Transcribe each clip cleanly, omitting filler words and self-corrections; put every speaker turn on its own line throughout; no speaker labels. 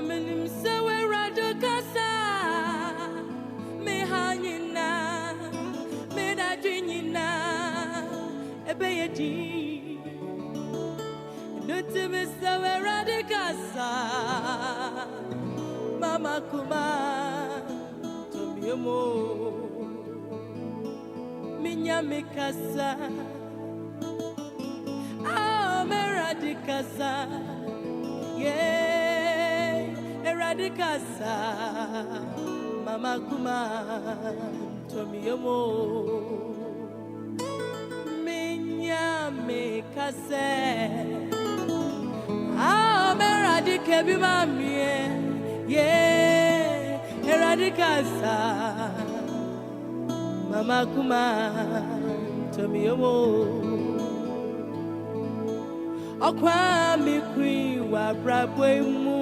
Namenim sewe radokasa me hanyina me dadwinina ebeyedi nutime sewe radokasa mama kuma tomiemo minya mikasa me radikasa eradicasa mama kuma tomiemo minya me kase me radike bi mamie eradicasa mama kuma tomiemo okwa mi kwi wa brabwemu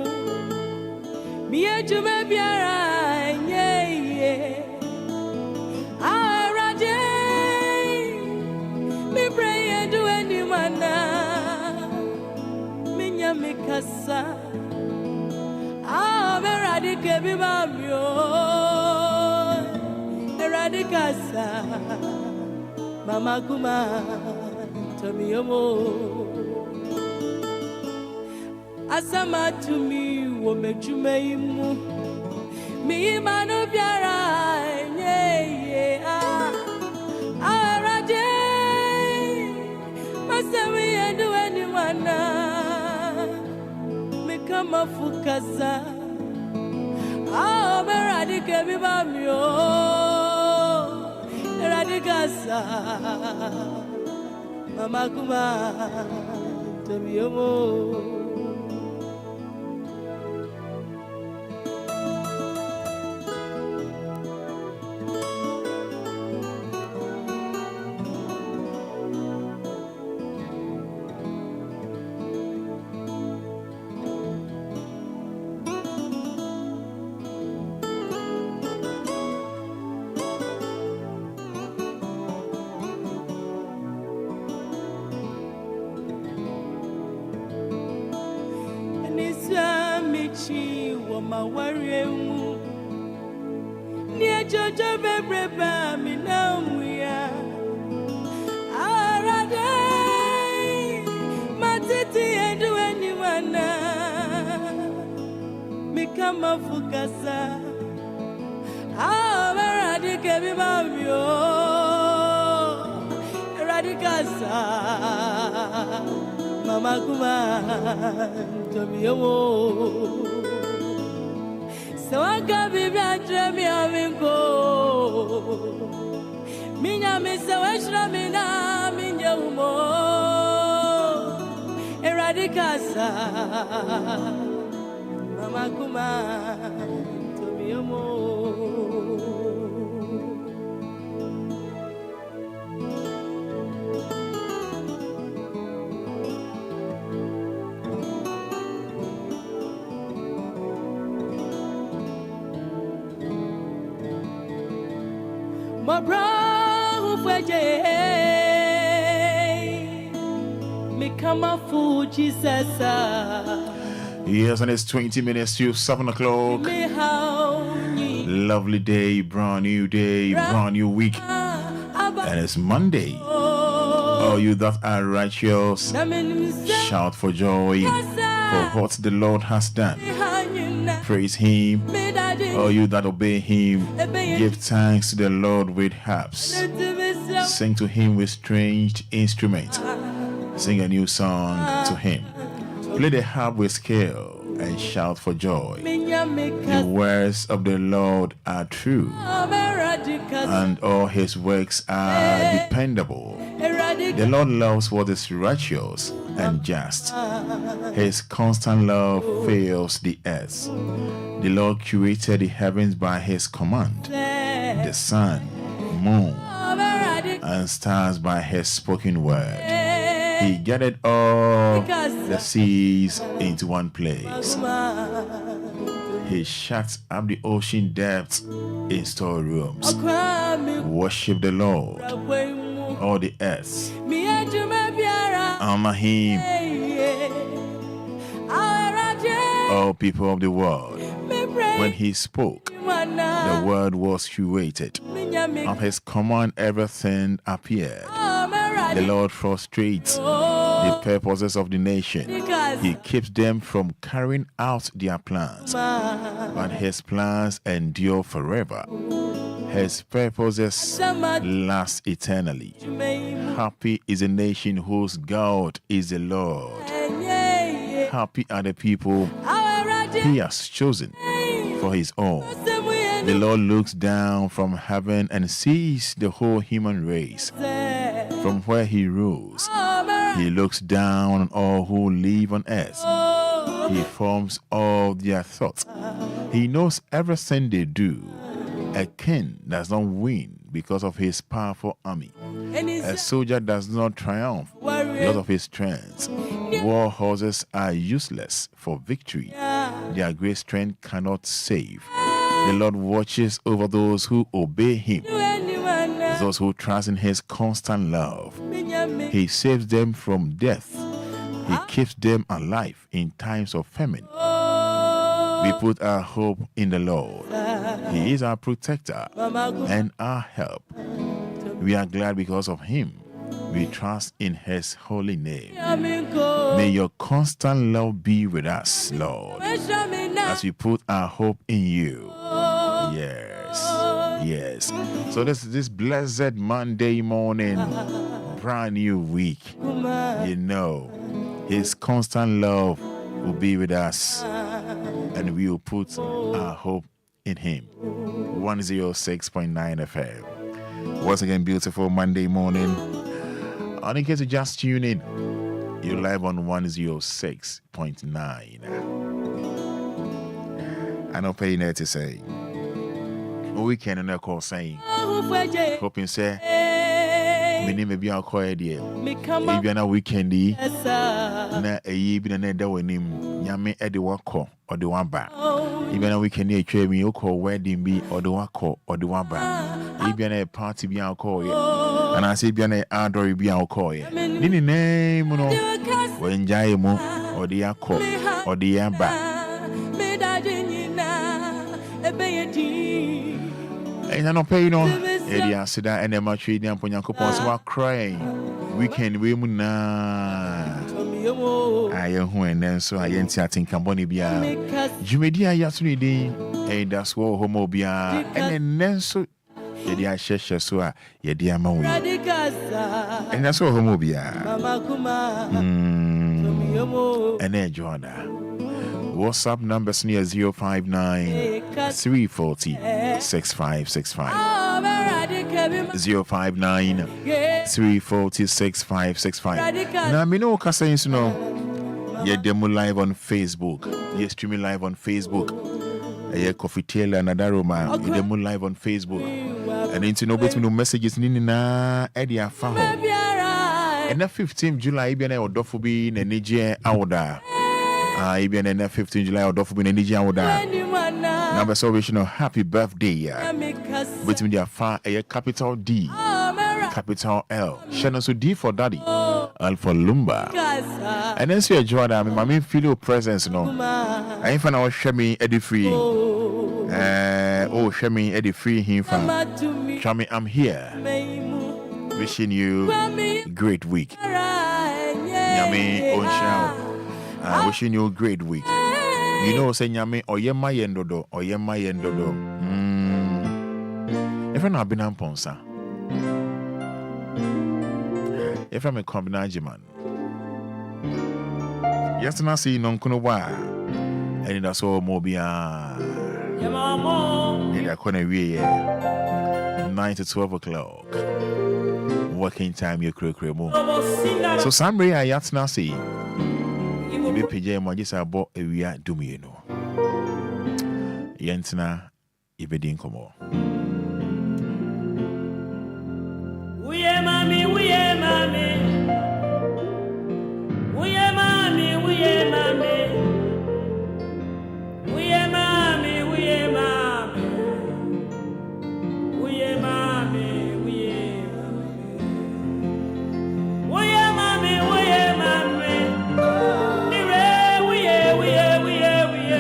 mi ejume biara nye arade mi pray do any mana minya mikasa meradi ke bi mamio eradicasa mama kuma tomiyomo asama to me wo mejumeimu mi manu biara arade masemi edu anyone me kama fukaza meradi ke bi mamio eradicasa mama kuma tomiyomo Waremu near Jojo Bebreba me now we are Arade Matiti and do anyone me come a fukasa Arade Kebi Mamio Radicasa Mama Kuma Tomio so I got be dream yamingo minya me so ashra me na minya umo eradicasa mama kuma tomiomo my brother fweje me come for Jesus.
Yes, and it's 20 minutes to 7 o'clock. Lovely day, brand new day, brand new week. And it's Monday. All you that are righteous, shout for joy for what the Lord has done. Praise Him. All you that obey Him, give thanks to the Lord with harps. Sing to Him with strange instruments. Sing a new song to Him. Play the harp with skill and shout for joy. The words of the Lord are true, and all His works are dependable. The Lord loves what is righteous and just. His constant love fills the earth. The Lord created the heavens by His command, the sun, moon, and stars by His spoken word. He gathered all the seas into one place. He shut up the ocean depths in storerooms. Worship the Lord, all the earth. Honor Him, all people of the world. When he spoke, the word was created. At his command, everything appeared. The Lord frustrates the purposes of the nation. He keeps them from carrying out their plans. But his plans endure forever. His purposes last eternally. Happy is a nation whose God is the Lord. Happy are the people he has chosen for his own. The Lord looks down from heaven and sees the whole human race. From where he rules, he looks down on all who live on earth. He forms all their thoughts. He knows everything they do. A king does not win because of his powerful army. A soldier does not triumph because of his strength. War horses are useless for victory. Their great strength cannot save. The Lord watches over those who obey him, those who trust in his constant love. He saves them from death. He keeps them alive in times of famine. We put our hope in the Lord. He is our protector and our help. We are glad because of him. We trust in his holy name. May your constant love be with us, Lord, as we put our hope in you. Yes. So this blessed Monday morning, brand new week, you know, his constant love will be with us, and we will put our hope in him. 106.9 FM. Once again, beautiful Monday morning. And in case you just tune in, you're live on 106.9. I know paying there to say, weekend and I call saying, hoping say, me name may be our choir dear. Maybe on a weekendy, na a ye been an edda with him, Yame Eddie Wako or the one bar. Even a weekend near trade me, call wedding be or the Wako or the one bar. Even a party be our call, and I say, be an adore be our call. Nini name, when Jaimo or the Ako or the Yamba. And I don't pay no. Eddie Asida and Emma trading upon your coupons were crying. Weekend women na. I am who and then so I ain't in Camboni Bia. Jumedia Yasuni, Anidaso Wɔhɔ Obia, and then so Eddie Ashesha so ye dear Maui. And that's all Homobia. And then Joanna. WhatsApp numbers near 059 340 6565. 059 340 6565. Now, me know Cassains no. Ye demo live on Facebook. Ye streaming live on Facebook. Ye Coffee Taylor and Adaroma. Ye demo live on Facebook. And into no bet no messages Nina Edia Faho. And the 15th July, Ibn Odofobi and Niger Auda. Even in the 15th July, or Dofubin and Niger Auda. Number celebration of happy birthday. Between their far a capital D, capital L. Shannon so D for daddy, L for Lumba. And then see a Jordan, my main filial presence, no. I ain't found out Shemi Eddie Free. Shemi Eddie Free him from Shami, I'm here. Wishing you a great week. Yami on show. Wishing you a great week. You know, say Yami or Yema Yendodo or Yema Yendodo. If I'm not been on Ponsa, if I'm a combination man, yes, and I see non Kunowa, and that's all Mobia. In a corner, 9 to 12 o'clock. Working time, you crew. So, Samri, I yet now see. You be PJ Majisa bought a weird Dumino. Yentina, you be din come on. We are mommy. We are mommy. We are mommy. We are mommy. We are mommy. We are mommy. We are mommy. We are mommy. We are mommy. We are mommy. We are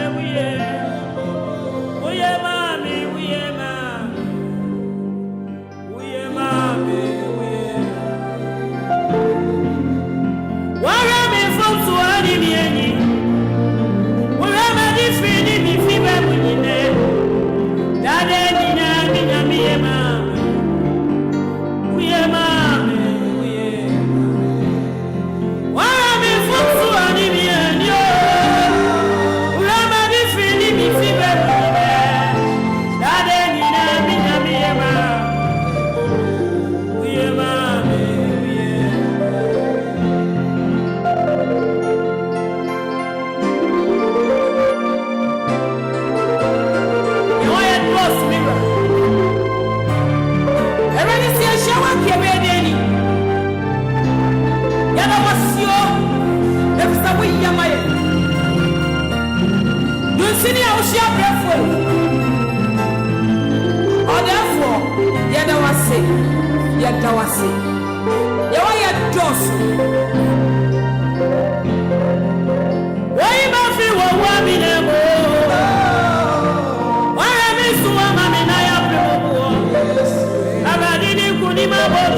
Yamaye. You see the ocean breathful. Or therefore, Yadawase, Yadawase. Yawaya Dos. Why must you want me? Why am I so mammy? I didn't put him about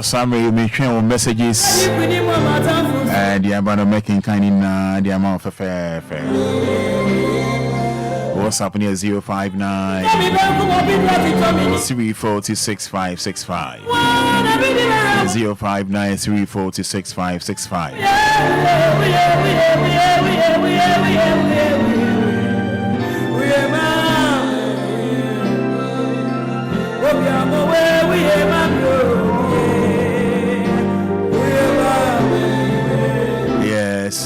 Summary, me share messages and the amount of making kind in the amount of fair. What's happening at 059 340 6565 059 340 6565. Yes.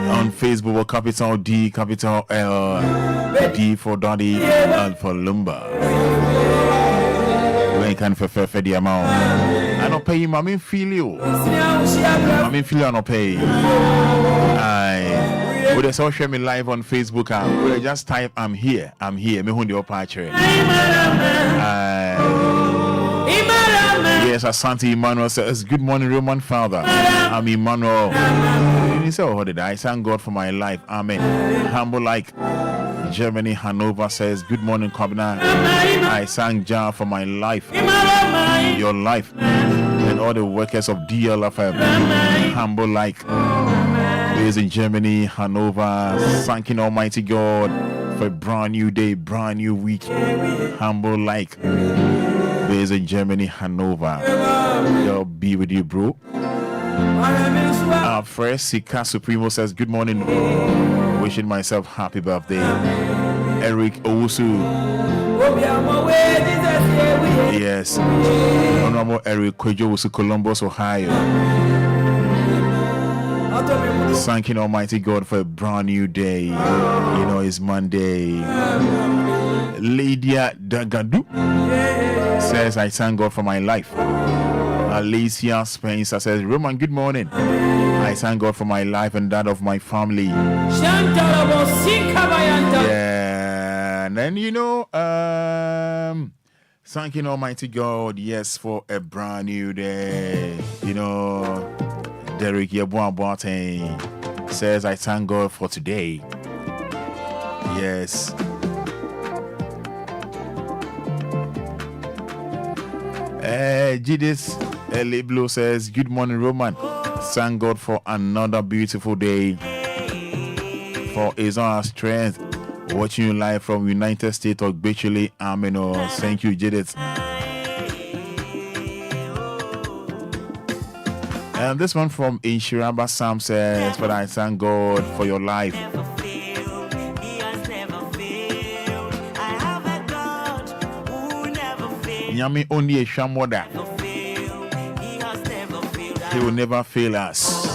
On Facebook, capital D, capital L, D for Daddy, and for Lumba. When can for the amount? I don't pay him, I mean, feel you. I mean, feel you, I don't pay. Would they so share me live on Facebook? Would they just type, I'm here, me who the operator. Yes, Asante Emmanuel says, good morning, Roman Father. I'm Emmanuel. He said, oh, did I thank God for my life? Amen. Humble like Germany, Hanover says, good morning, Kobna. I thank Jah for my life, your life, and all the workers of DLFM. Humble like is in Germany, Hanover, thanking Almighty God for a brand new day, brand new week. Humble like is in Germany, Hanover. God be with you, bro. Our friend Sika Supremo says, good morning. Wishing myself happy birthday. Eric Owusu. Yes. Honorable Eric Kwejo Owusu, Columbus, Ohio. Thanking Almighty God for a brand new day. You know, it's Monday. Lydia Dagadu says, I thank God for my life. Alicia Spencer says, Roman, good morning. I thank God for my life and that of my family. Yeah, and then, you know, thanking Almighty God, yes, for a brand new day. You know, Derek Yabwa Boateng, says, I thank God for today. Yes. Jidis Eliblo says, good morning, Roman. Thank God for another beautiful day. For his own strength. Watching you live from United States of Bichley. Amen. Thank you, Jidis. And this one from Inshiraba Sam says, but I thank God for your life. Nyami only a shamoda. He will never fail us.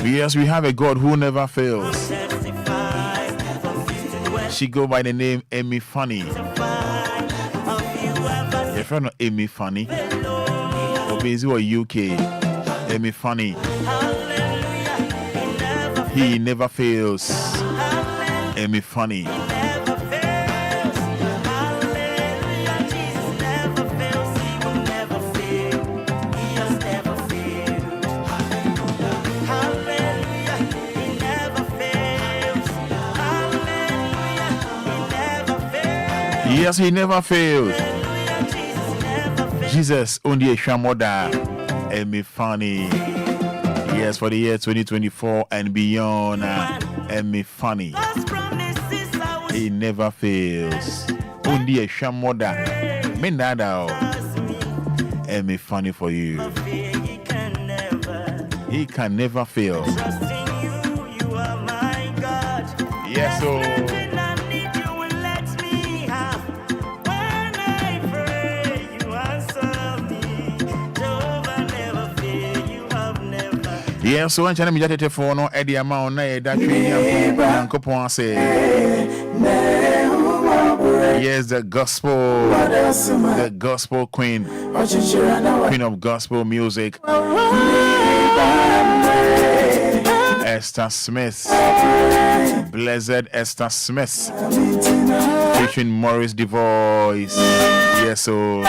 Yes, we have a God who never fails. She go by the name Amy Funny. Your friend of Amy Funny. Obia or UK. Amy Funny. He never fails. Amy Funny. Yes, he never fails. Jesus only a shamoda. Amy Funny. Yes, for the year 2024 and beyond. Amy Funny. He never fails. Only a shamoda. Menada. Amy Funny for you. He can never fail. Yes, so. Yeah, so I'm trying to get it for no Eddie amount that we say. Yes, the gospel queen of gospel music, Esther Smith, blessed Esther Smith, featuring Morris the Voice. Yes, so.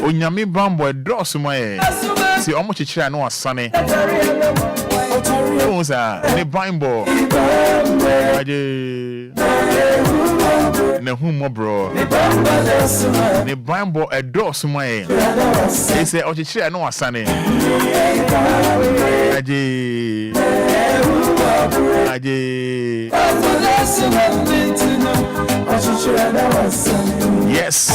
Onyami bambo dross my si omo chichira no asane o sa ne bambo aje ne humo bro ne bambo dross my e se o chichira no asane aje yes.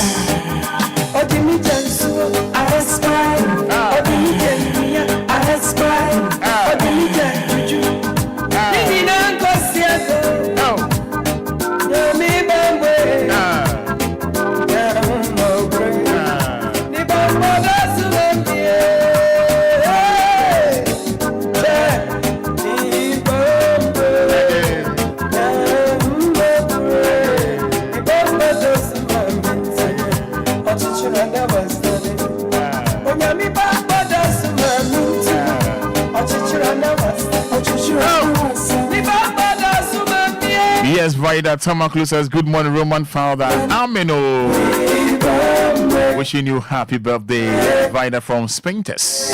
Yes, Vida Tamaklu says, good morning, Roman Father. Ameno. Wishing you happy birthday, Vida from Spintus.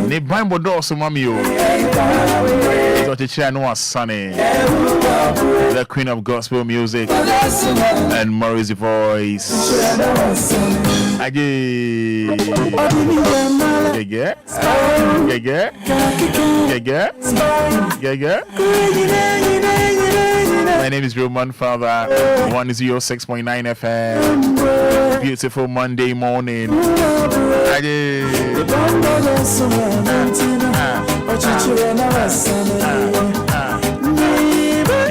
Ne Bible doors, Mammy. The queen of gospel music and Morris the Voice. My name is Roman Father, 106.9 FM. Beautiful Monday morning.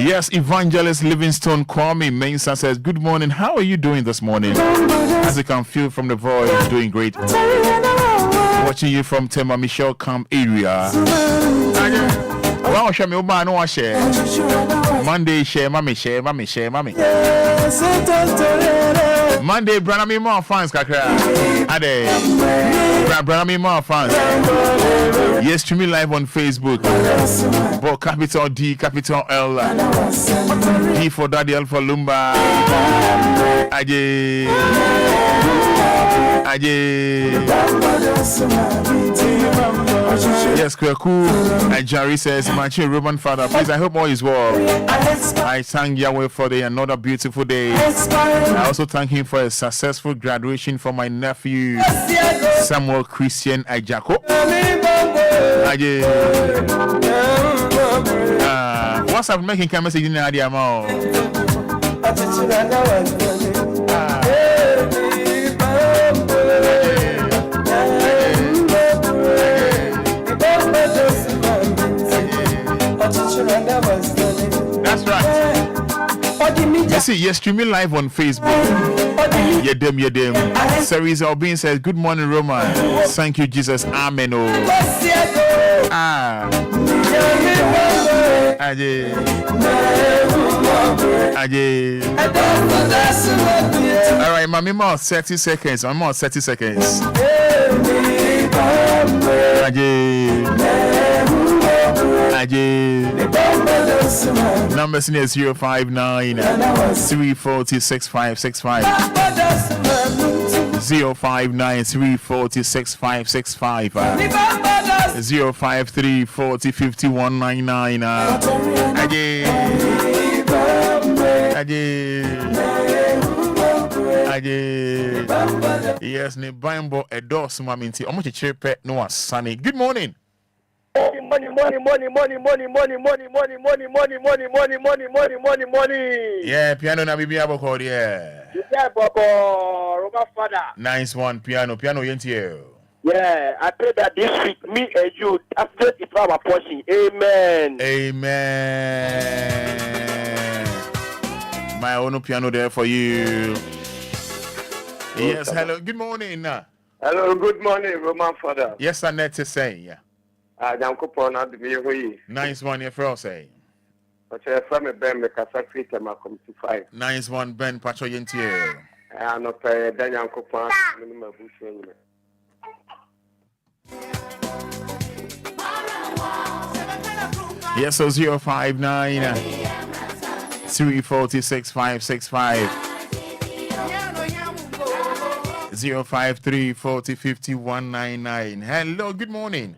Yes, Evangelist Livingstone Kwame Mensah says, good morning. How are you doing this morning? As you can feel from the voice, doing great. Watching you from Tema Michelle Camp area. Wow, show me Oba no share. Monday share, mommy. Monday, brother me more fans, kakra. Ade, brother me more fans. Yes, to me live on Facebook. But capital D, capital L. D for Daddy, L for Lumba. Aje. Yes, Kweku. And Jerry says, my Roman Father, please, I hope all is well. I thank Yahweh for another beautiful day. I also thank him for a successful graduation for my nephew, Samuel Christian Ajako. What's up making camera message in the idea? That's right. You see, you're streaming live on Facebook. Yedem. Series Albin says, good morning, Roman. Thank you, Jesus. Amen. Oh. Aje. All right, mommy, more 30 seconds. I'm more 30 seconds. Number is 059 340 6565. 059 340 6565. 053 40 5199. Yes, ne Bible endorse maminti. Omo chepe no asane. Good morning.
Money.
Yeah, piano na bibi aboko yeah.
Yeah, Boko, Roba Fada.
Nice one, piano yenti.
Yeah, I pray that this week, me and you, after it's our portion. Amen.
My own piano there for you. Yes, hello, good morning.
Hello, good morning, Roman Fada.
Yes, I need to say, yeah. Nice one, your friend say. Nice one, Ben Pacho Yentier. Yes, so 059 340 6565. 053 40 5199. Hello, good morning.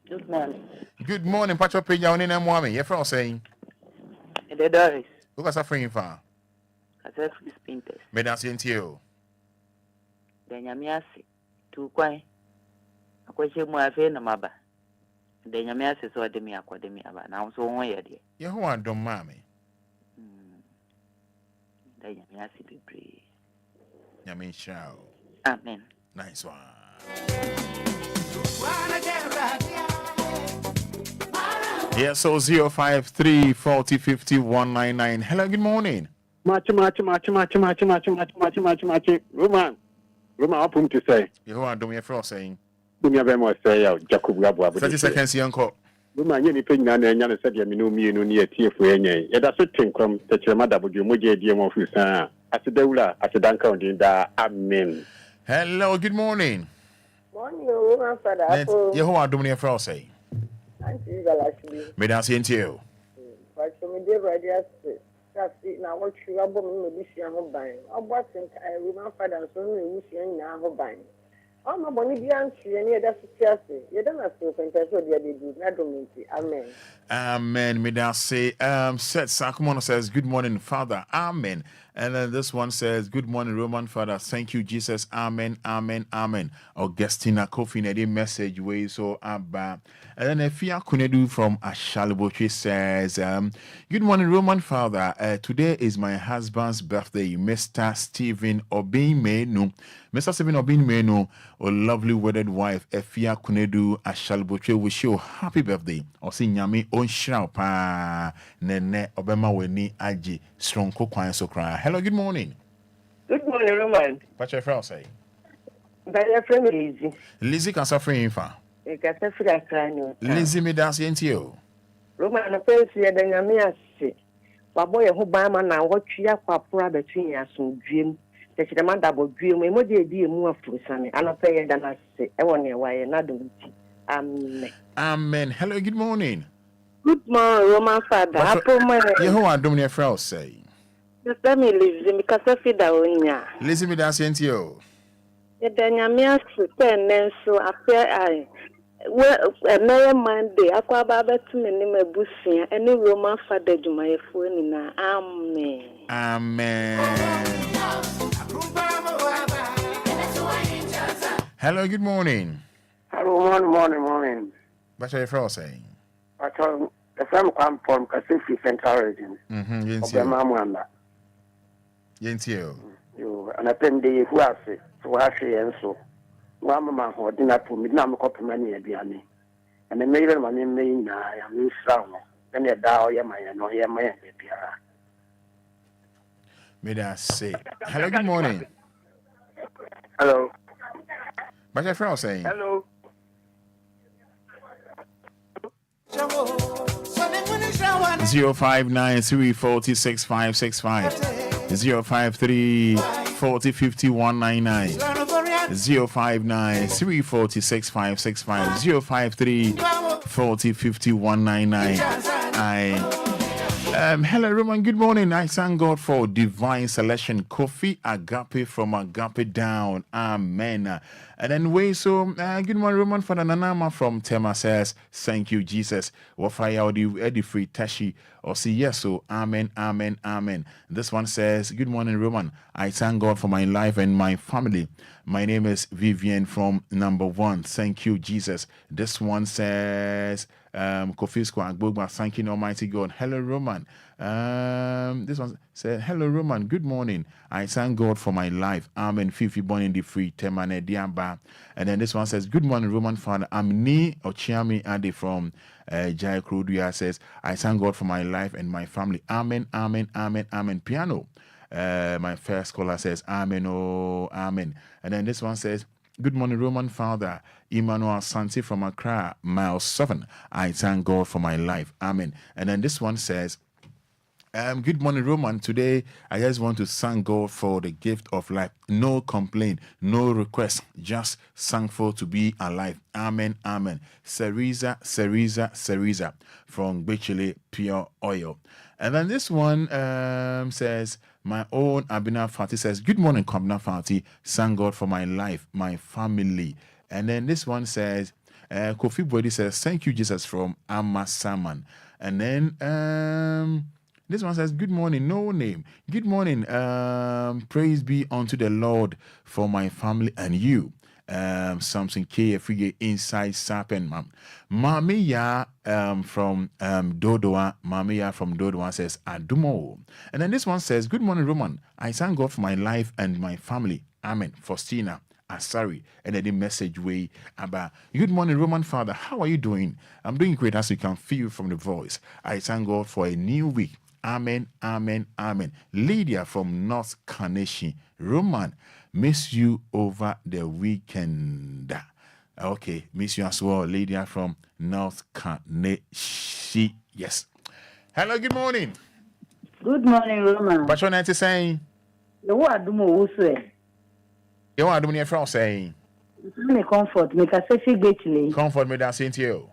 Good morning.
Good morning, Pacho Pija on in Mwami. Your friend saying.
The Doris.
Who was suffering for?
I said free spinters.
Medas Yentio.
Then Yamiasi. Two quay. A question more affair no maba. Then Yamiasi saw the me academy about now so one year.
You who are dumb mammy.
Then Yamiasi be brave.
Yamin Shao.
Amen.
Nice one. Yeah, so 053 40 50 199. Hello, good morning.
Much. Roman, open to say.
You are doing your first saying.
Do me a very much say, Jacob Rabu.
30 seconds, uncle.
Roman, you pay none and Yana said, you know me, no near tear for any. Yet that's a thing from the Chamada, but you Muja, dear of you, sir. As a Dula, as a Duncan, in the Amen.
Hello, good morning.
Morning, Roman Fada.
You who are doing your first saying. Medas Yentio.
But from the day, right, that's it. Now, what you are going to be a buying. I bought a Roman Fada and so we wish you now buying. I'm a Bonidian, and that's just it. You don't have to confess what they do. I don't mean it. Amen.
Amen. Medas say, Seth Sakumono says, good morning, Father. Amen. And then this one says, good morning, Roman Father. Thank you, Jesus. Amen. Augustina Kofi Nedi message way so abba. And then Efia Kunedu from Ashalibochi says, good morning, Roman Father. Today is my husband's birthday, Mr. Stephen Obinmenu. Mr. Stephen Obinmenu, a lovely wedded wife, Efia Kunedu Ashalibochi, wish you a happy birthday. Osi nyami onshira pa nene obema weni aji strong kwan so cry. Hello, good morning.
Good morning, Roman.
What's your friend say?
But your friend Lizzie.
Lizzie can suffer in fa.
You can suffer a cranium.
Lizzie me dance into you.
Roman na face ye da nyame ase. Wabo ye ho ban ma na wotwe akwapora between asomdwem. Te chidama dabodwem e mode edi emu afurusane. Anope ye da na ase. E woni e waye na domti. Amen.
Amen. Hello, good morning.
Good morning, Roman Fada. Apo mo.
Yehowa adom ne fra say.
Sister me live me kasa fida onya.
Listen me that sentio.
Ye da nyame ase ten so apia ai. Well, Monday, akwa baba to me name Busia, any Roman Fada Jumayefo nina. Amen.
Amen. Hello, good morning.
Hello, morning.
What are you from saying?
I told the same come from Pacific Central Region.
Yentio.
You and attend the who has it, so I say and so. One man who did not put me down, copy money at the army. And the mayor money may I am in strong. Then you die, you may know your man.
May I say, hello, good morning.
Hello.
What are you from saying?
Hello.
059-340-6565 053-40-50-199 059-340-6565 053-40-50-199. Hello, Roman. Good morning. I thank God for divine selection. Kofi Agape from Agape down. Amen. And then good morning, Roman. Fada Nanama from Tema says, thank you, Jesus. Wafaya Edi Free Tashi or see yes, so amen, amen, amen. This one says, good morning, Roman. I thank God for my life and my family. My name is Vivian from number 1. Thank you, Jesus. This one says, Kofisko Agbogba, thanking Almighty God. Hello, Roman. This one said, hello, Roman. Good morning. I thank God for my life. Amen. Fifi born in the free Temane Diamba. And then this one says, good morning, Roman Father. I'm Ni Ochiami Ade from Jai Kroduya says, I thank God for my life and my family. Amen, amen, amen, amen. Piano. My first caller says, amen, oh, amen. And then this one says, good morning, Roman Father. Emmanuel Santi from Accra, mile 7. I thank God for my life. Amen. And then this one says, good morning, Roman. Today, I just want to thank God for the gift of life. No complaint, no request, just thankful to be alive. Amen, amen. Cereza from Bichile Pure Oil. And then this one says, my own Abina Fati says, good morning, Abina Fati. Thank God for my life, my family. And then this one says, Kofi Body says, thank you, Jesus, from Amasaman. And then this one says, good morning, no name. Good morning, praise be unto the Lord for my family and you. Something KFG inside Sapen, ma'am. Mamiya from Dodoa. Mamiya from Dodoa says, Adumo. And then this one says, good morning, Roman. I thank God for my life and my family. Amen. Faustina Asari. And then the message way about, good morning, Roman Father. How are you doing? I'm doing great, as you can feel from the voice. I thank God for a new week. Amen, amen, amen. Lydia from North Carnation. Roman, miss you over the weekend. Okay, miss you as well, Lydia from North Carnation. Yes. Hello, good morning.
Good morning, Roman.
What's your name saying?
The word do more say.
You want to do me a friend saying?
Me comfort, me can say greatly.
Comfort me that saying to you.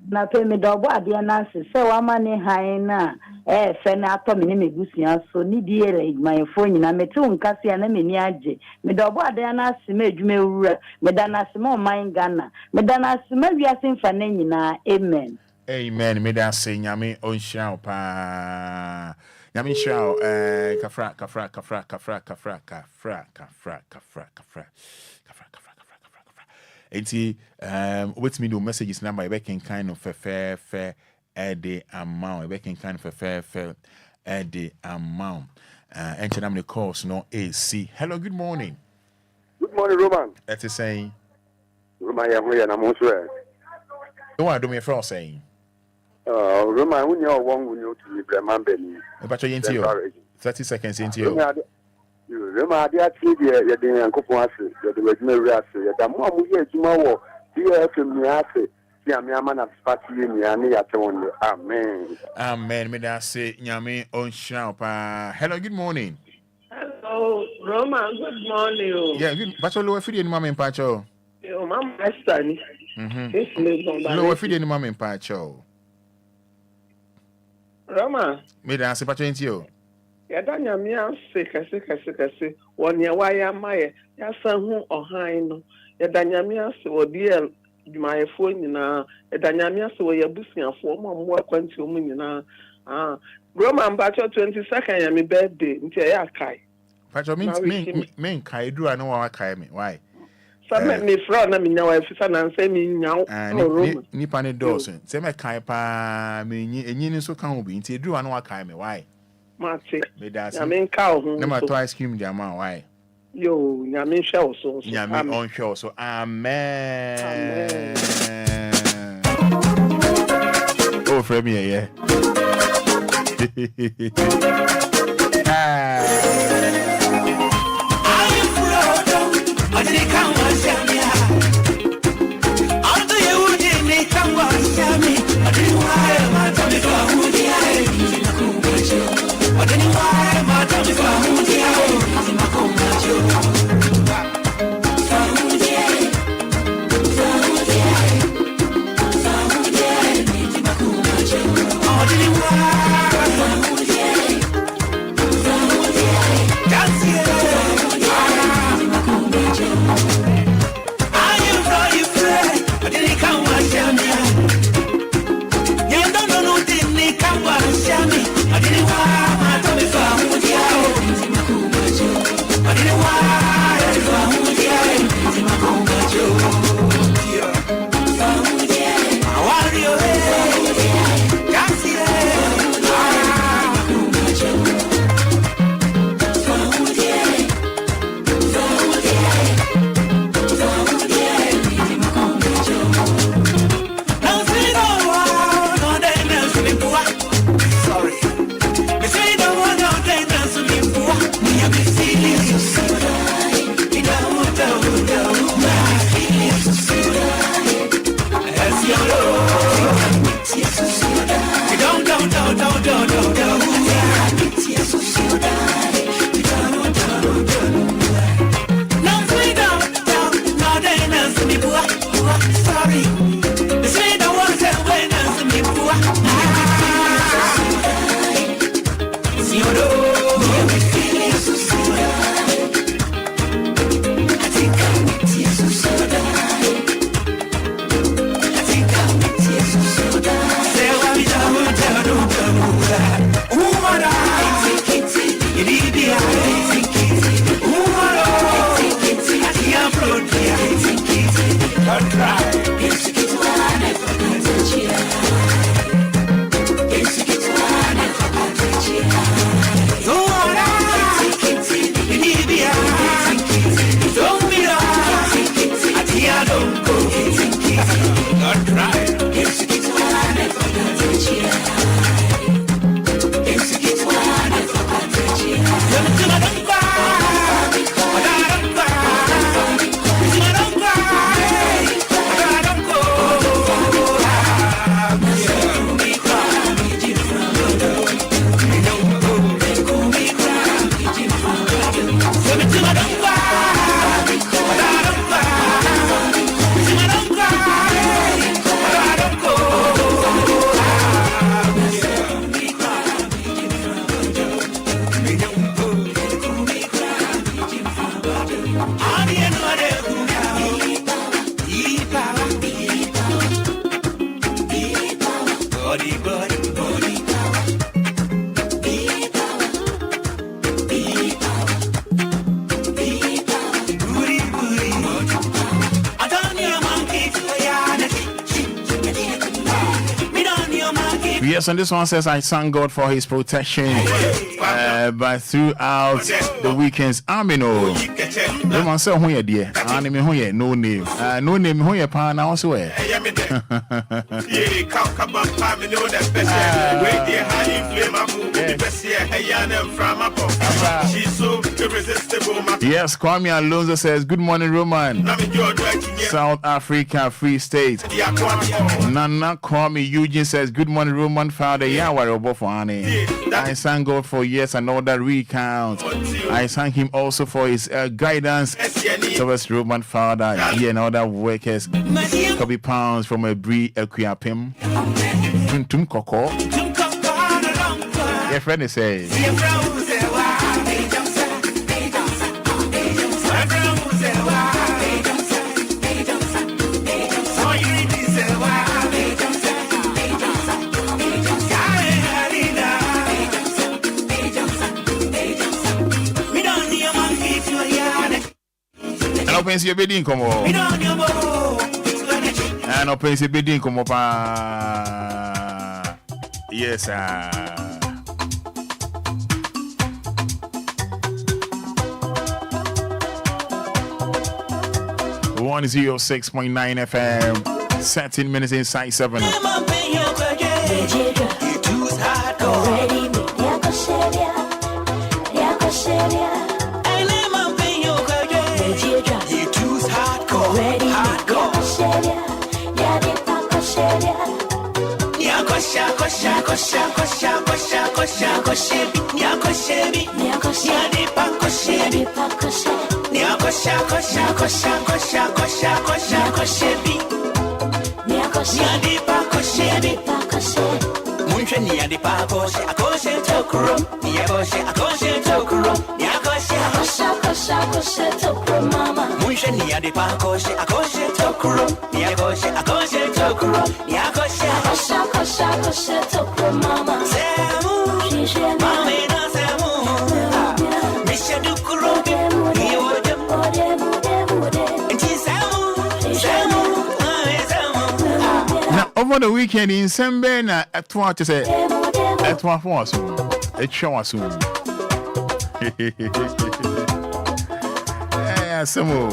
Na pe me do bo ade na se se wa ma ne han na fe na ato me ne megusia so ni die my phone na me tu nkase na me ni age me do bo ade na se me adwuma ewura me da na se mo man Ghana me da na se ma wiase mfa na nyina amen
amen me da se nyame onhira pa nyame hira kafra Enti wait me do messages number we can kind of fair the amount we can kind of fair the amount enter them the course no AC. Hello, good morning.
Good morning, Roman.
That is saying
Roman ya hoya na mo so e.
You want to do me a friend saying
Roman when you won when you to Ibrahim Beni.
About your into 30 seconds into you.
Roman ade ati de den yankopon ase de we dwuma wi ase de mo amu ye dwuma wo DLFM ni ase
Nyame amana fati nyame yatewonde. Amen.
Amen. Me da say nyame on pa. Hello, good morning.
Hello, Roma, good morning.
Yeah, good. But lower feed in mama in pacho.
Yo, Mama Esther.
Lower feed in mama in pacho.
Roma.
Me da say pacho into you.
Yada nyame ase kase woni waya maye yasa hu ohan no yada nyame ase wo DL jumayefo nyina yada nyame ase wo yabusiafo mo akwanti o nyina Roma mpacho 22nd ya me birthday nti ya kai
pacho me kai do anu wa kai me why
Some me fra na me nyawa efisa na nse me nyawo Roma
ni pane dos se me kai pa me enyi ni so kan obi nti do anu wa kai me why
Mate.
I
mean, cow.
Never to ice cream, Jama. Why?
Yo, Yamin shell so.
Yamin on show. So, amen. Oh, for me, yeah. Yes, and this one says, I thank God for his protection but throughout the weekends. Amino. The man said, who you dear? Anime who you no name. No name who you pan also. She's so irresistible. Yes, Kwame Alonso says, good morning, Roman. South Africa, Free State. Nana Kwame Eugene says, good morning, Roman Father. Yeah, we're for Annie. I thank God for yes and all that recount. I thank him also for his guidance towards Roman Father. He and other workers. Copy pounds from a Brie Equiapim. Tum Coco. Your friend says. Pensi e bedin como no pensi bedin como pa yes 106.9 FM 13 minutes inside 7 over the weekend in Sembe na atwa to say atwa for so it show us soon yeah samo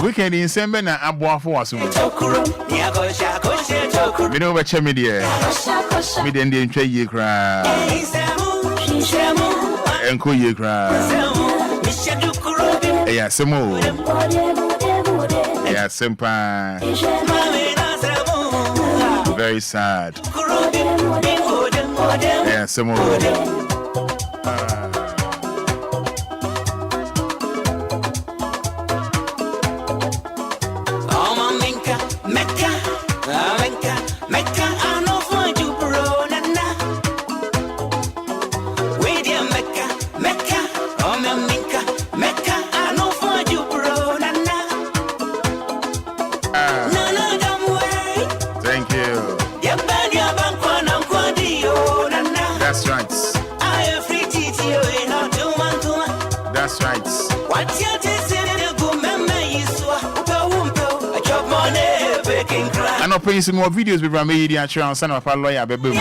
weekend in Sembe na abwa for so me no beche media me den dey ntwa ye kra Enquires. Yeah, Samo. Yeah, Sempa. Very sad. Yeah, Samo. That's right. And I'm playing some more videos with Media and son of a lawyer, baby.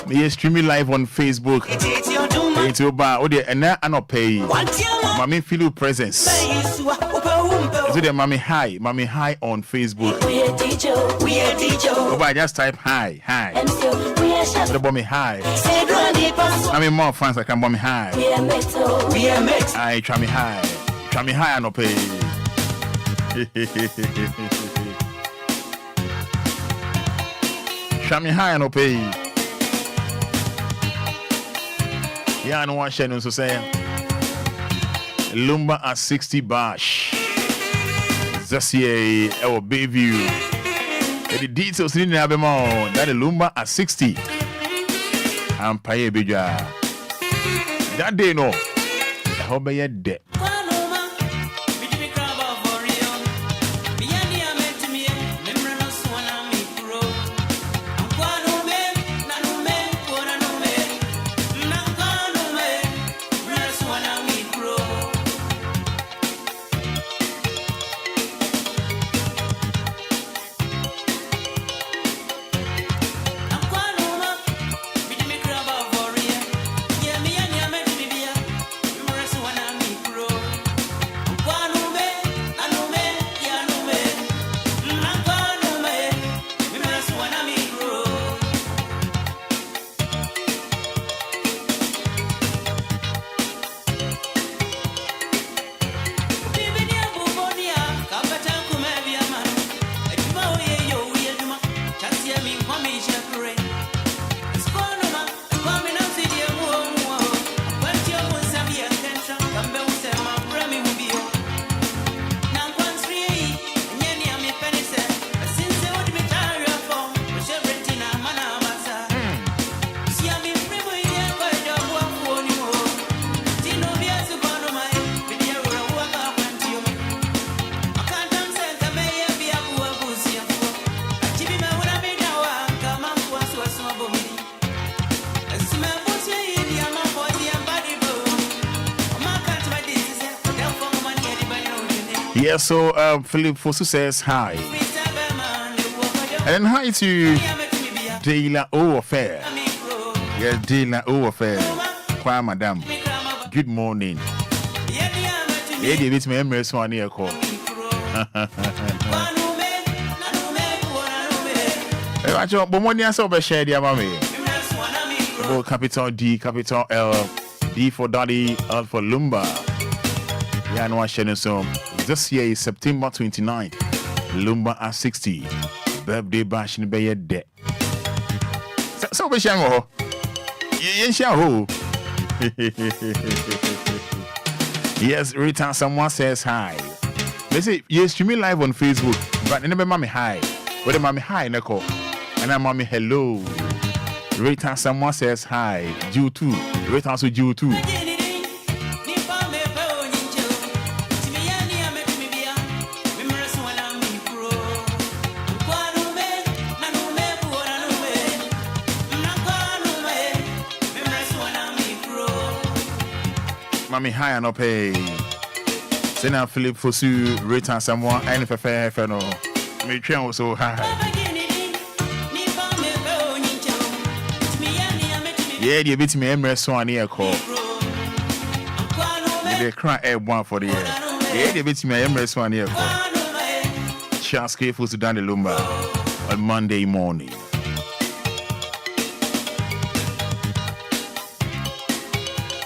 Me streaming live on Facebook. It's Obia. Oh, and now I'm not paying. Mommy feel presence. So the mommy hi on Facebook. Obia, just type hi. The bomb me hi. I mean more fans I can bomb me hi. I try me hi and no pay. Try me high and no pay. Yeah, I know what Shannon so say. Lumba at 60 bash. Zasie our baby. The details in the more that Lumba at 60. And Paye Bija. That day no. I hope you're dead. Yeah, so Philip Fosu says hi. And then hi to Deila O Affair. Yeah, Deila O Affair. Kwa madam. Good morning. Yeah, they beat me Emirates one year call. Actually, but money I saw by share the amame. Capital D, capital L, D for Daddy, L for Lumba. Yeah, no, I share some. This year is September 29th. Lumba at 60. Birthday bash in Bay Debt. So, be shango. Yes, Rita, someone says hi. They say, yes, streaming live on Facebook, but never mommy hi. Whether mommy hi, Neko, and I'm mommy hello. Rita, someone says hi. Jew too. Rita also Jew too. Mommy hi and up hey. Sena Philip Fosu, Rita someone, and if a fair no. Me train also hi. Yeah, you beat me Emirates one year call. They cry air one for the year. Yeah, they beat me Emirates one year call. Charles Careful to down the Lumba on Monday morning.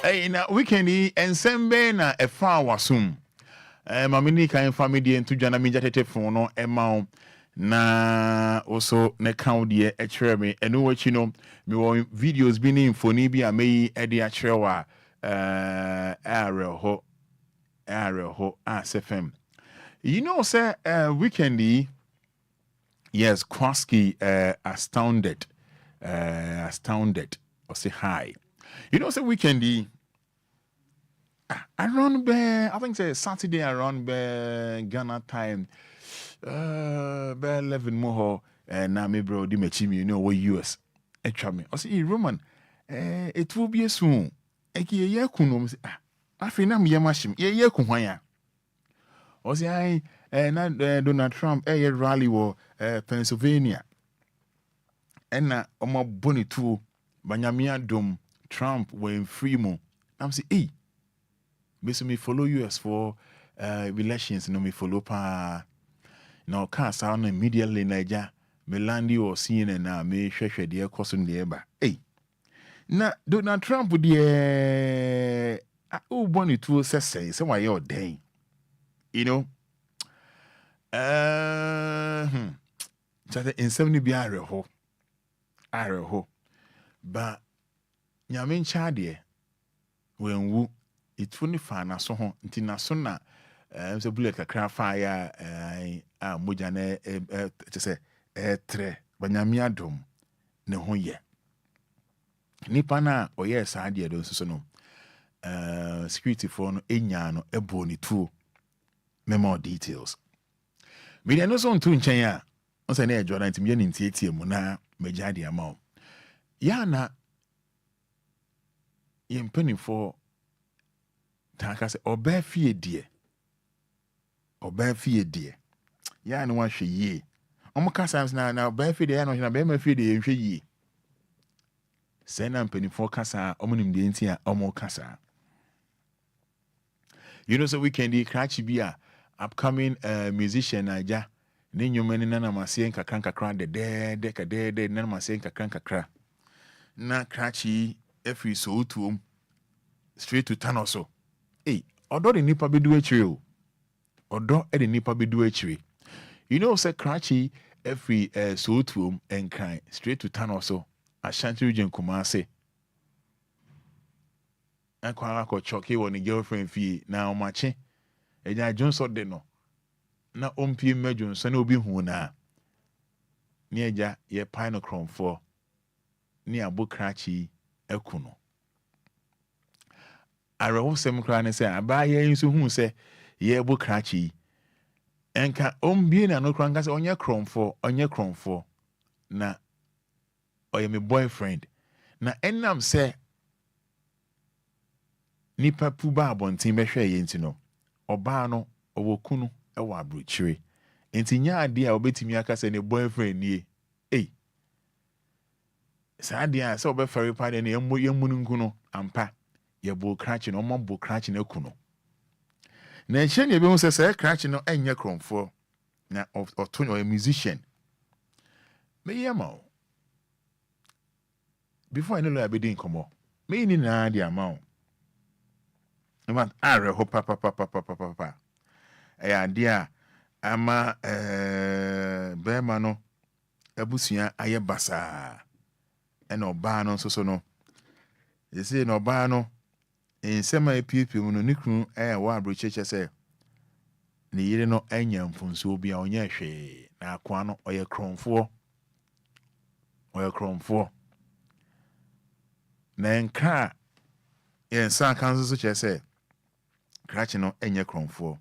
Hey, na weekendi ensemble na efa wasum. Mamini kan family into jana mi jatete phone no ema na also ne count de e kire me enu wachi no me won videos bi ni infoni bi amei e de a kire wa areho SFM. You know say weekendi yes Kwaski astounded or say hi. You know say weekendi around I think say Saturday around Ghana time 11 more na me bro di mechimi you know what US etwa me o say Roman it will be soon eki ye kunom afi na me yamashim ye ku hwan ya o say na Donald Trump rally wo Pennsylvania na omo bonitu banyamia dom Trump when free mo I'm say hey me follow US for relations no me follow pa now can sound immediately Niger me landi or CNN na me hwehwe de ekoso de eba hey na Donald Trump de born to say why you den you know chat in 70 bi areho ba nyame ncha de when wu it woni fa na so ho nti na so na so bullet kakra fire moja na te se tre banyame adom ne ho ye nipa na oye sa de do so no security for no enya no ebo ni tuo more details me dey no so ntu nchen a on say na Jordan nti me ni ntie mu na meja de ama ya na yempani for taka se oba fie die ya no wa hwe yie omo kasa na oba fie die no na be ma fie die hwe yie se na mpani for kasa omo nim de nti a omo kasa you know so weekend krachi bia upcoming musician Naija ne nyomani na na masie nkakra de na masie nkakra na krachi every so to straight to town also hey odo de nipa bedu achire o odo e de nipa bedu achire you know say krachi every so to enkan straight to town also Ashanti region Kumasi akwa ko choke woni girlfriend fi na omache eja Johnson de no na ompie Johnson na obi hu na ni eja ye pine chrome for ni abokrachi ekuno arewo sem kra ne se abaye nso hu se ye bokrachi enka ombie na no kra nka se onye chrome for na oye me boyfriend na enam se nipa pu ba abontin behwe ye ntino oba no ɔwɔ ɛwɔ abrokyire nti nya ade a obetimi aka sɛ ne boyfriend nie saa ade a sɛ obɛfɛre pa de ne yɛmu no ampa yɛbɔ krakye no ɔmɔ krakye no akuno na ɛhyɛ ne ebi hu sɛ krakye no ɛnyɛ krɔmfoɔ na ɔto no musician meyɛ ma wo before I know I be doing come on me ni na de ama wo man are ho pa ade a ama bema no abusua aye basa ɛna ɔbaa no nso so no yesi na ɔbaa no nsɛm a epiepie mu no ne kunu wa abrocheche sɛ ne yire no anya mfonso bi a ɔnyɛ hwee na akoa no ɔyɛ krɔmfoɔ na nka yɛnsa kan so kyerɛ sɛ krakye no anya krɔmfoɔ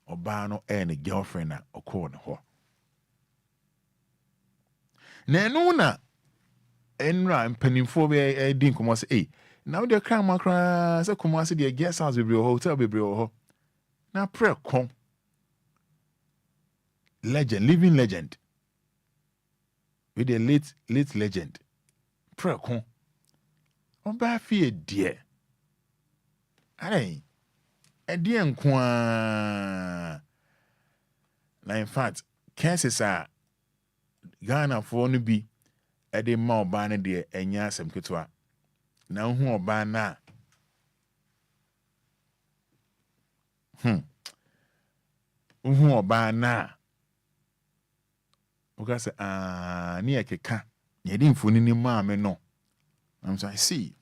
ɔbaa no ne girlfriend a ɔkɔɔ ne hɔ na ɛno na ɛnra mpanimfoɔ bi di nkɔmmɔ sɛ now the crime makra sɛ Kumasi the guest house bebree wɔ hɔ hotel bebree wɔ hɔ na prɛ living legend with the late legend prɛ ɔbaa fie deɛ ɛdeɛ nko a na in fact cases a Ghanafoɔ no bi ɛde ma ɔbaa no deɛ ɛnyɛ asɛm ketewa na hu ɔbaa na hu ɔbaa na oka sɛ ne yɛkeka yɛde mfoni ni maame no I'm so I see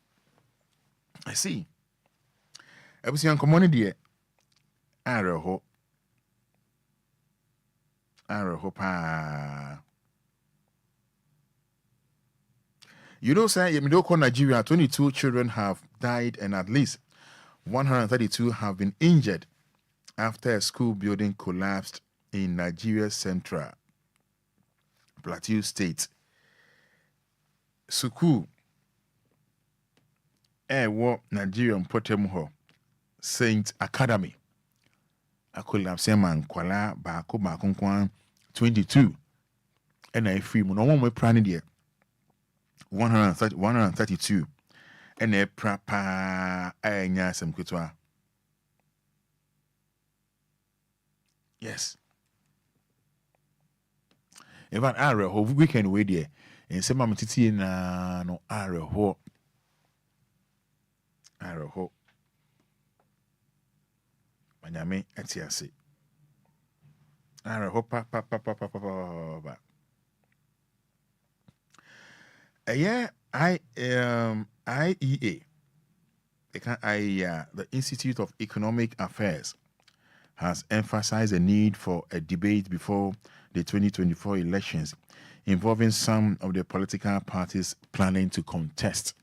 ebusian nkɔmmɔ no deɛ arɛho paa. You know, say Yemidoko, Nigeria, 22 children have died and at least 132 have been injured after a school building collapsed in Nigeria's central Plateau State. Suku wo Nigerian Potemho Saint Academy. A collapse man kwala bako 22 and I free no one way planning there. 132 and a proper some kutwa. Yes. Even are ho weekend way there and some mamtiti na no are ho manyame atiase are ho pa IEA, the Institute of Economic Affairs, has emphasized the need for a debate before the 2024 elections involving some of the political parties planning to contest.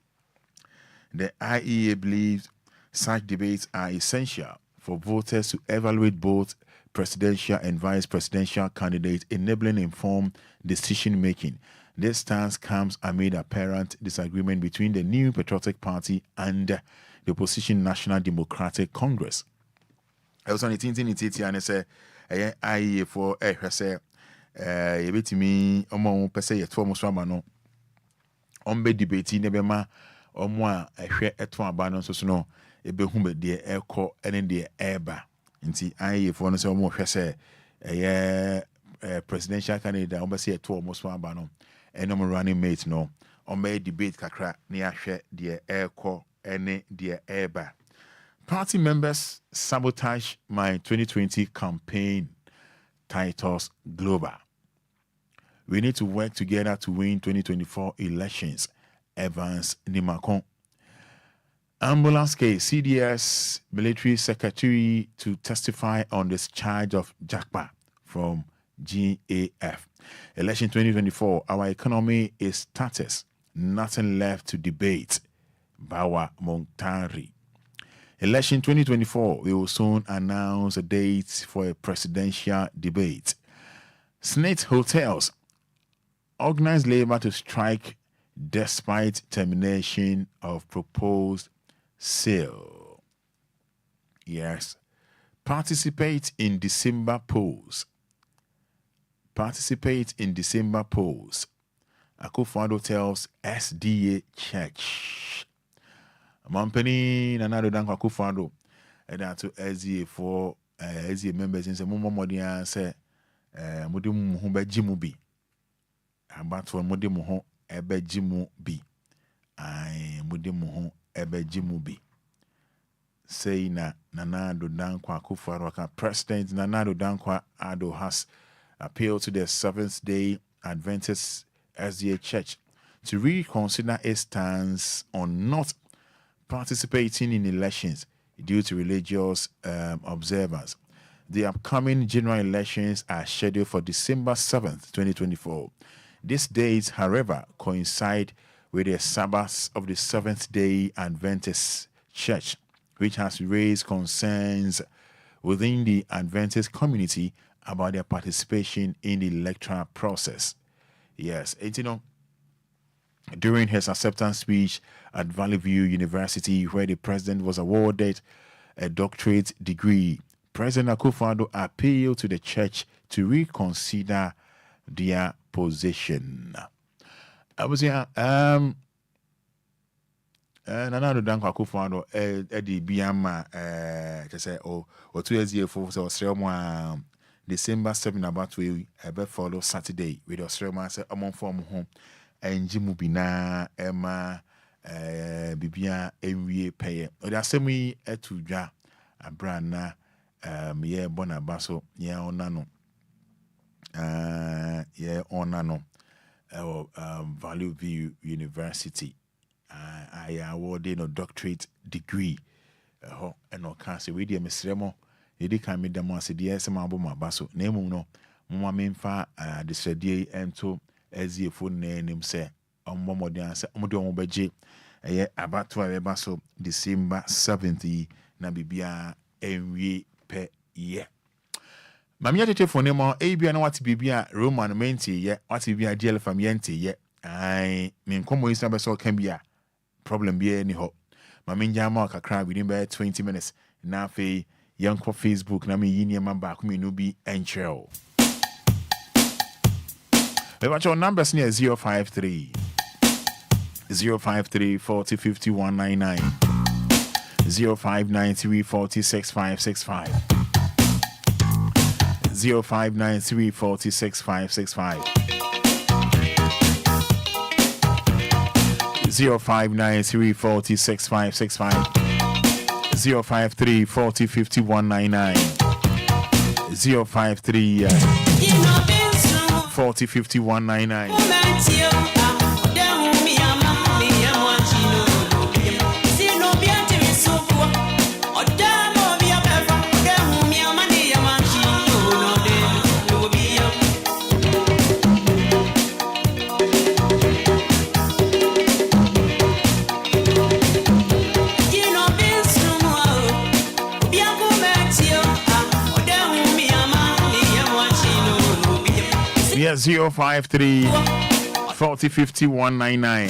The IEA believes such debates are essential for voters to evaluate both presidential and vice presidential candidates, enabling informed decision-making. This stance comes amid apparent disagreement between the New Patriotic Party and the opposition National Democratic Congress. I was on the tinti and I say, I for say, yebetimi omo pese yeto omo so amano. Ombe debate nebema omo a ehwe eto aba no so no ebehu be de ekọ ene de eba. Nti I for no say omo hwe say presidential candidate omo say yeto omo so aba no. And I'm running mate no on my debate kakra near share dear airco any dear airba. Party members sabotage my 2020 campaign titles global. We need to work together to win 2024 elections. Evans Nimakon. Ambulance case, CDS military secretary to testify on this charge of Jakpa from GAF. Election 2024, our economy is status, nothing left to debate. Bawa Montari. Election 2024, we will soon announce a date for a presidential debate. Snake hotels organize labor to strike despite termination of proposed sale. Yes, Participate in December polls. Participate in December polls. Akufo-Addo tells SDA Church. Mampeni Nanado Danko Akufo-Addo. And that to SDA for SDA members in the Momodia say Mudimu Humbe Jimubi. About for Mudimu Ebe Jimu B. I Mudimu Ebe Jimu B. Say na Nanado Danko Akufo-Addo. President Nanado Danko Addo has appealed to the Seventh-day Adventist SDA Church to reconsider its stance on not participating in elections due to religious observers. The upcoming general elections are scheduled for December 7th, 2024. These dates, however, coincide with the Sabbath of the Seventh-day Adventist Church, which has raised concerns within the Adventist community about their participation in the electoral process. Yes, during his acceptance speech at Valley View University, where the president was awarded a doctorate degree, President Akufo-Addo appealed to the church to reconsider their position. I was here. Nanado Danko Akufo-Addo Eddie Biama to say or 2 years ago for Australia. December 7 about we follow Saturday with Australia say among form home and Jimubina Emma Bibia Enwie pay. Or the same to ja a brand yeah Bonabaso yeah onano yeah onano Value View University. I awarded a doctorate degree and no cancer with the Mr. Yedi kan me demo ase de ese mabo mabaso na emu no moma memfa de sredie ento eziefo na enim se ommomodin ase omode ombeje eye abato abebaso December 7th na bibia enwie pe ye mamia tete fone mo ebia na wati bibia Roman menti ye wati bibia DLFM yenti ye ai me nkomo isa beso kan bia problem bia ni ho maminja ma kakra within by 20 minutes na fe young for Facebook na me yini ma back me no be Enquires. We watch our numbers near 053 40 51 99 0593 40 6565 0593 40 6565 0593 40 6565 053 40 51 99 053 40 51 99 053 40 51 99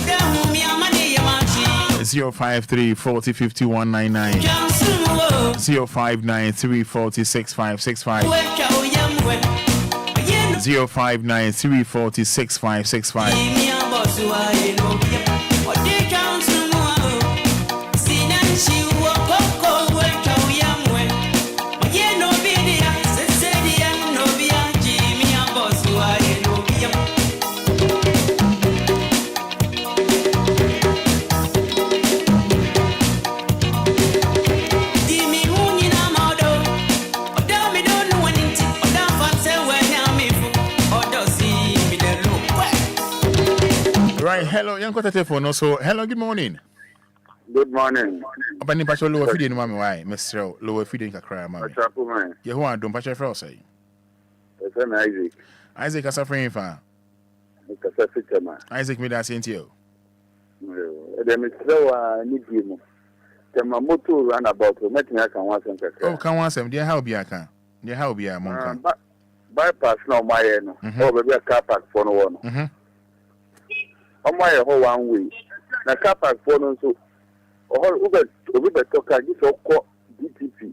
053 40 51 99 059 40 6565 059 40 6565 Hello, young telephone also. Hello, good morning.
Good morning.
Abani pacho lower feeding mama why, Mr. Lower feeding kakra mama. Yeah, who are don't pacho for say.
It's an Isaac.
Isaac as a friend fa.
It's a fit man.
Isaac me that sent you.
The Mr. Need you. The Mamoto run about to make me I can want some.
Oh, can want some. Dear how be I can. Dear how be I monk.
Bypass no my end. Oh, baby, a car park for no one. On my whole 1 week. Na car park for no so. All Uber talker, this all called DTP.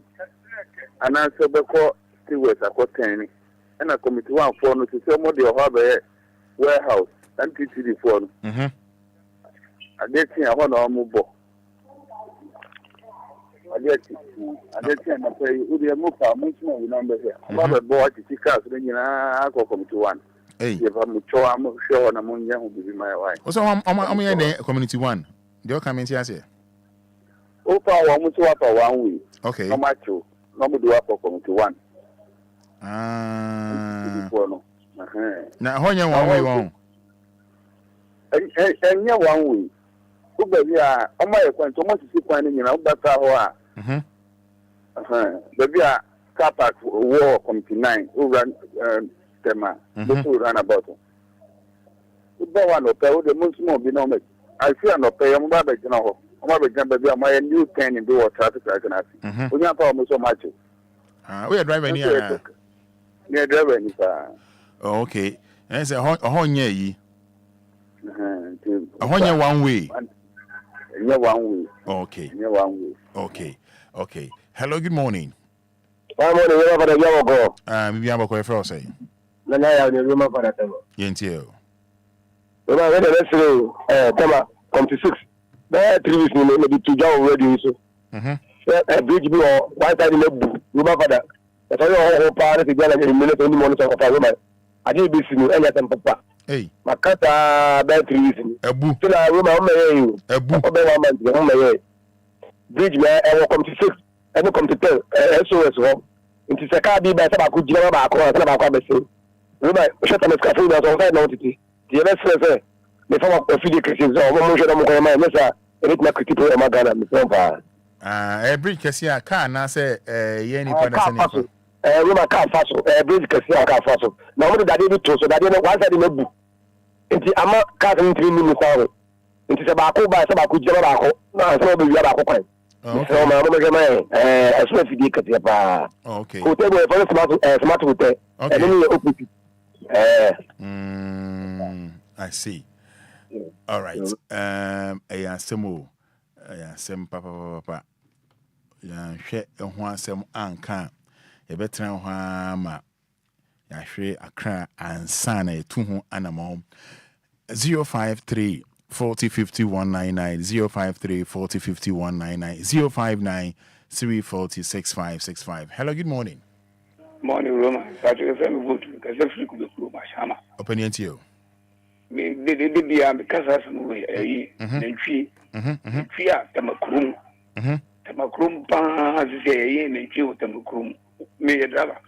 and I said before stewards are got 10 and a committee 1 for no to say more the harbor warehouse and TTD for I did see a 1 or more. I did see and I say, would you move our much more number here? About a boy to see cars, then I go committee 1. Hey, if I'm sure I'm among young will be my wife.
Also, I'm community 1. Do you come in here?
Oh, I want to up 1 week.
Okay.
No matter, no do up for committee 1.
Now, how you 1 way wrong?
And 1 week. Who baby are on my account, so much to see finding in Alberta. Baby are car park war committee 9 who ran Tema, those who ran about. Who buy one or pay the most more be no. I see an opay on Baba General. I'm a my new 10 in do traffic I can ask. We have almost so much.
We are driving here.
Near driving.
Okay. And it's a whole year. A whole 1 way.
Yeah, 1 week.
Okay.
Yeah, 1
Okay.
week.
Okay. Hello, good morning.
Good morning, wherever the young go.
Maybe I'm a quick for say.
Then I have the room for that.
Yentio.
When I read the rest of come to 6. There are 3 weeks, maybe 2 jobs already. So, a bridge below, one side in the room for that. That's all your parents together in a minute only monitor of a woman. I didn't be seen any of them, Papa.
Hey,
my cat bad 3 weeks.
A boo.
So I remember
a boo.
Bridge where I will come to 6. I will come to 10. SOS home. Into the car be by some good job about a remember, shut up the cafe that's all side notice. The other says, the form of Ophidia Christians or Motion of my mesa, and it's not critical of my gun.
A bridge Cassia can I say, Yenny Panasonic.
Roma car fossil, a bridge Cassia car fossil. Now, what did I do so that you know one side in the book? Into Ama Catherine 3 minutes hour. Into Sabaco by Sabaco Jabako, now so be Yabako. So, my woman, as well as the Katia.
Okay.
Who take away for smart with it. And then you open it.
I see. All right. A semo. Sem papa. Ya hwe ho asem anka. Ye betra ho ama. Ya hwe akra ansa na etu ho anamo. 053 40 50 199 053 40 50 199 059 340 6565. Hello, good morning.
Morning, Roma. DLFM vote because every could be Mashama.
Opinion to you.
Me, they did because as movie, and tree, Tamakrum, Tamakrum, Pans, and Chill Tamakrum, me a driver.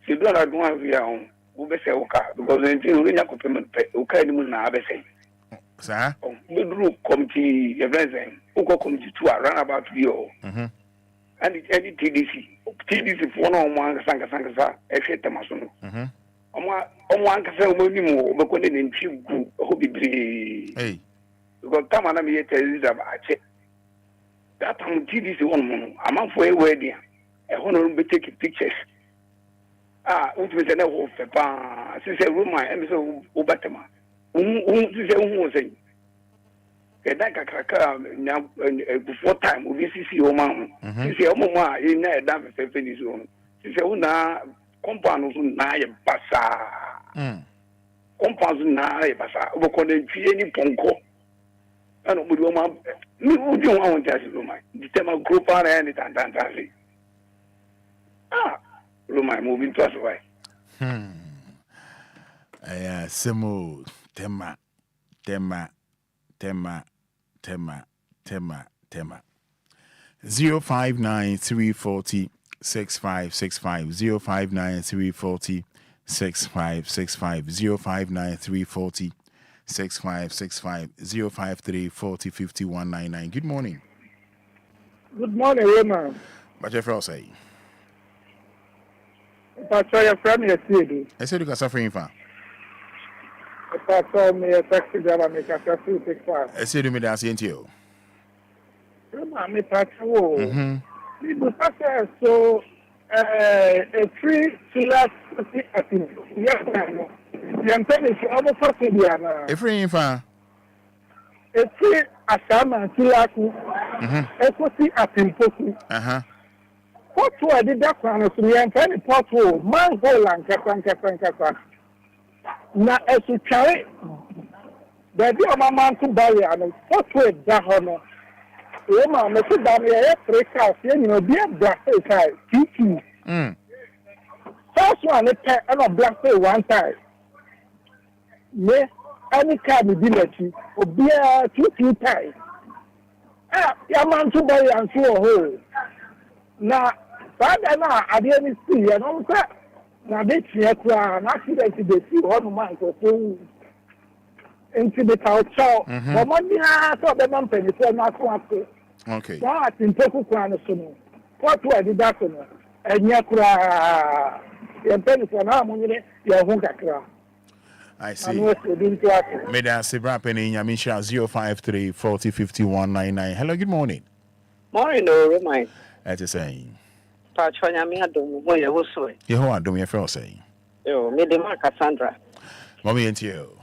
She don't have one of your own, Ubeseoka, because until we have a Ukaimun say.
Sir,
the group committee, events, Uko committee to run about you. And it's any TDC for no one Sanka, except Tamason. On one can say more, but when in few hobby. Hey, because Tamana me tell you about check. That time TDC 1 month, a month for a wedding, a honorable taking pictures. Which was an old papa, since a room, I am so Obatama. Who was saying? Now, before time, we see your mom. She said, Mama, in that damn finish on. She said, Una, compounds nigh passa. Compounds nigh passa. We couldn't see any ponko. And with your mom, you don't want to tell you, the tema group are any tantancy. Roma moving to us away.
Simo, tema. 059 340 6565 059 340 6565 059 340 6565 053 40 50 199. Good morning.
Good morning, Roma.
What your friend say?
If I your friend yesterday.
I said you can suffer in fan.
If I saw me a taxi driver make a taxi take far.
I said you made that into you.
Roma, me patrol. So a free class at yes, I'm telling you, almost for Indiana.
A free fan.
A free Asama, Tilaku, equity at Impoku. Pothole a deda kwan no so yɛn fɛ ne pothole manhole a nkɛkwa na ɛsotware baabi a ɔmamanto barrier no pothole da hɔ no ɛma mɛsi da no yɛyɛ 3 cars yɛnyina obi abra kaa tutu first one ne pɛ ɛna black pay one time me any car me bi n'akyi obiara 2 times yamanto barrier nso wɔ hɔ na Fada na adeɛ ne si yɛ no sɛ na de tiɛ koraa na accident de si hɔ no man ko so nti de ta ɔkyɛw ɔmɔdea sɛ ɔbɛma mpanyinfoɔ no ako ate
okay
saa atempoku koraa no so no pɔto a ɛdeda so no ɛnyɛ koraa yɛn mpanyinfoɔ no a monyere yɛn ho kakra.
I see. Meda Sibra Penny Yamisha 053 40 5199. Hello, good morning.
Morning, no, Romain.
That's a saying.
Patrona me adom wo ye wo so.
Ye ho adom ye feel saying.
Yo, me de ma Cassandra.
Mommy and you.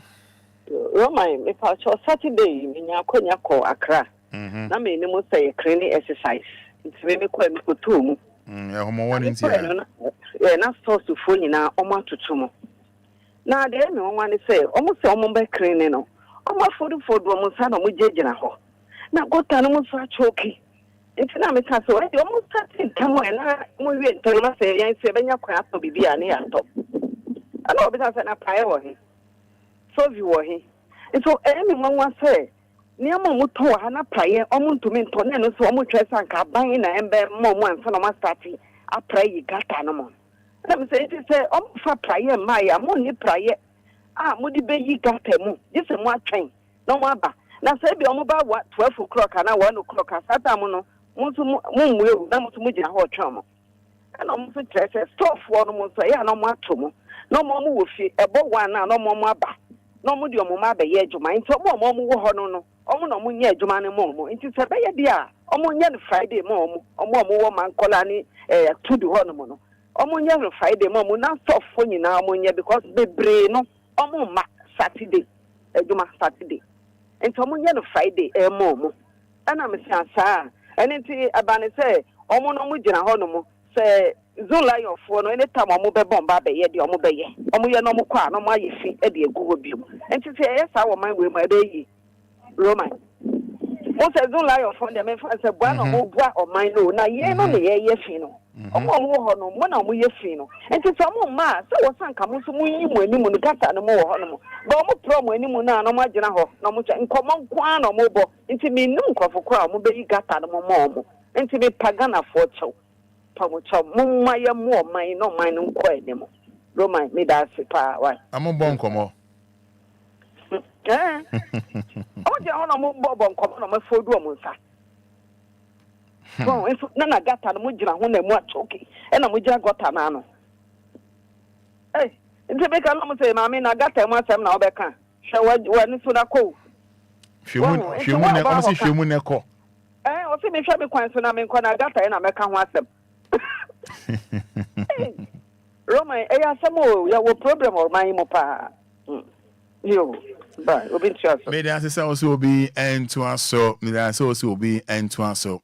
Romain, me patro Saturday me nya konya ko Accra. Na me ni mo say cleaning exercise. Nti me ko mi ko to mu.
Ya ho mo won nti ya.
Yeah, na source fo nyina o ma tutu mo. Na de me won wan say o mo say o mo be cleaning no. O ma fodu o mo sa na mo jejina ho. Na gota no mo so achoki. It's not me can't say you almost starting come on and we wait till I say I say benya kwa to bibia na ya top. I know because na prayer wo he. So you wo he. So any one wan say ni amo mo to ha na prayer o mo ntumi nto na no so o mo twesa nka ban na embe mo mo ansa na ma starting a pray gata no mo. Na me say it say o fa prayer ma ya mo ni prayer mo di be yi gata mu. This mo atwen no mo aba. Na say bi o mo ba 12 o'clock na 1 o'clock asata mo no musu mumwe na musu mujina ho twamo na musu trese stop for no musu ya na mo atomo na mo wo fi ebo one na mo aba na mo di omo ma ba ye adwuma nti omo wo ho no omo na mo nya adwuma ne mo nti se ba ye dia omo nya no Friday mo wo man kola ni to do ho no no omo nya no Friday mo na stop for nyina mo nya because bebre no omo ma Saturday adwuma Saturday nti omo nya no Friday mo ana me se asa anything about it say, Omo no mujina honomo, say, Zula your phone, any time Omo be bomba be ye, the Omo be ye, Omo ya no mo kwa, no more ye fi, Eddie go with you. And to say, yes, I will mind with my baby. Roman. What says Zula your phone, the man said, Bueno, or mine, no, na ye no, ye fino. Omo hono, one of ye fino. And to some ma, so was some come to me when you gata no more honomo. But Omo promo any muna, no margina ho, no much in common quan or mobile, into me no for crown, be gata no more. Into me pagana for cho. Pamucho, mumma more mine, no mine, no quite anymore. Roman, me that's a power. I'm
a bon como.
Eh? Oh, the honor bob on common on my 4 woman, sir. So, if Nana got a mujra when they watch okay, and a muja got a nano. Hey, it's a big almost say, Mammy, I got a much now back. Shall I when soon I call?
Few moon echo.
Eh, or see me shabby quite soon. I mean, when I got a and I can't watch them. Roma, I have some more. You have a problem or my mopa. You, but we'll be just.
May the answer also be end to us. So, may the answer also be end to us. So,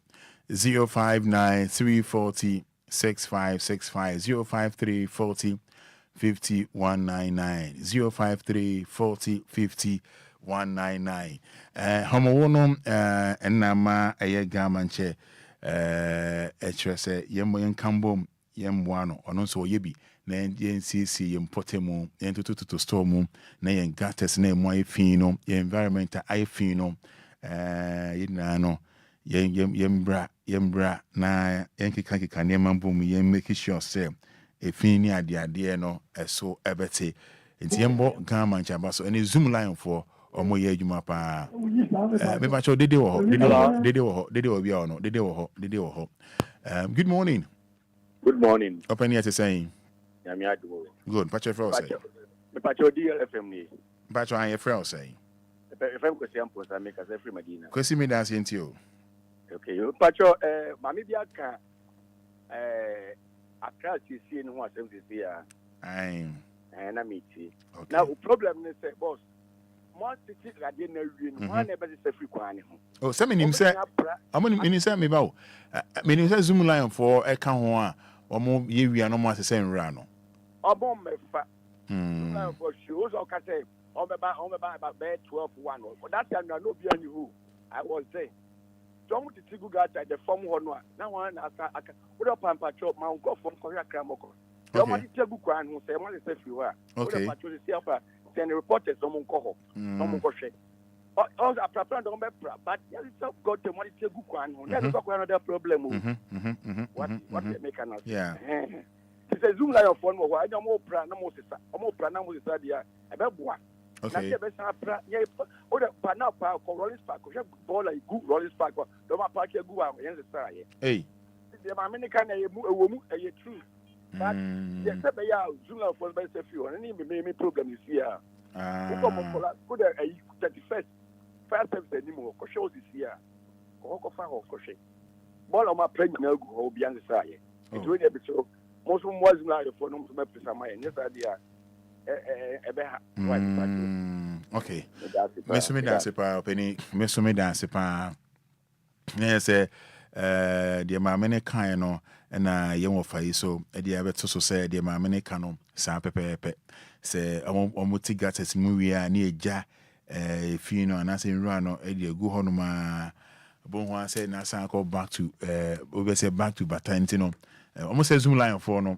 059 340 6565 053 40 50 199 053 40 50 199. Homo and Nama a gamanche etrese yem kambom yem wano or no so yebi na NCC yem potemo yen to storm na yen gates na mo fino yen environment I fino yinano yembra na yen kika ne mambom yen make sure say e fini ade no eso ebete nti yembo gamanche abaso any zoom line for omo ye adwuma pa me ba cho dede wo ho bia ono dede wo ho good morning.
Good morning.
Open here to saying
Yami adu.
Good patch for say
me patch DLFM ni
patch an your friend say
FM ko siam post make as every Medina
kwesi me dance enti o
okay you patch mami bia ka Accra TC no asem this year
ai
na meet now problem is say boss
more city radio na win one never is free kwan ho
oh say me nim say amoni me say me ba o me nim say Zoom line for e ka ho a omo ye wia no mo asese nra no
obo me fa for shows o ka say o me ba about 12 1 that time no be any who I was there don't to tigu gata the form ho no na one aka we do pampa chop ma go from korea kramoko don't want to tigu kwan ho say mo say free wa we patrol see afa then the reporters don't go no mo go share all the plan don't be but you self got the money to go kwan ho that's another problem what they make an
yeah
it says Zoom line phone mo I don't mo pra na mo sisa dia e be boa
okay
na be sa pra ye o de pa na pa ko rolling spark ko ball like good rolling spark do ma pa ke gu a yen sisa ye the American e wo mu e true but yes be ya Zoom line phone be say few and me program is here ko mo kola ko de 31st first service anymore ko show this year ko fa ko she ball o ma pre na gu ho bia sisa ye it we dey be so most of was not for no me pesa my yes idea
okay me so me dance pa openi me so me dance pa yes the mamene kan no na ye wo fa yi so e dia beto so say the mamene kan no sa pepepe say omo tigates mu wi a na eja fi no na se nru no e dia gu ho no ma bo ho say na san go back to we say back to batanti no almost say Zoom line for no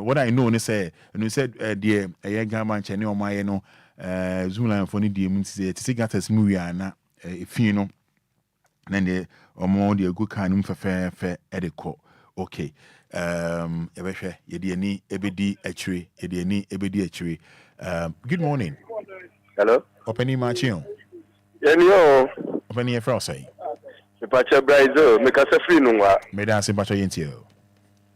what I know say and you said the Ghanaian channel on my no Zoom line for ni the mun say to get us movie na if you know then the omo the good kan fe edeko okay ebehwe ye de ni ebedi achire ye de ni ebedi achire good morning
hello
opening machine
yo
opening for say
me pacha braizo me ka se free no wa
me dance pacha yentio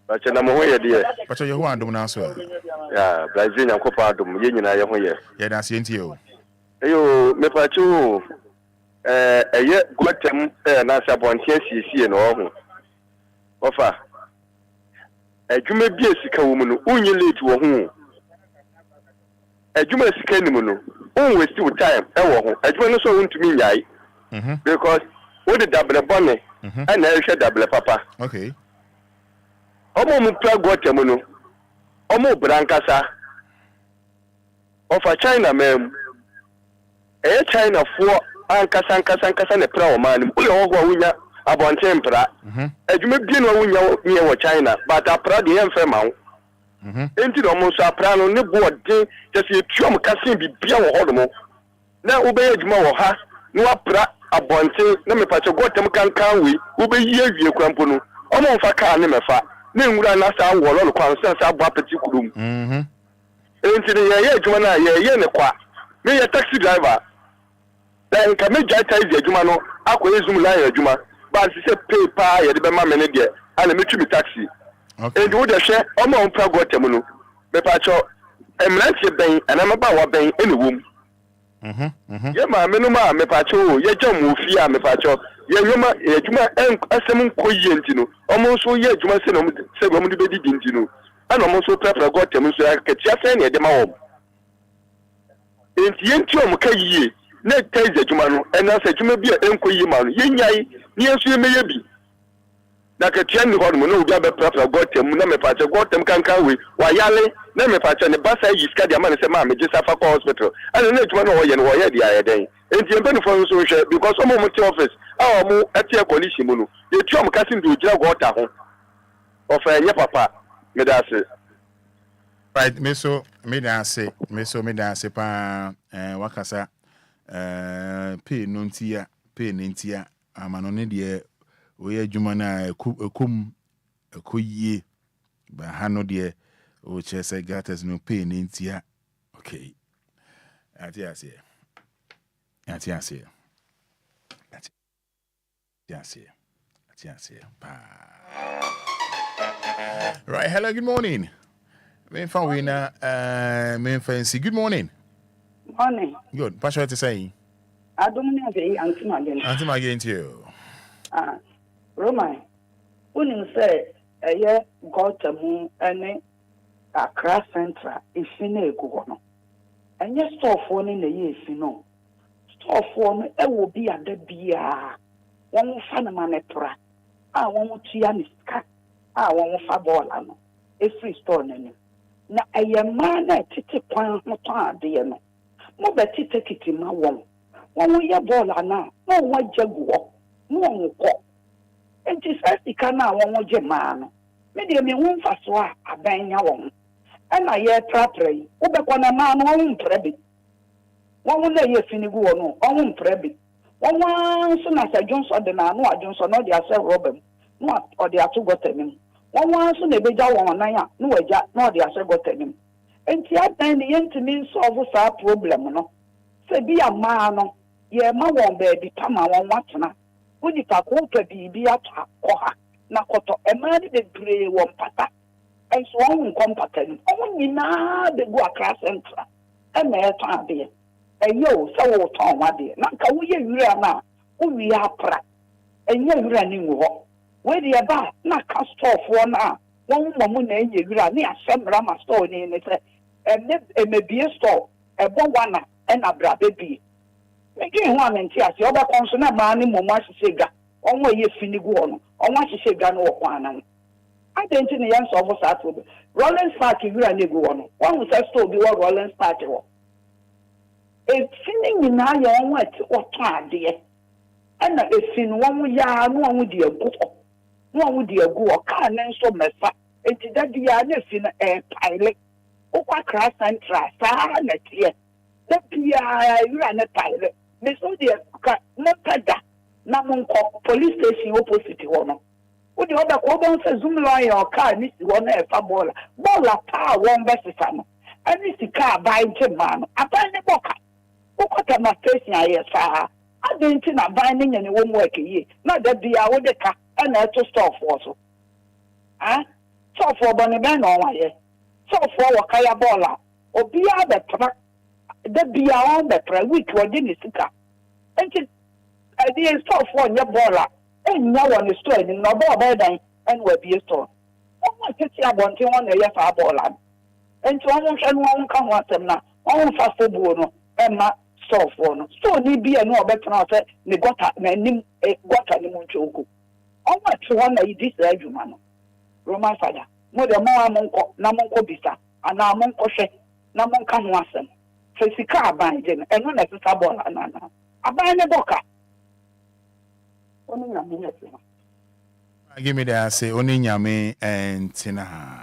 pacha na mo ho ye de
pacha ye ho andom na so
ya braizo nyakopa adom ye nyina ye ho ye
ye dance yentio
eyo me pacha o eye gwatem na sabontie siesie no ho ofa adwuma bi esika wo mu no unyi late wo ho adwuma esika ni mu no un waste your time wo ho adwuma no so wontumi nyai because what the double bonnet and I share double papa
okay
omo mu pra gwatem no omo brankasa ofa China mem China for ankasa ne pra o man uye wo go wunya abonte mpra adwuma bi no wunya nye wo China but apra de yemfe ma wo enti do mo so apra no ne boode just etuom kasin bibia wo hodo na wo be adwuma wo ha no apra abonte na me pacho gotem kankan wi wo be yi awie kwampo no o mo mfa ka ne mefa na nwura na sa wo lo kwan sa bo apeti kurum enti ne ye adwuma na ye ne kwa me ye taxi driver then can me jai ties adwuma no akọ Zoom line adwuma but say pay pa ye de be ma me ne de ana me tumi taxi okay and wo de hwe o ma on pra gotem no me pacho emrantie ben ana me ba wa ben ene wom ye ma me no ma me pacho ye jam wo fi a me pacho ye nyoma adwuma asem nkoyi enti no o mo so ye adwuma se no se go mo de be di enti no ana mo so pra gotem so akatia se ne de ma wo enti enti o mo ka yie na taize adwuma no ena se adwuma bi enkoyi ma no ye nyai ni enso ye meye bi na ka tia ni ho no na obi abepra gotem na me pacho gotem kankan we wa yale na me pacho ne basa yi ska dia ma ne se ma me je safa ko hospital ana na adwuma no wo ye no wo ye dia ye den enti empani fo so hwe because omo mo ti office a omo atia coalition mu no ye tuom kasin do gira gota ho ofa ye papa me da se
right me so me dance pa wakasa pay nontia amano ne de we adwuma na ekum ekoyie ba hano de o chese gatas no pay nontia okay atiase pa right hello good morning me fancy good morning good pastor to say
Adomuni ave anti
again to you
Roman unim say eye gotamu ene Accra Central ifine egu no enye store fo ni na ye ifi no
so for no e will be at the bia. One fan man pra. Ah, one tuyanisca. Ah, one fa ball ano. A free store name. Na a man at titi point not dear no. Mo beti take it in my one. One we ya ball ana. No one jaguar. No one walk. And it says the cana one man. Maybe me won't fast wa a bang ya one. And I hear trapray. Ubekwana man won't prebit. One will lay a finigu no, one prebit. One soon as I Johnson the man, no, Johnson, no, the other Robin, no, or the other got him. One soon a beja one, no, a jack, no, the other got him. And the then the intimate solve our problem, no. Say be a man, ye, my one baby, come on, what's na. Would you talk be at her? Nakoto, a man did play one pata. And so on competent. Only now they go across central. And there time there. And yo, so Tom, my dear. Nanka, we are now. We are prat. And you're running walk. Where the about? Not cast off one now. One woman and you run near some rama store in it. And may be a store. A one and a bra baby. Again, one and tears. The other consonant man in Momash Sega. Only you finish one. On what you say, gun or one. I didn't know the answer of that. Rollins Party, you and you go on. One was still be what Rollins Party was. It's singing in our own way or time, dear. And it's in 1 year, no one would dear go. No one would dear go or can't so mess up. It's that the other in a pilot. Oh, what crash and try, silent here. That you ran a pilot. Miss Odia, no pedda. Namun police station opposite one. What the other woman says, Zoom lawyer or car, Miss one a baller. Baller power one versus some. And this car buying man. I buy the boca. What am I facing? I saw. I didn't think I'm binding any one work a year. Not that the hour the car and I to stop also. Ah, so for Bonneman on my year. So for Wakaya Bola. Obia the truck. The be on the pre week or didn't see car. And I didn't stop for your baller. And no one is doing no more better and will be a store. Oh, my pity about one a year for a baller. And to almost anyone come once them now. All fast bono, Emma, so for no. So need be a no better not say, they got a name, got a limonchoku. How much one a this man? Roman Fada. Mother Monko, Namonko Bisa, and Namonko She, Namonka Wasson. Fesica binding, and one as a sabon anana. I bind a boca.
Give me that, say, Oni Nyame and Tina.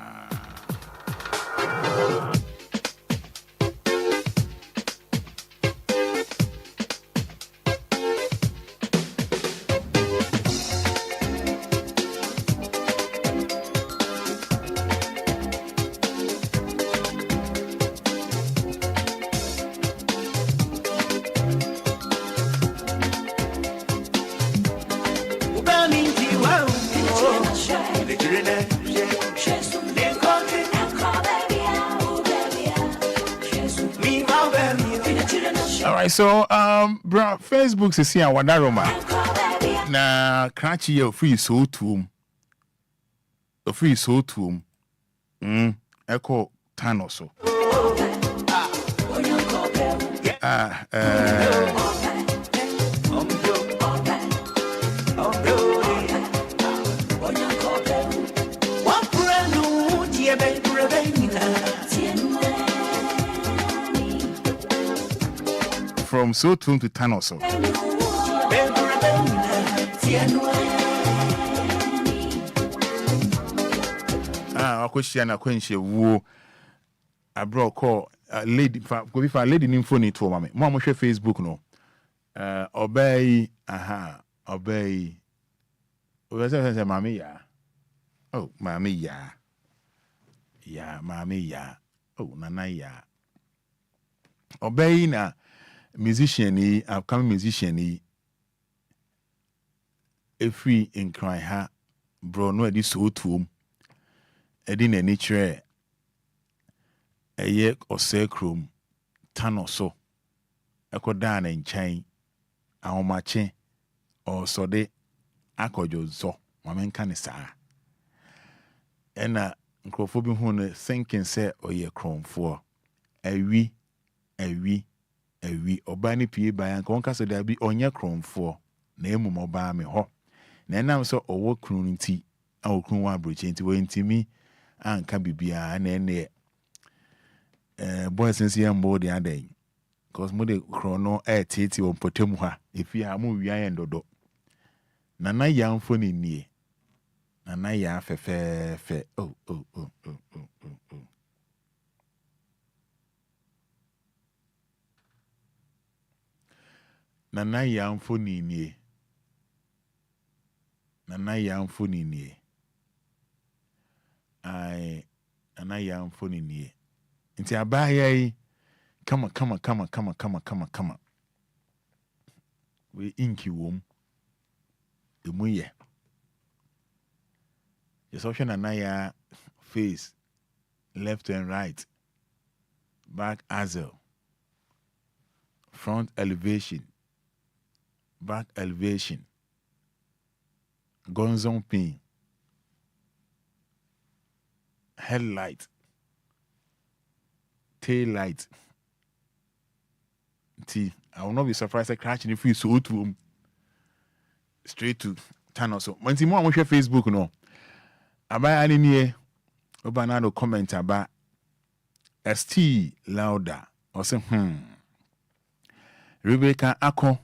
So, bro, Facebook is here. Wadaroma na cratchy your free so to a free so to echo tan or so. From so to tan or so. Question a quench woo. I brought call lady for lady in phone to mammy. Mama share Facebook no. Obey, obey. Mammy, ya. Oh, mammy, ya. Ya, mammy, ya. Oh, nana, ya. Obey na. Musician upcoming musician free in cry ha bro no edi so tuom edi na nature eye osakrom tano so ekoda na nkyɛn ahomache so de akojo so mamenka ne saa ɛna nkrofo bi hu no thinking say oye kromfo awi ewi oba ni pie ba yanka wonka so da bi onye kromfo na emum oba me ho na enam so owo krun nti a okrun wa broche nti we ntimi anka bibia na ene boys since yam board the other because mo de chrono titi on potem ha efi ha mo wi ayen dodo nana yamfo ni nie nana ya fe oh nana yamfo ni nie ai nana yamfo ni nie nti abaya yi kama we inki wom emuye the option anaya face left and right back azel front elevation back elevation gonzon pin headlight tail light. I will not be surprised at catching if you so to straight to Thanos. So when Timon on your Facebook no. About any near Obanado comment about ST louder or say Rebecca Akon.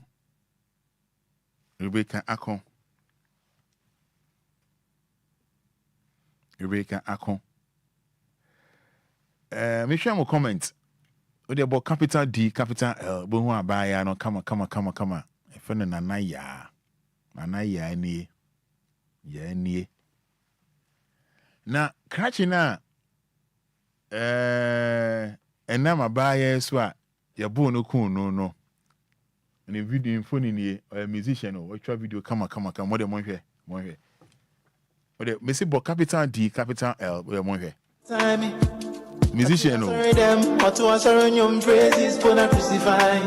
Make sure I'm comment. With about capital D, capital L, but who are buy no come. If you nanaya ni. Na catching na and now my buyer swa ya bono kun no. And a video in phone in a musician or watch video come more than one here. But the message about capital D, capital L, we are more here. Musician no.
Sorry them, what to answer on your praises for not crucified.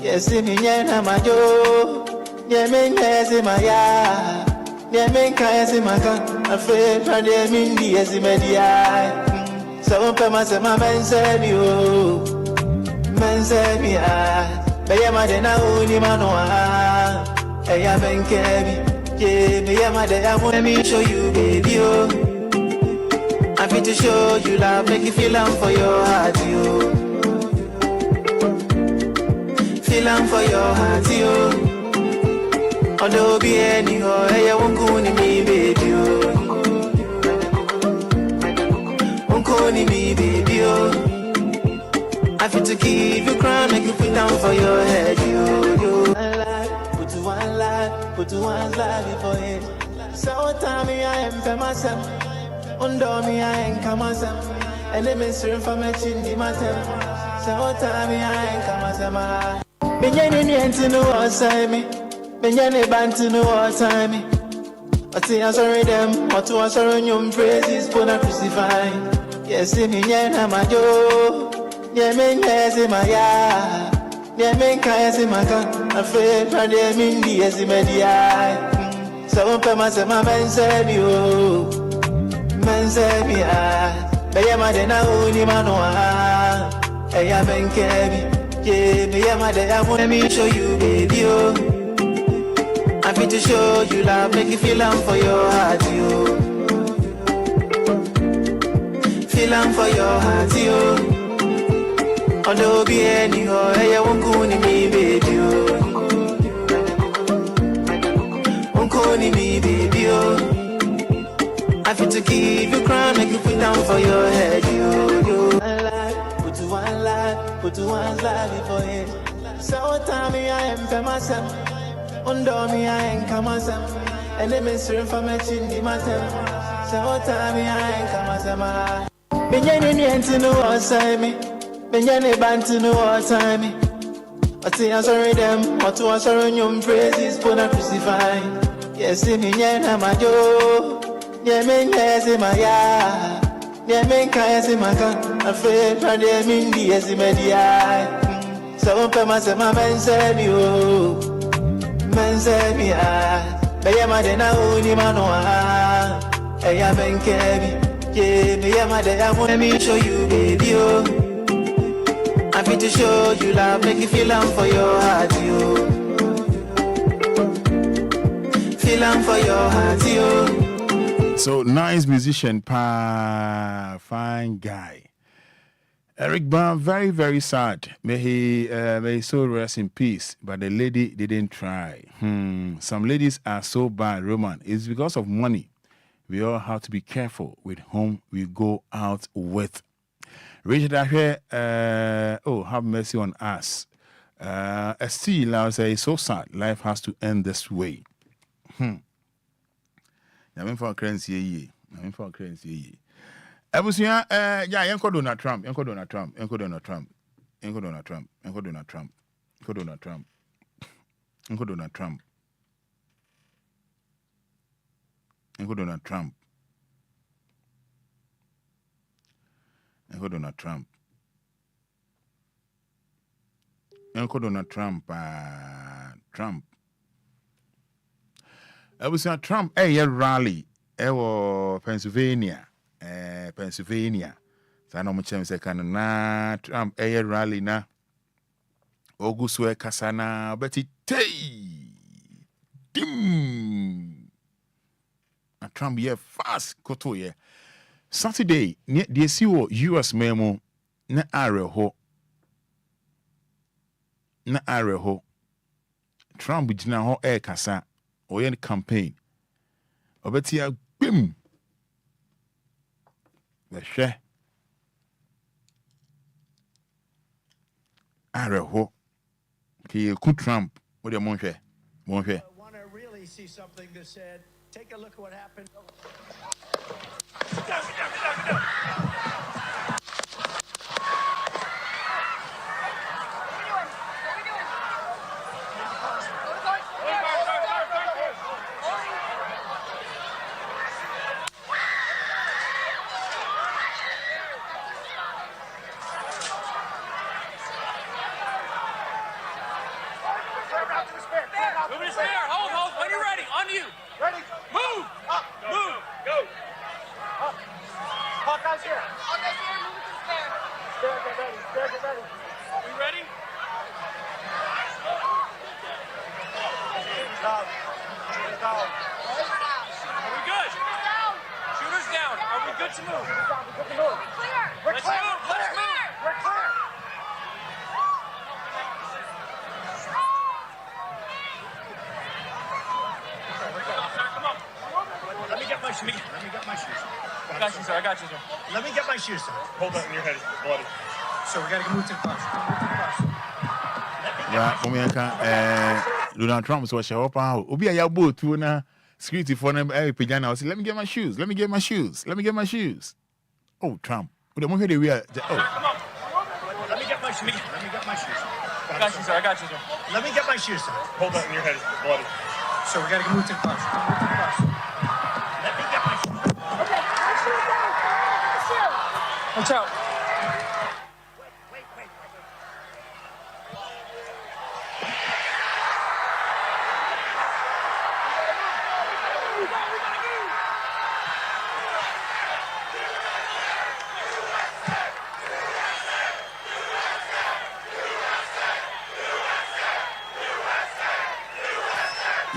Yes, me nyana majo. Yeah, me nyese maya. Yeah, me kayese maka. Afraid for them in the yesi media. So pema se ma mense mi o. Mense mi a. Beya madena uni manoa. Eya benkebi. Yeah, beya madena let me show you baby oh. I'm fit to show you love, make you feel for your heart, you. Feel for your heart, you. Although be any or I won't go ni me, baby, won't go ni me, baby, I'm fit to give you crown, make you put down for your head, you. Put to one life, put to one life for it. So tell me I am for myself. Under me, I ain't come myself. And let me serve for my chin, the matter. So tell me, I ain't come myself. Benyani to know outside me. Benyani band to know outside me. I say, I'm sorry, them. What to answer on your praises for not crucified. Yes, me, yana, my yo. Yeah, me, yes, my ya. Yeah, me, kayas, my gun. Afraid for them in the yes, media. So, Pema, my man said, you. Mensebia, beya madena uni manoa. Eya benkebi, yeah, beya madena let me show you baby oh. I'm fit to show you love, make you feel for your heart you. Feel for your heart you. Although be any or eya won't go ni me baby oh. Won't go ni me baby oh. I fit to give you crown, make you put down for your head, you. Put to one life, put to one life for it. So tell me I am for myself. Under me I ain't come myself. And they been serving for my chin, the matter. So tell me I ain't come myself. Benyani to know outside me. Benyani band to know outside me. I say I'm sorry them, what to answer on your praises for not crucified. Yes, me nyana majo. Yeah, me nyese maya. Yeah, me kayese maka. Afraid for them in the yes media. So pema se ma mense mi o. Mense mi a. Beya madena uni manoa. Eya benkebi. Yeah, beya madena let me show you baby oh. I feel to show you love, make you feel am for your heart, yo. Feel am for your heart, yo.
So nice musician, fine guy. Eric Bam, very, very sad. May he so rest in peace. But the lady didn't try. Some ladies are so bad, Roman. It's because of money. We all have to be careful with whom we go out with. Richard Ahwe, have mercy on us. Still, I say, it's so sad. Life has to end this way. I'm for a currency. Abusia, Yanko Donald Trump. Trump, rally, Pennsylvania. Pennsylvania. Sana mchem se kana Trump rally na Oguswe kasana beti tei dim na Trump ye fast koto ye Saturday ne de si wo US memo na areho Trump gina ho kasa oye campaign obeti agbem the share Areho ki ku Trump with the monche
I want to really see something that said, take a look at what happened.
I got you, sir.
Let me get my shoes, sir.
Hold on, your head is bloody.
So we got to move to the bus.
Donald Trump so show up Obia ya boat to na security for them pejana say let me get my shoes. Oh, Trump. We don't hear the we are
Come on. Let me get my shoes.
I got you, sir.
Let me get my shoes, sir.
Hold on, your head is bloody.
So we got to move to the bus. Let me get my shoes.
Okay, my shoes down.
Watch out.
Wait.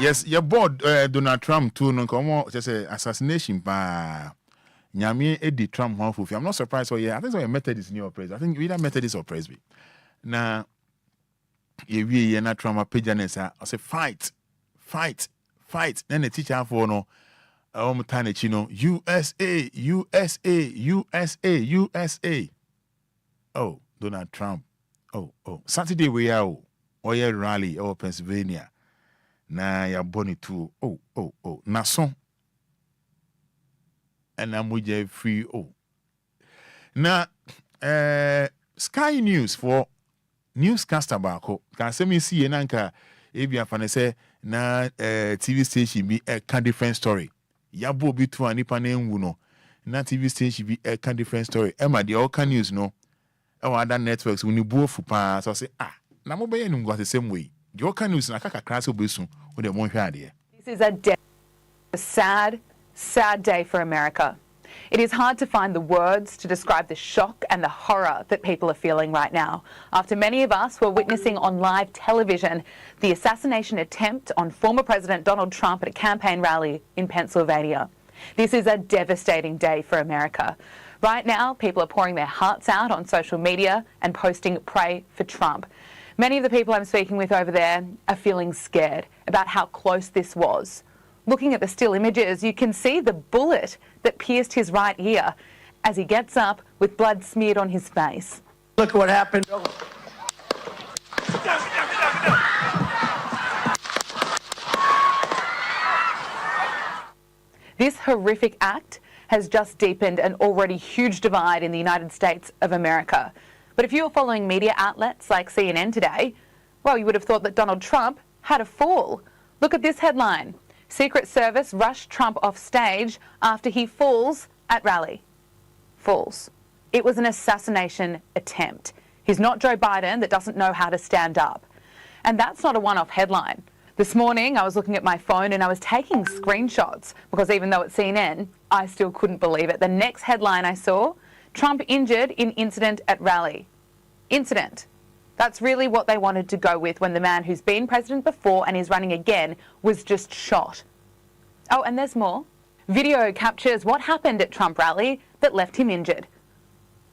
Yes, your board Donald Trump too no come just say assassination by Nyame Eddie Trump Humphrey. I'm not surprised for I think so Methodist in your praise. I think either Methodist or Presby. Now ye na Trump pajanesa I say fight. Then the teacher for no USA. Oh, Donald Trump. Oh. Saturday we are rally Pennsylvania. Na ya boni too. Oh. Nason. And I'm free. Now, Sky News for newscaster bako. Can say me see nanka ebia fane say na TV station be a different story. Yabo be to anipa na enwu no. Na TV station be a different story. Emma the all news no. Other networks when you both pa so say na mo be enu go the same way. The all news na kaka class obesu o de mo hwa de.
This is a sad day for America. It is hard to find the words to describe the shock and the horror that people are feeling right now after many of us were witnessing on live television the assassination attempt on former President Donald Trump at a campaign rally in Pennsylvania. This is a devastating day for America. Right now, people are pouring their hearts out on social media and posting "Pray for Trump." Many of the people I'm speaking with over there are feeling scared about how close this was. Looking at the still images, you can see the bullet that pierced his right ear as he gets up with blood smeared on his face.
Look what happened.
This horrific act has just deepened an already huge divide in the United States of America. But if you were following media outlets like CNN today, well, you would have thought that Donald Trump had a fall. Look at this headline. Secret Service rushed Trump off stage after he falls at rally. Falls. It was an assassination attempt. He's not Joe Biden that doesn't know how to stand up. And that's not a one-off headline. This morning, I was looking at my phone and I was taking screenshots because even though it's CNN, I still couldn't believe it. The next headline I saw, Trump injured in incident at rally. Incident. That's really what they wanted to go with when the man who's been president before and is running again was just shot. Oh, and there's more. Video captures what happened at Trump rally that left him injured.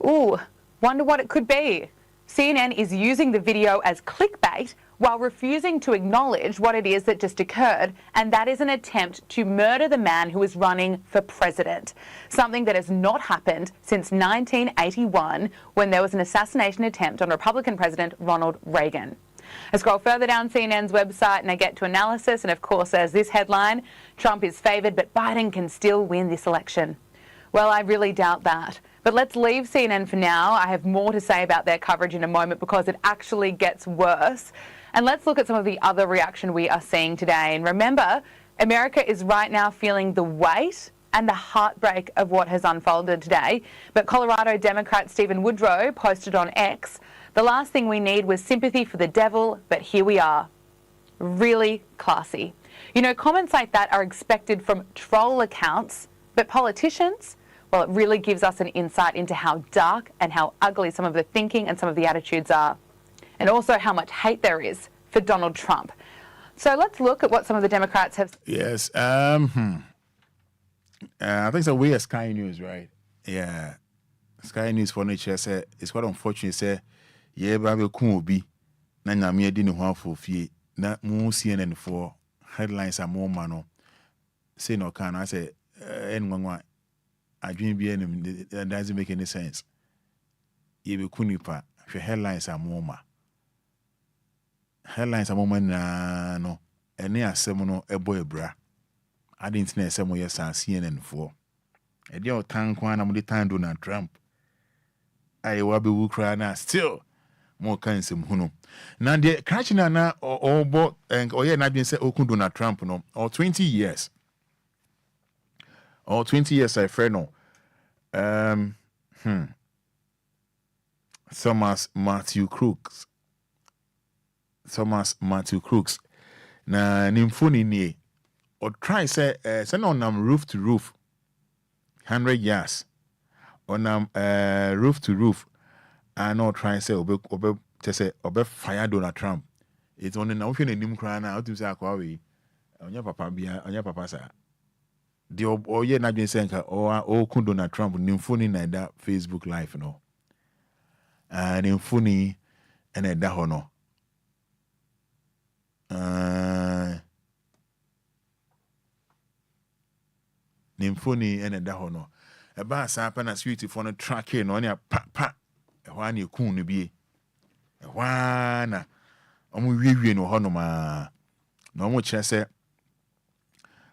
Ooh, wonder what it could be. CNN is using the video as clickbait while refusing to acknowledge what it is that just occurred, and that is an attempt to murder the man who is running for president, something that has not happened since 1981 when there was an assassination attempt on Republican President Ronald Reagan. I scroll further down CNN's website and I get to analysis, and of course there's this headline, Trump is favoured but Biden can still win this election. Well, I really doubt that. But let's leave CNN for now. I have more to say about their coverage in a moment because it actually gets worse. And let's look at some of the other reaction we are seeing today. And remember, America is right now feeling the weight and the heartbreak of what has unfolded today. But Colorado Democrat Stephen Woodrow posted on X, "The last thing we need was sympathy for the devil, but here we are." Really classy. You know, comments like that are expected from troll accounts, but politicians, well, it really gives us an insight into how dark and how ugly some of the thinking and some of the attitudes are, and also how much hate there is for Donald Trump. So let's look at what some of the Democrats have.
Yes. I think so. We are Sky News, right? Yeah. Sky News for nature said it's quite unfortunate. Say, yeah, baby, kubi na nyamia di ne ho afofie na mu CNN for headlines are more mano. Say no can I say anyone. I dream be that doesn't make any sense. You be kunipa. Your headlines are more. Headlines are more na no. Any asemono ebo ebra. I didn't know some years are CNN for. A deal tank one am the time Donald Trump. I will be Ukraine still more kinds of huno. Now the catching na or bought and or yeah, not been said Okun Donald Trump no or 20 years. Or 20 years, I friend no. Thomas Matthew Crooks. Na nimfoni ni or try say send on roof to roof 100 yards on roof to roof. I know try say obe fire Donald Trump. It's only now if you nim cry now to say akwawe. Onya papa sa. The oye na been saying or kun Donald Trump nimfoni na that Facebook live no. Nimfoni ene da ho no. Nimfoni ene da ho no. E ba sa pa na sweet for no track no anya pa e hwa na ekun no bie. E hwa na omo wiewie no ho no ma. Na omo kire se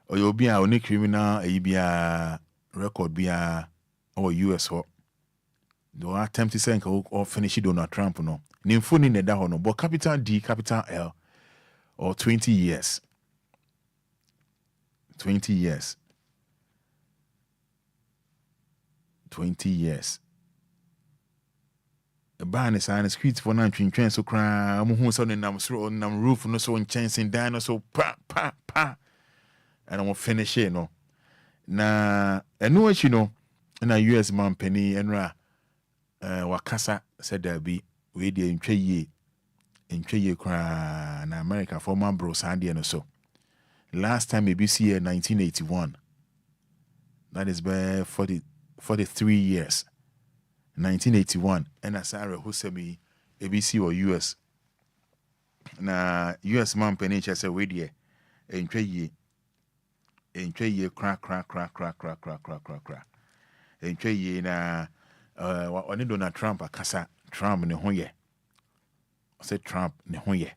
Obia only criminal bia record bia or US ho. Do attempt to say or finish Donald Trump no. Nimfoni ne da ho no, but capital D capital L or 20 years. 20 years. 20 years. A ban is on the streets for 19 so cry. I'm who son and I'm roof no so in chance and dino so pa. And I'm finish it no. Na enu you know na US man penny enra wakasa said there be we dey ntwe ye kra na America former bro Sandy and so. Last time ABC year 1981. That is by 43 years. 1981 and Asara who say me ABC or US. Na US man penny say we dey ntwe ye crack. Ntwe ye na oni Donald Trump akasa Trump ne ho ye. Say Trump ne ho ye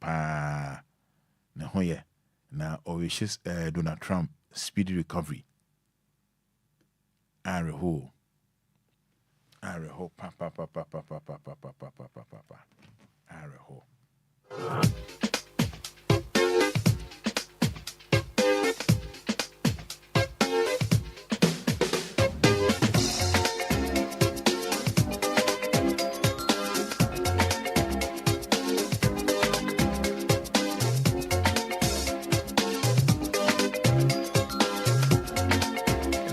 pa ne ho ye na o wishes Donald Trump speedy recovery. Areho pa Areho.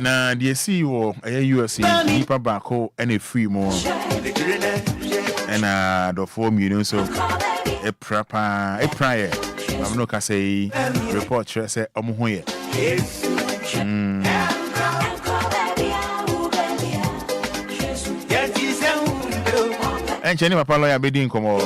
Na the CEO USA nipa bako and a free more and the form so a prior I'm not gonna say report say omuhoye and cheni papa lawyer be din komo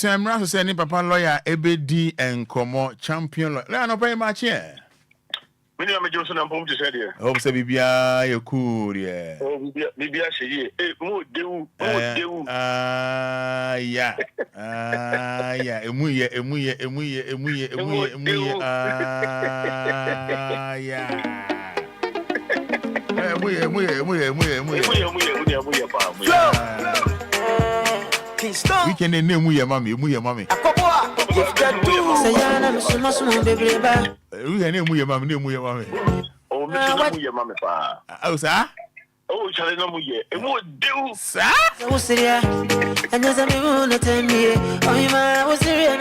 I'm rather saying papa lawyer ABD and Como champion lawyer. I don't pay much here.
When you are Johnson and Pom to say here.
Oh, say Bibia, you cool, yeah.
Oh, Bibia, say, more do.
Yeah. Emuye. We can name your mommy. We can name your mommy.
Oh, Mr. Your mammy.
Oh, sir.
Oh, shall I know you? And what do, sir?
Oh, Syria. And there's a moon to tell me. Oh, my was Syria.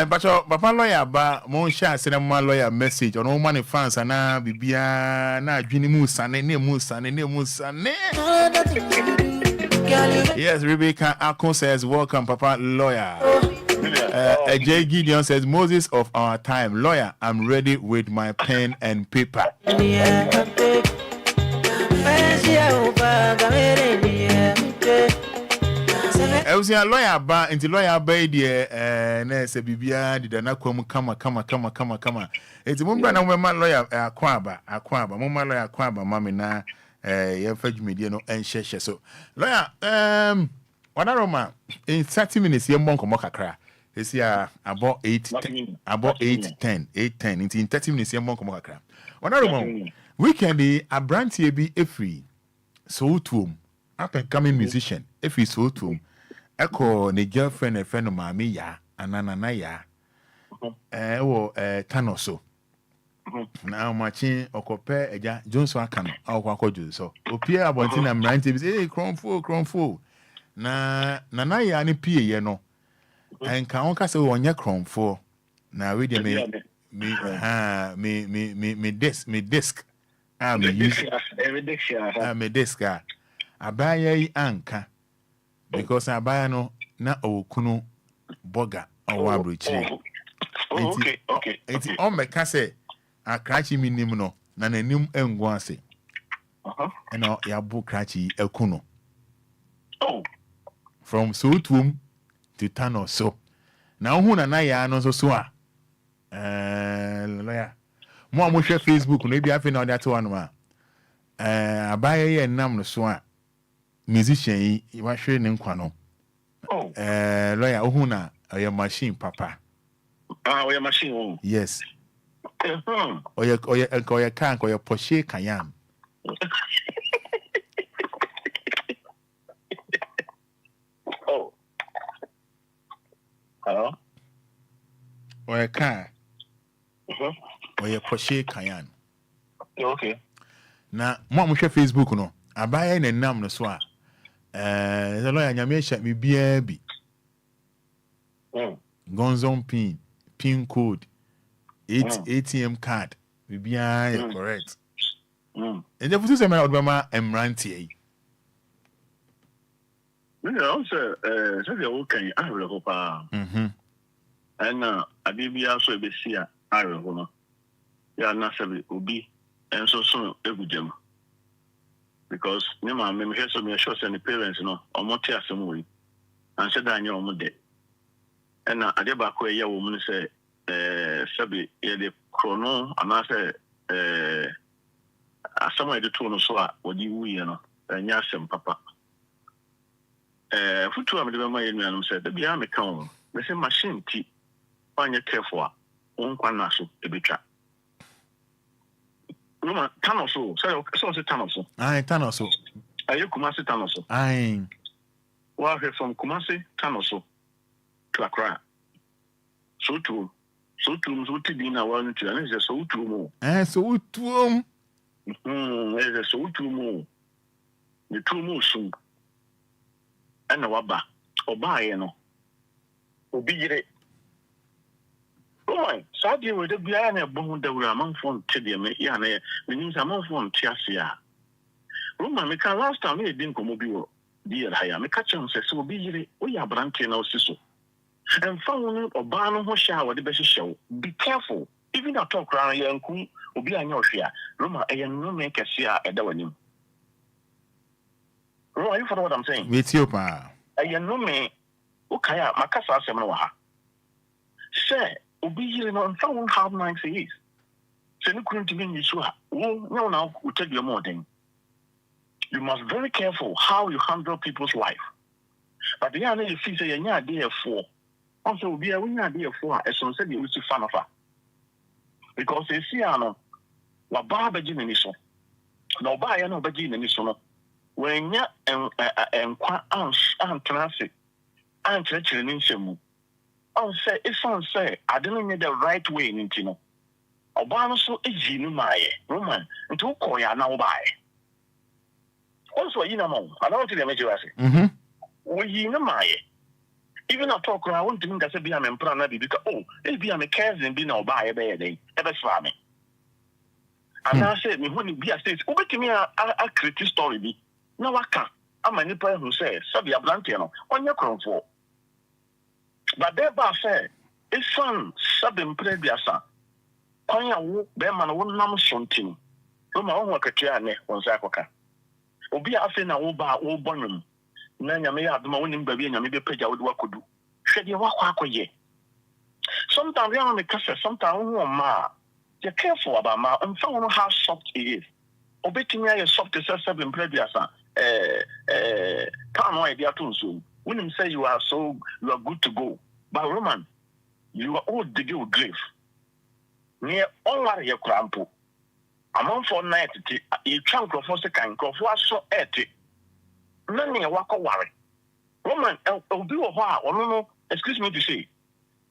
But papa lawyer, but mon shall send my lawyer message on all money fans and now Bibia, now Jimmy Musa, ne Musa. Yes, Rebecca Akon says, welcome, Papa Lawyer. J. Gideon says, Moses of our time, lawyer, I'm ready with my pen and paper. I was a lawyer, but into lawyer by the Nessa Bibia, did not come. It's a woman and my lawyer, Aquaba, Mama lawyer, Aquaba, Mammy na. French media no and share so lawyer what aroma in 30 minutes you monk mokakra is here about 8:10 in 30 minutes you monk mokakra what aroma weekend a brand here be a free so to up and coming musician if he's so to echo the girlfriend a friend of mami ya anana ya tanoso na machin okope eja Johnson akan akwakoju so opia abonti na mrante bi say kronfo na ya ne pie ye no enka onka se wonye kronfo na we de me disk me use me disk abaya yi anka because abaya no na okunu boga owa abrochire
okay
enti on me ka say akrachi minim no na nanim engu ase ya bu krachi ekuno from so tuum to turn or so. Now who na ya no so a lawyer. Mo share Facebook no bi afi na that one ma. Abaye ye nam no so a musician yi wa hwe ne nkwa no.
Oh.
Lawyer who na your machine papa.
Your machine.
Yes. Oye kan ko your Porsche Cayenne.
Oh. Hello.
Oye kan. Oye Porsche Cayenne.
Okay.
Na mo share Facebook no. Abaye ne nam no so a the lawyer nyame sha me bia bi. Gonzon pin code, ATM card, we be correct. And the first time I would mama emrantie.
No, sir, so the okay, I will hope. And I be also be see I will know. Yeah, not say be and so soon every gem. Because Nema me hear so me shows and parents no or more tears some and said I know more and I did back where your woman say, Sabi, the chrono, and I say, somewhere the tone of so what you know, and yes, and papa. For 2 hours, my man said, the behind me come, they say machine tea, on your careful, one quanasso, a bit trap. Roma, Tanoso, so it's a Tanoso.
Aye, Tanoso.
Are you Kumasi Tanoso?
Aye.
Well, from Kumasi Tanoso. To Accra. So to dinner one to and it's so two more.
So two
there's so two more. The 2 more soon. And a waba. Oba, you know. Obia. Oh my, Sadia with the Biana bone that were among phone Tidium, Yana, means among phone Tiasia. Roma, me can last time we didn't come over. Dear Haya, me catch him says, so be we are branching our sister. And found or barn or shower the best show. Be careful. Even a talk around young cool will be on your share. Roma, I am no make a share at the wedding. Roma, you follow what I'm saying?
With you, pa.
I am no me. Okay, Macassa Semanoa. Say, Obi, and found how nice he is. Say, no couldn't be you sure. Oh, no, now will tell you more thing. You must be very careful how you handle people's life. But the other you feel say, you're not there for. Also, we are not there for as soon as you wish to fan of her. Because they see, I know, what Baba Jiminiso. No, buy no Bajiniso. When you're and transit, and churching in Shemu. I'll say, it sounds say, I don't need the right way in Tino. Obama so is Jinumae, Roman, and to Koya now buy. Also, you know, I don't think they make you ask. We know my even I talk around, I want to think that be a man because it's be a cousin be no buy a day, ever swam. And I said, me when you be a state, over to me a critic story be. No, I can't. I'm a nipper who says, Sabia Blantiano, on your crown for. But thereby said, it's son, Sabin Prebiasa. Konya walk, Beman won't name something. From my own work at Tiane, on Zakoka. Obia Afina Oba, O Bonum. Nanya may have the morning baby and maybe page out what could do. Should you walk ye? Sometimes we are on the castle, sometimes ma. You're careful about ma and found how soft it is. Obeting me a soft as 7 previous. Can't idea too soon. When him say you are good to go. But Roman, you are all the good grief. Near all are your crampo. Among 4 nights, you trunk of a second, of what so at it. None of walk worry. Roman, I'll do a while, or no, excuse me to say.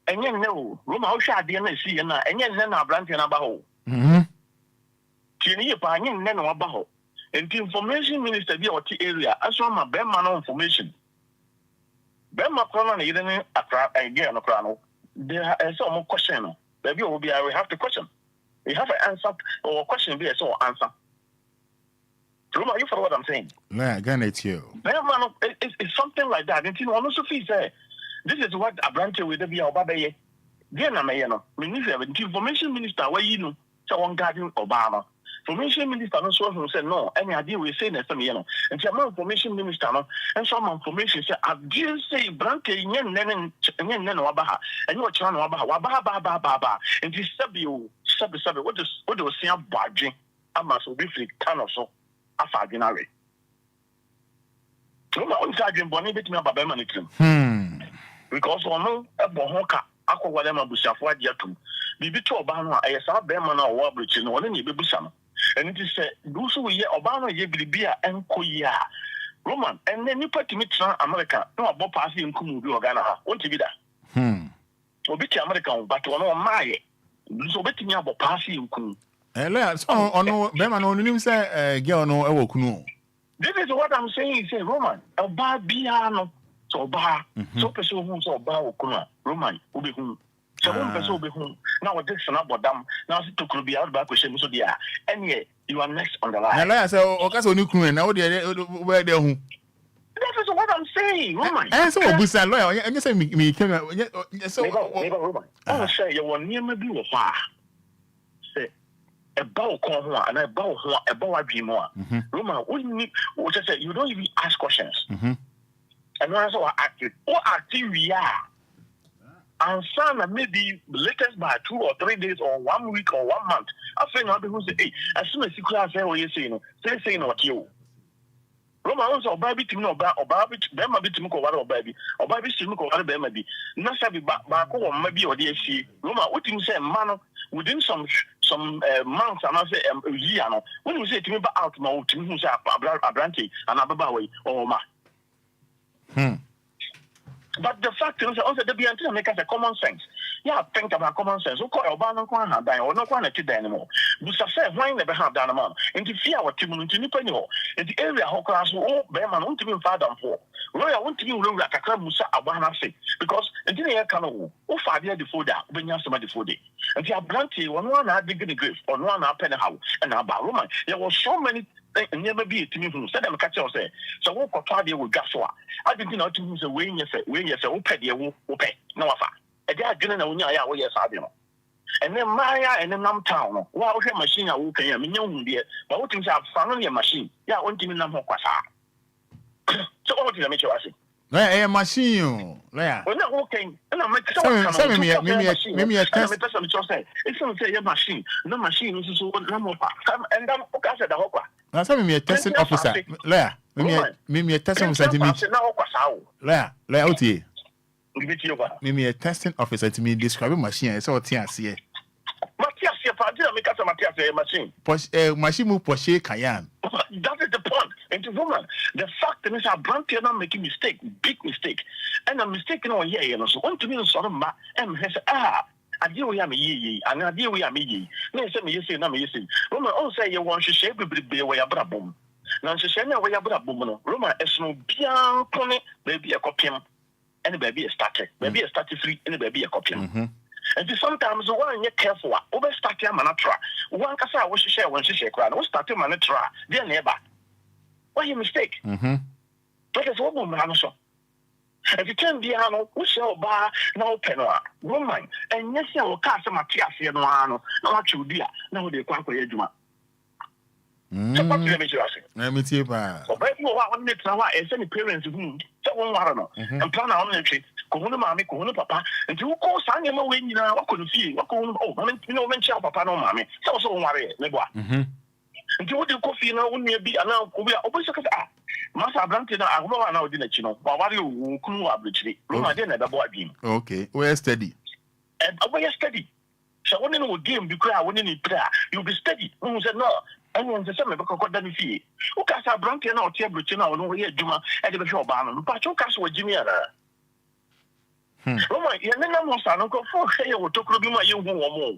And you know, Roman, how shall I see and yet none are branching about. Tini, by none about. And the information minister be our area, as well my Bema information. Bema Crown, even again, a crown. There is some more question. Maybe will be, I will have to question. We have an answer or question be a so answer. Roma, you follow what I'm saying?
Nah, it's you.
It's something like that. And you know, also feel say, this is what a branch with be our baby. Then I may know. The information minister, where you know, so on guarding Obama. Information minister no so who say no any idea we say na some you know and the information minister no and some information say I do say branke nyen nen wa ba ha and you try no wa ba and this sabi what do see abadwe ama so be free kind of so afa adwenare no ma on sa adwen boni betimi ababa ma ne trim because ono ebo ho ka akwa dem abusiafo ade atum bibi to oba no a yesa be ma na owa abrochi no one na ebebusa no and it say do so ye oba no ye biribi a enkoyi a Roman and then you put me to America no abo pass in kumu bi Ghana ha won't be that obi ti America but one on my so betimi abo pass in kumu
so ono be ma no nim say girl no e wo kunu
this is what I'm saying say Roman oba bia no so oba so person who so oba okunu Roman obi hu so one person obi hu now what this na bodam now sit to be out back question so dia any you are next on the line
na say o ka so ni kunu na wo de we de hu
that is what I'm saying Roman
so obusa lawyer and say me so
Roman I say you want near me bi wo fa say about ho and about ho about adwimo a Roman we just say you don't even ask questions and when so active we are and some maybe latest by 2 or 3 days or 1 week or 1 month after now people say hey as soon as you class say what you say no say no what you Roma also oba bi timi no oba bi be ma bi timi ko ware oba bi timi ko ware be ma bi na sabi ba ko wo ma bi ode afie Roma wotimi say ma no within some months and I say year no when you say timi ba out ma wotimi hu say abrante and ababa we o ma but the fact is also the be until make us a common sense yeah think about common sense o ko oba no kwa ha dan o no kwa na ti dan mo bu sa say when never have dan man into fear what timu into nipa ni ho in the area ho class o be man o ntimi fa dan for lawyer won't be wura kakra musa abana say because in the year kan o fa dey the folder benya some the folder and the abrante one na dig the grave or one na pen how and about Roman there was so many never be a team who said them catch us say so what quad with gaswa I didn't know to say when you say open the open no afa e dey adwene na onya ya wo yes abino and then Maya and then nam town wa wo hwe machine a wo kan ya menya hu de but what things have found your machine ya won timi nam ho kwasa so what you make you say
no machine lawyer
na wo kan na make
so me test
it's say your machine no machine so na mo pa and then o ka say da ho kwa
na so me testing officer lawyer me testing officer lawyer otie me testing officer to me describe machine so ase
Matias Fada make us a Matias machine.
Machine mu Porsche Cayenne.
That is the point. And the woman, the fact is that brand are not making mistake, big mistake. And a mistake no here, you know. So want to be sort of has I deal with me, and I deal with me. No, say me say, no, me say. Woman also say you want to shape be way a brabum. Now she say no way a brabum. Roma is no bien pony, baby a copy, and baby a starter, baby a starter free, and baby a copy. And sometimes one you careful, over start your manatra. One cassa was share when she share crowd, or start your manatra, dear neighbor. Why you mistake? But it's one man so. If you can't be ano, we shall bar no penwa, woman, and yes, you will cast a Matias no ano, not you dear, now they quite for you. So what do you make you ask?
Let me see, but
you are on it now, as any parents who don't want to know, and plan on the trip. Kohunu mami, kohunu papa. And you call Sanya when you know what couldn't feel. What kohunu? Oh, I mean, you know when child papa no mami. So so worry, nego. And you would coffee now when you be now. We are always like Master Blanket. I don't know now. Didn't you know? But what you couldn't oblige. Roma didn't have a beam.
Okay, we're steady.
And we're steady. So when you game, you cry when you need prayer. You'll be steady. Who said no? And when the summer because what done fee. Who cast a Blanket now? Tia Brutina or no here Juma and the show banner. But you cast with Jimmy. Roma, you never must have go for say you took Rubima you more.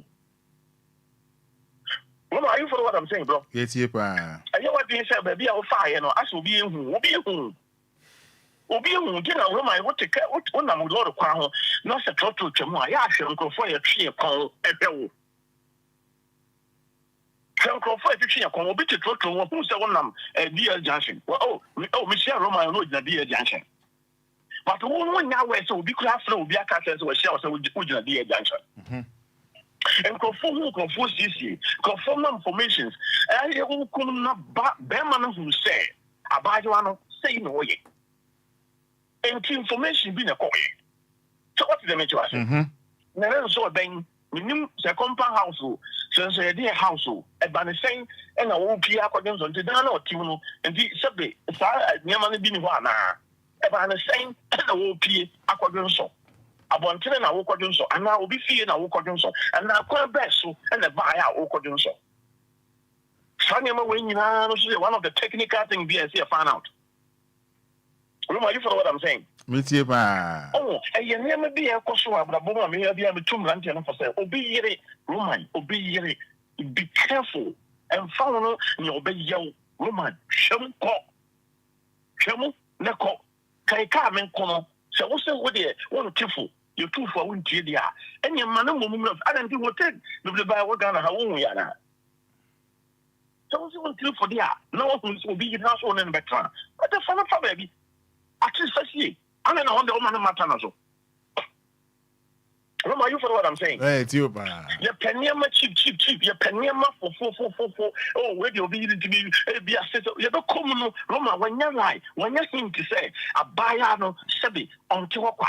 Roma, are you for what I'm saying, bro?
Yes, yeah, pa.
I know what being said, baby, I'll fire, you know, as will be who will be who. Will be who, you know, Roma, what to cut, what one I'm going to crown, not a total to my action, go for a tree call at the Uncle for a tree call, bit to total, who's the one at DL Junction. Well, Michelle Roma, I know the DL Junction. But one now where so be class will be a cat as well, so would you be a junction. and conform CC, conform informations. And you could not Beman who say, Abajuano say no way. And information being a coy. So what is the matter? Now, so then, we knew the compound household, since a dear household, a banner saying, and I won't be according to the Dano Timo, and the subway, Yaman being one. A banner saying, and I won't be according so. I want to know what so, and I will be seeing a walk so, and now quite best so, and a buy out walk so. Sunny, one of the technical things BSC found out. Lumba, you follow what I'm saying? Oh, and you never be a Kosovo, but Boma may be a two lantern for sale. Obey Roman, obey, be careful and follow me, obey yo, Roman, Shamu, Neko, Kaika, Menkono, so what's the way one careful, you're too for winter, and your man of I don't think what take the buy what Ghana, how we are. So what's the one for the no one will be in house on and better. But the fun of baby. Actually, firstly, I don't know the woman matter. Remember you for what I'm saying?
Hey, it's you,
your pennyama cheap, your pennyama for. Oh, where you'll be to be a set. You don't come no, Roma, when you're right, when you think to say, a buyer no, Sebi, on Tiwaka.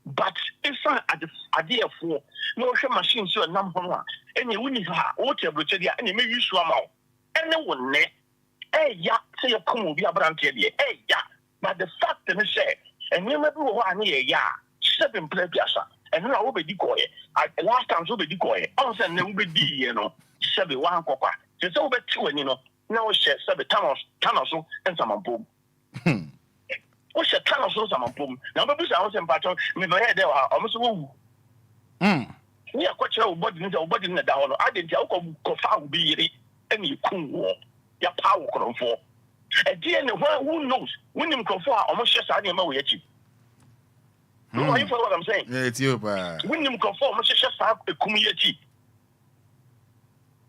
But it's not at the idea for no machine, so a number one. And you wouldn't have water, and you may use swam out. And no one, yeah, say a come will be a brand here, yeah. But the fact that they say, and you remember one year, yeah, 7 play piazza, and now will be decoy. Last time will be decoy. Also, there will be you know, 7 1 copa. It's over 2 and you know, now it's 7 tunnels, and some boom. What's a tunnel, some boom? Now, maybe I was in pattern, maybe I had there almost woo. We are quite sure what in the down. I didn't tell Kofa be any cool your power for. At the end, who knows? When you come for almost just I didn't know yet. You know what I'm saying?
Yeah, it's you, but
when you come for almost just have a community.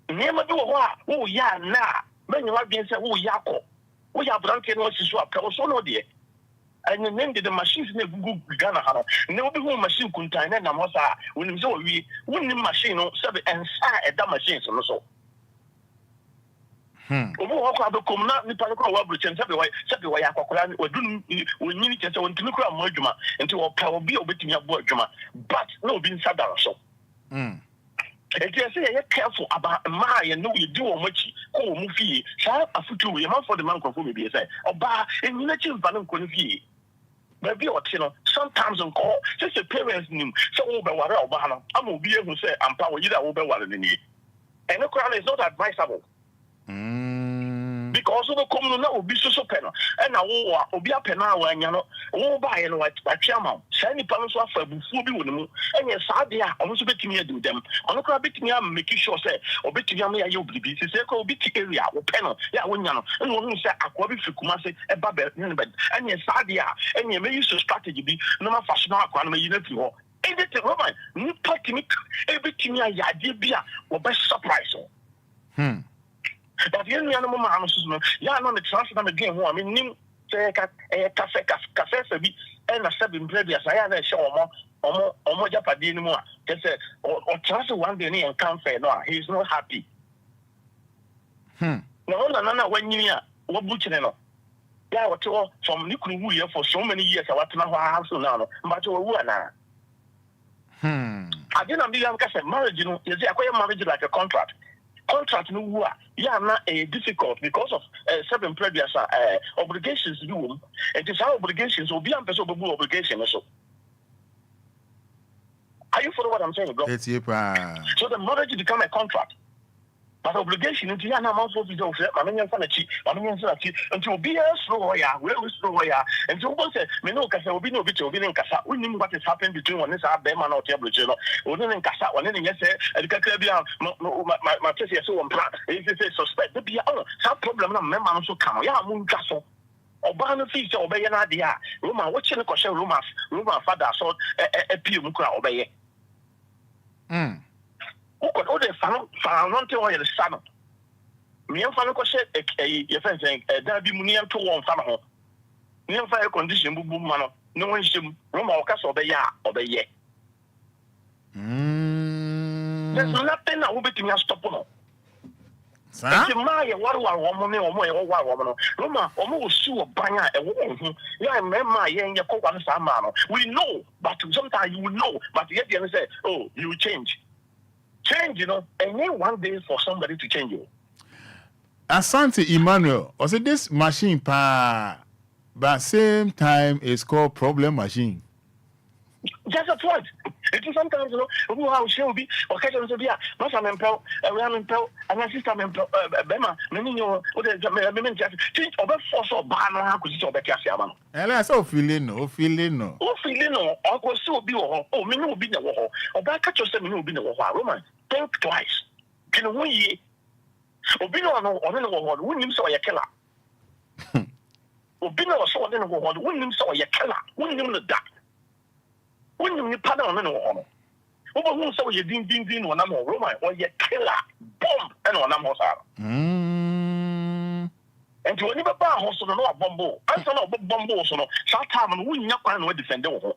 Never do what? Oh, yeah, nah. When you have been said, oh, Yako. We have drunken was to swap. So no, dear. And the name the machines in the Google Ghana. No machine contain and Namosa. When you saw we wouldn't machine, so and at that machine, so. Obo come na nipa ko wa bruchen sabe wa yakokora odun we nyini chese won tumi kura mo adwuma enti wo pa obi obetumi abo adwuma but no obi nsadar so enti say you careful about ma ye no you do o machi ko mu fie sa afutu we man for the man konfo be say oba enyina chi mfa no ko fie baby o ti no sometimes on call just the parents nim so wo be ware oba no am obi ehu say ampa wo yida wo be ware ni and no crown is not advisable. Because of the common will be so penal, and now Obia penal when you know, all by and what Chama, Sandy Palms for Bufubi with them, and yes, I almost bet me do them. On a bit me, I'm making sure, say, or bet me, you'll be busy, say, go bit area or penal, yeah, when you know, and one who said, Aquabi Fukumase, a babel, and yes, and you may use a strategy be no more fashionable, you know. Anything, Roman, new party, everything I did or best surprise. But the only animal man, yeah, no, the transfer again. I mean, say, cafe, and a 7 previous. I had a show or Japanese more. They said, or transfer one day and can't say, no, he's not happy. No, when you are, what butcher, no. Yeah, what from Niku here for so many years. I want to know how so now, but you are now. I didn't be young, marriage, you know, you say, I marriage like a contract. Contract no yeah not difficult because of 7 previous obligations do and it's our obligations will be obligation so. Are you following what I'm saying, bro?
It's so
the marriage become a contract. But obligation into your amount of video, I mean, until be a slow way, and so once a Minoka will be no bit of being in Casa. We knew what is happening between one is our Beman or Tablet, or then in Casa, one in yes, and the Caribbean, my test so on plan. If you suspect, there be some problem, no member also come. Yeah, Moon Castle. Obana feature obey an idea. Roma, watching the question, Roma, Fada, so a pew obey. Who could order found until I had a son? Me and Fano said, a friend saying, there be money to one family. Near fire condition, boom, man. No one should Roma or Castle obey ya, obey ye. There's nothing that will be to stop on.
Huh?
We know, but sometimes you will know, but yet you say, oh, you will change. Change, you know, and then one day for somebody to change you.
Asante Emmanuel, also this machine but same time it's called problem machine.
Just a point. It is sometimes, you know, who how she will be, or catch on to be a Massa Mempel, a Rampel, and my sister Mempel, Bema, Menino, or the just change over force or banner, because it's all the Cassiaman.
And that's all feeling no.
Oh, feeling no, or go so be or Minu will be the war, or back catch yourself, Minu will be the war, Roman. Think twice. Can one ye? Obino or no war, wouldn't saw a killer. Obino or so on the war, wouldn't saw a killer, wouldn't even the duck. When you pardon on no over who saw you ding on a more Roman or your killer bomb and on a more. And to another bar also no bombo. I saw no bombo so no time and wouldn't not defend the war.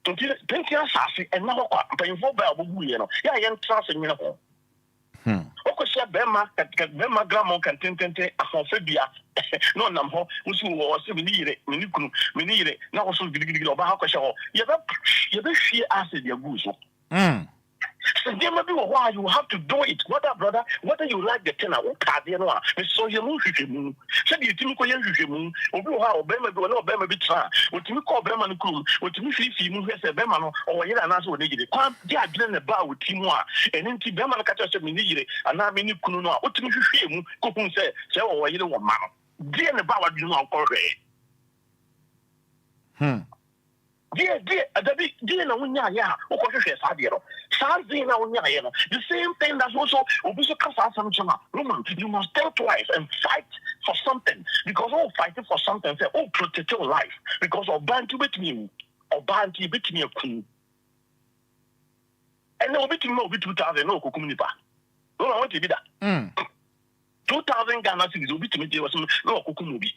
Thank you, Sassy, and now paying for Bible, you know. Yeah, I am trusting you. Okosha Bema, Bema Gramo can tente a phobia. No, Namho, who was minire, now also the about Hakashaw. You have sheer acid, your goose. So there may be why you have to do it. What up, brother? Whether you like the tenor, what card you know, so you move with him. Said you think you moon, or how Bema do not Bema be try. What you call Bema and Kum, what you see you move as a Bema or you answer what they did. They are doing about with Timwa and into Bema catch us minire, and I mean you couldn't know what you feel. Coupon said, so you don't want mamma. Dear the Bawa do not correct. Dear, no one, yeah, or the same thing that's also Roman, you must think twice and fight for something because all fighting for something, say, oh, protect your life because of bantu between or bantu between a queen. And no between no 2000 no Kukumunipa. No, I want to be that. 2000 Ghana cities will be to me, there was no Kukumubi.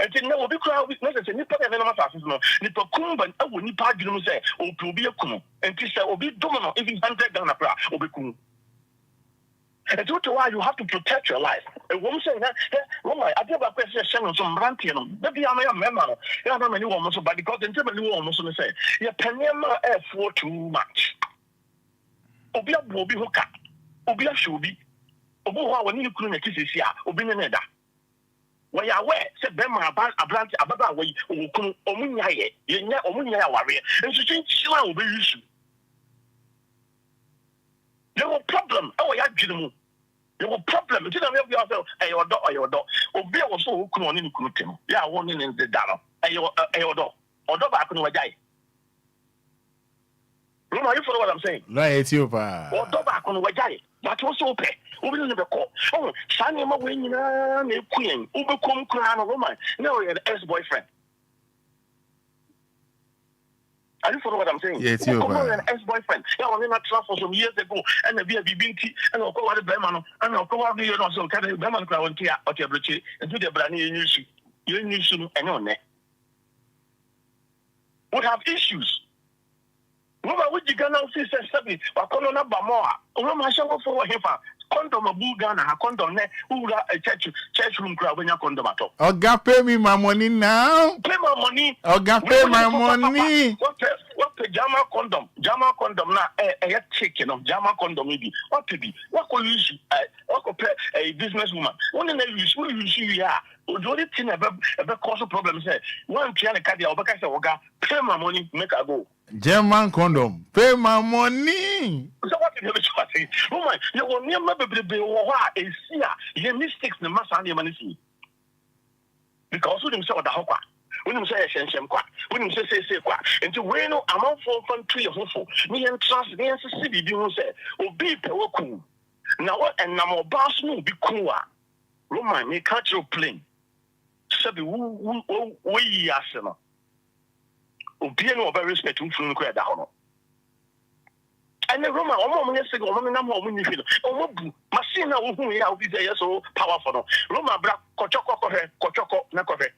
And then there will be crowd witnesses and Nipa and Namassas, Nipa Kumban, I will Nipa say, or Probia Kumu, and Tisha will be domino, even 100 Ghana pra, or be Kumu. And due to why you have to protect your life. A woman saying that, I give a question on some rantian, maybe I may have member, you have many women, but because the new woman say, your penema air for too much. Obia will be hookah, Obia should be, Obo, when you couldn't kiss his ya, Obinada. Why are aware, said Bema about a branch about way, Omunya, Omunya warrior, and to change Shila will be issue. There was problem. Oh, I had you. There was problem. Until I have yourself, your dog. Obia was so cool on in Kutim. Yeah, one in the dollar. Your dog. Or dog back on my guy. You follow what I'm saying?
Right, you, pa.
Or dog back on my guy. But also pay. Who will never call? Oh, Sunny, my winning, queen. Uber come crown of woman. No, you're an ex-boyfriend. Are you follow what I'm saying?
Yes, you are.
An ex-boyfriend. Yeah, I was for some years ago, and the BBT, and I'll go out of Berman, and I'll go out of the also kind of Berman crowd here, or your bridge, and do the brand new issue. You need to and on that. We have issues. Woman, would you gonna see something? But come on, Bamoa. Oh, my show for him. Condom a Bugana, a condom, who got a church room crowd when you condom at all.
Oh, God, pay me my money now.
Pay my money.
Oh, God, pay my money.
What pajama condom? Jama condom now, a chicken of Jama condom maybe. What to be? What could you use? What could pay a businesswoman? One in the use, who you see, yeah. The only thing about cause of problems, one piano cardia or Bacasa, pay my money, make a go.
German condom, pay my money.
So what is the woman? You will never be a seer. Your mistakes the mass and your money. Because we didn't say the hopper. We didn't say a shensham quack. We didn't say quack. And to win among 4 country of hopeful. Me and trust the answer city, you say, will be cool. Now what and now more boss will be cool. Roman, me catch your plane. Sabi, we are Obia no very respect from the crowd down. And the Roman, almost years ago, woman, you feel, oh, Machina, who we are so powerful. Roma black, Kochoko, Nakove.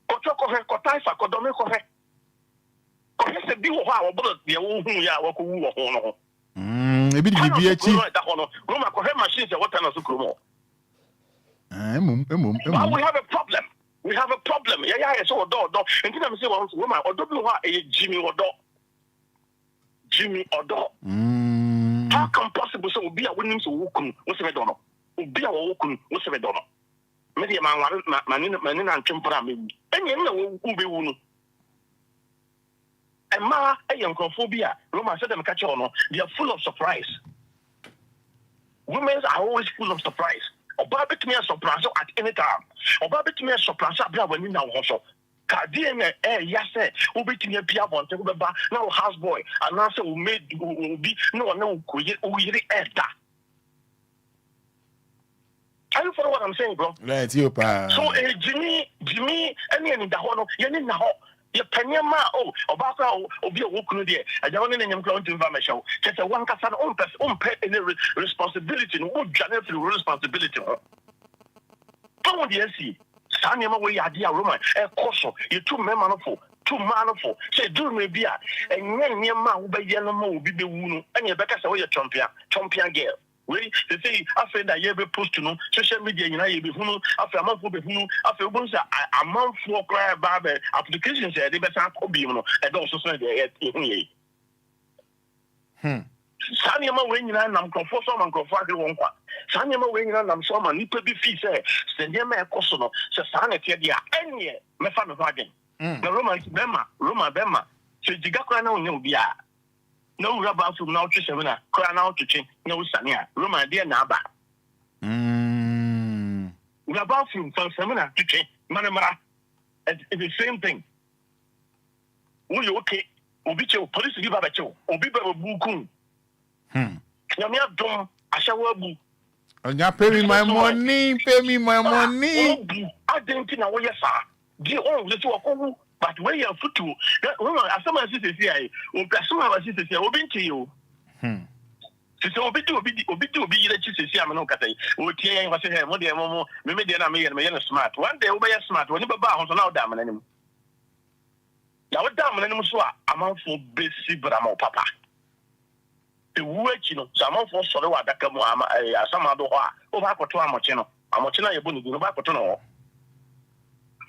Kochoko, Kotaifa, Kodomeko. Because the be how about the old who ya walk who or
a bit of BH.
Roma, machines and what kind of Sukumo.
We
have a problem. We have a problem. Yeah, so a dog. And then I'm saying, woman, or don't know a Jimmy or dog. Jimmy or dog. How come possible so be a winning so woken, what's a donor? Be a woken, what's a donor? Maybe a man and temperament. And you know who be wounded. And ma, a young phobia, Roma said them catch on, they are full of surprise. Women are always full of surprise. Or barbet me a surprise at any time. Or barbet me a surprise when you now also. DNA, yes, sir, who be to your Piabon, no houseboy, and answer who made will be no, we add that. Are you follow what I'm saying, bro?
Let's you, pa.
So, Jimmy, any in the honor, you need now. Your Penyama, Obaka, Obia Wukudia, I don't need any clown to information. Just a one person own pet any responsibility, no general responsibility. Don't you see? Sanyama way idea Roman, a coso, you 2 manful, 2 manful. Say, do me beer, and then near ma will be yellow mo be the wound, and your back away a champion girl. They say, after that, you be pushed to know social media, you know, you be who, after a month will be who, after a month for cry barber applications, they better be, and also say they get Sanyama when you know, I'm comfort some and comfort one. Sanyama when you know, I'm some and you could be fee, say, send your man cosono, so sanity, any me fan of again. The Roman Bema, so Jigaka no be. No rubber from now to 7, cry out to change, no Sanya, Roma dear Naba. Rubber from 7 to change, Manamara, it's the same thing. Will you okay? Obicho, police give up a show, Obiba Bukun. Yamia Dom, Ashawabu.
Pay me my money, pay me my money.
I didn't know what you saw. Dear all the 2 of but when you are foot to that woman, as some sisters here, some of our sisters here, will be to you. So, Obi to be the sisters here, I'm not going to say, oh, Tia, what's here, what dear Momo, maybe they are making a smart. One day, Obey smart, when you bounce on our dam and animal. Now, dam and animal swap, I'm for basic, but I'm all papa. The word, you know, some of us sort of what that come, some other over to Amachino. Amachina, you're going to go back to know.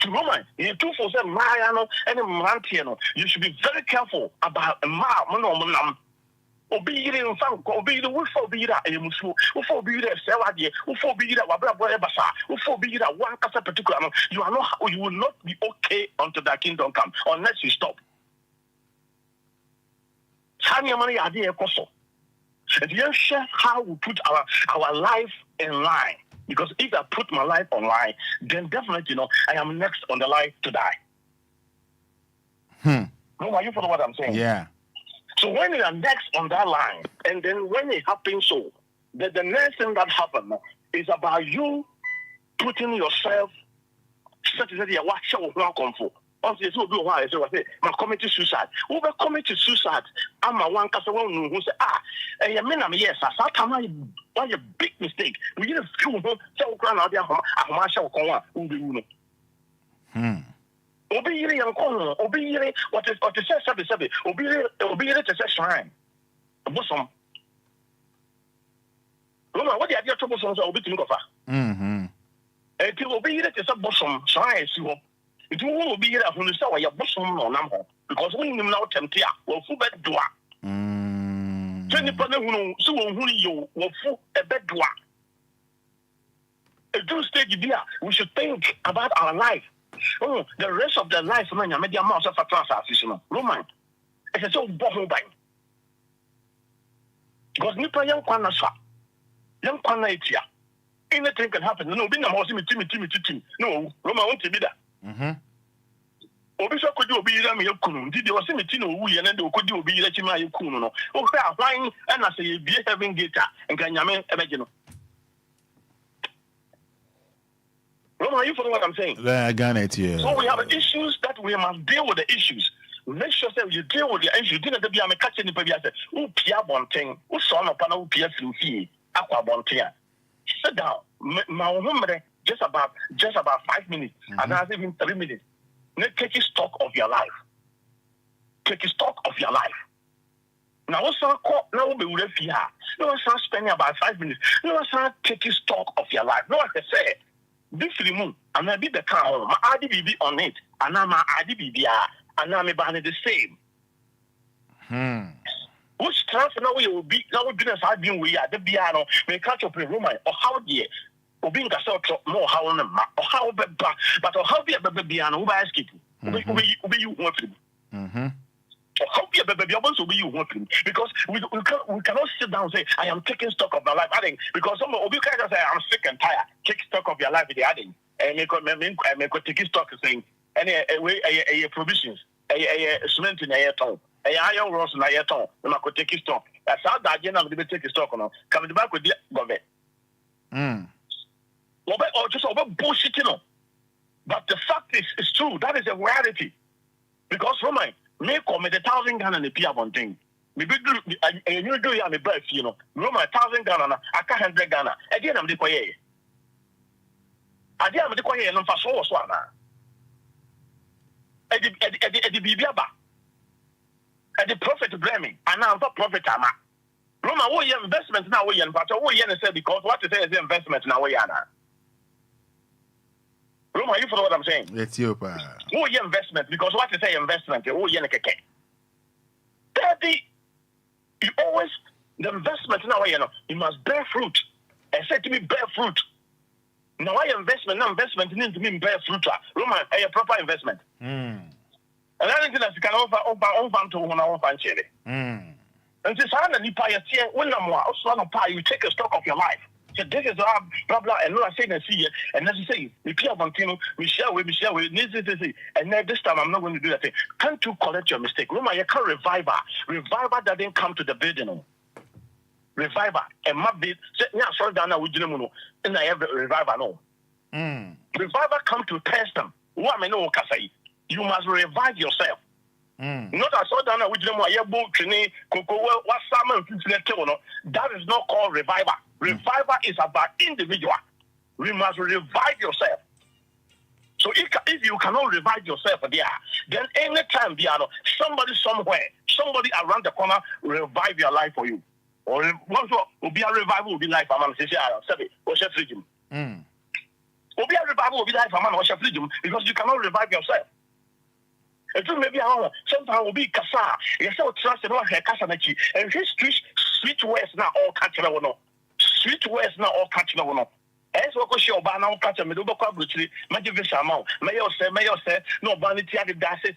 To Roman, you 247 Mariano and Mantiano. You should be very careful about a man. Obey in Frank, obey the wolf for be that a Musu, who for be that Savadi, who for be that Wabra Basa, who for be that one casa particular. You are not, you will not be okay until that kingdom come unless you stop. Tanya money idea Koso. And you share how we put our life in line. Because if I put my life online, then definitely, you know, I am next on the line to die. No, are you follow what I'm saying?
Yeah.
So when you are next on that line, and then when it happens so, the next thing that happens is about you putting yourself, what shall we come for? Also, it's will be why I say, my committed suicide. Who will commit to suicide? I'm a one customer who say, and you mean I'm yes, I time why a big mistake. We need a few so crown out there, I shall come on, who be Obey young corner, obey what is said, obey it as a shrine. Bosom. Roma, what the idea trouble songs are obeying of her? And to obey it as a bosom, shrine, it will be here when you saw your bosom or number because when you now tempt ya, will full bed door. 20% who so who you will full a bed door. At this stage, dear, we should think about our life. Oh, the rest of the life, man, I made the amount of a transaction. Roman, it's so boring. Because Nipa young corner, young corner, anything can happen. No, being a house, Timmy. No, Roman won't be that. Obisa could you be them your kun? Did you see me Tino we and then could you be let my kuno? Oh, flying and I say be having guitar and can yaman imagine. Roma, you follow what I'm saying?
I got it, yeah.
So we have issues that we must deal with the issues. Make sure that you deal with the issues. Didn't be a catching the baby. I said, oh, Pia Bonting, oh, son of Pano Pia Fluffy, Aqua Bontia. Sit down. My woman, just about 5 minutes, and that's even 3 minutes. Take stock of your life. take stock of your life. Now, what's our call? Now, we'll be with you. No one's spending about 5 minutes. No one's taking stock of your life. No one can say, this remove, and I be the car home. My IDBB on it, and I'm my IDBB, and I'm about the same. Which transfer now will be now business I've been we are the piano, may catch up in Roma or how dear, or being a sort of more how on or how but how be a baby piano by asking you want to. How be a baby also be you want to because we cannot sit down and say I am taking stock of my life. Adding because some of you guys say I'm sick and tired. Take stock of your life with the adding and make take stock saying any a provisions a cement in a tongue. Iron Ross and Ayaton, and I could take his stock. That's how that general will take his stock on. Coming back with the government. Or just over bullshit, you know. But the fact is, it's true. That is a reality. Because from my may come with 1,000 Ghana and a Pia one thing. Maybe you do you have a breath, you know. Roma 1,000 Ghana, I can't 100 Ghana. Again, I'm the Koye. Again, I'm the Koye and I'm for so one. At the Bibiaba. The prophet blaming, and now the prophet ama. Roma, what your investment now? We and but what you say because what you say is the investment now? We are Roma, you follow what I'm saying?
Let's you,
what your investment because what you say investment? Oh, you Daddy, you always the investment now. You must bear fruit. I said to me, bear fruit. Now, why investment? Now, investment needs to mean bear fruit. Roma, a proper investment. And I think that you can over to one hour and share it. And this other Nipa, when you take a stock of your life. So this is blah blah, and no, I say and see it, and as you say, we share with, and then this time I'm not going to do that thing. Can't you correct your mistake? Roma, you can't revival. Revival doesn't come to the building. Revival, and my bit, yeah, sorry, Dana, we didn't know, and I have revival, no. Revival come to test them. What I know, Kasai. You must revive yourself. Not as all done with them. That is not called revival. Revival is about individual. We must revive yourself. So if you cannot revive yourself there, then anytime somebody somewhere, somebody around the corner will revive your life for you. Or once will be a revival will be life. I'm saying, what's your freedom? Will be a revival will be life. I'm what's your freedom because you cannot revive yourself. And so maybe sometimes will be Kasa. You say, trust in what Kasanachi. And his sweet words now all catching no. Sweet words now all catching no. As what was your banner catcher, Medoka Butchery, Majivisa Mount, Mayor said, no vanity at the dashes.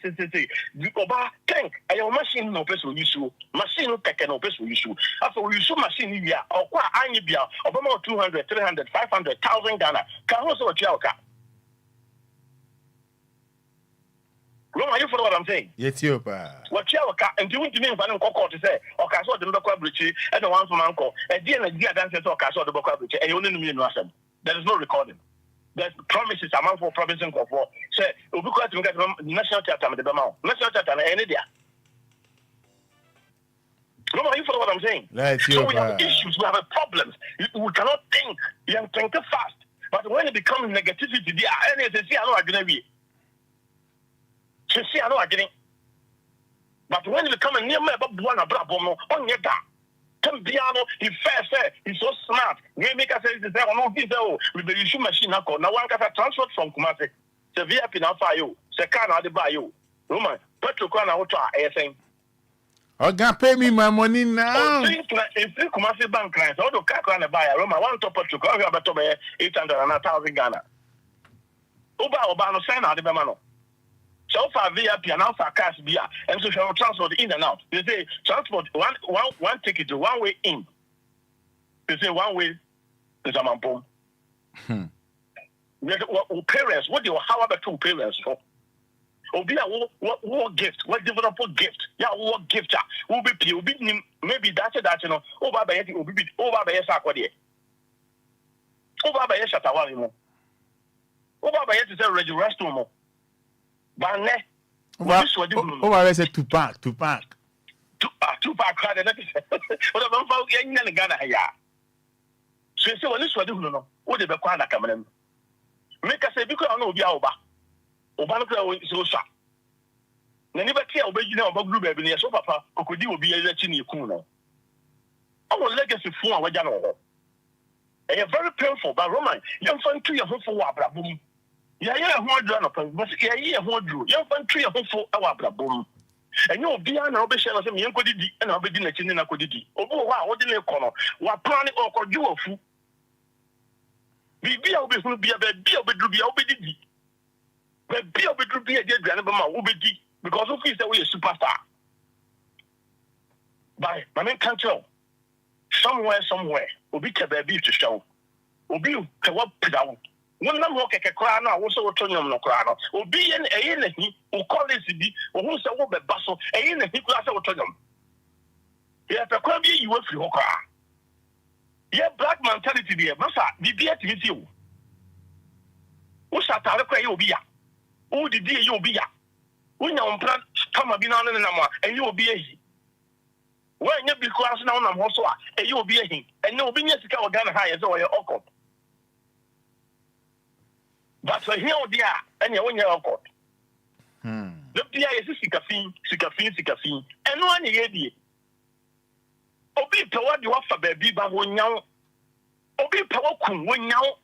You go back, tank, and your machine no place will issue. Machine no take no place will issue. After we issue machine here, or qua Anibia, of about 200, 300, 500,000 Ghana. Can also a Chioka. Roma, you follow what I'm saying?
Yes, you pa.
What you and you want to mean Van Coco to say, or Casso the Boca Bridge, and the one from Uncle, and dear dancer or Casso the Boca Bridge, and you only mean nothing. There is no recording. There's promises amount for provision for say, Ubuka to get national theatre with the Bama, national theatre and any day. Roma, you follow what I'm saying? So we have issues, we have problems. We cannot think, you can think fast. But when it becomes negativity, I know I'm going to be. I know I didn't. But when you come near me, one abrabo on your back. Piano, he first said he's so smart. We make us say, no, with the issue machine. Now one can transfer from Kumasi. The VIP now for you. Second, I'll buy you. Roman, Petro Kwana, what are saying?
Oh, God, pay me my money now.
If you Kumasi bank clients, all the Kakana buy a Roman, one top Petro Kwana, about 800 and 1,000 Ghana. Obano, sign out the Bamano. So far VIP and now for cash beer and so shall transport in and out. They say transport one ticket to one way in. They say one way is a mampom. Parents, what do you how about two parents for? Obia what gift, what developer gift, yeah, what gift will be maybe that's you know, over by it will be over by a sakwadi. Over by a shatawano. Over by it is a regular restroom. Banne.
I said two pack. Two pack.
What about folk in Ghana? So when this was doing, what did the Quana come in? Make us say, because I know Obia. Obama is so sharp. na ni bɛte a wobɛgyina ɔbɛguru baabi ne yɛsɛ papa ɔkɔdi obi yɛ akyi ne yɛkum no ɔwɔ legacy fo a wɔagya no wɔ hɔ ɛyɛ very painful but Roman yɛmfa ntu yɛ ho fo wɔ abrabɔ mu yɛyɛ yɛ ho aduru anɔpa but yɛyɛ yɛ ho aduru yɛmfa ntu yɛ ho fo wɔ abrabɔ mu ɛnyɛ obiara na wobɛhyɛ no sɛ menyɛnkɔdidi ɛna wobɛdi n'akyi ne nakɔdidi obi wɔ hɔ a wode ne kɔ no wapra ne ɔkɔdwe wafu biribi a wobɛhunu bia baabi a wobɛduru bia wobɛdidi baabi a wobɛduru bia de aduane bɛma wobɛdi because of you say we a superstar. But my main country, somewhere, Obi baby to show. Obi what pedal. One number of a crown, I was also turning on the crown. Obi and a he who call this be or who said what bustle, a in the class of turning. Yeah, the crabby you were free hoka. Yeah, black mentality there, Massa, the dear to you. What's that? I'll be ya. Oh, the dear you'll be ya. When you plan come a binana and you will be a he. When you be class now, I'm also a you will be a he, and no business to go down high as all your okot. But for here, dear, and you win your okot. The dear is Sikafin, and one year. Obi power you offer baby, but when you Obi power kun when you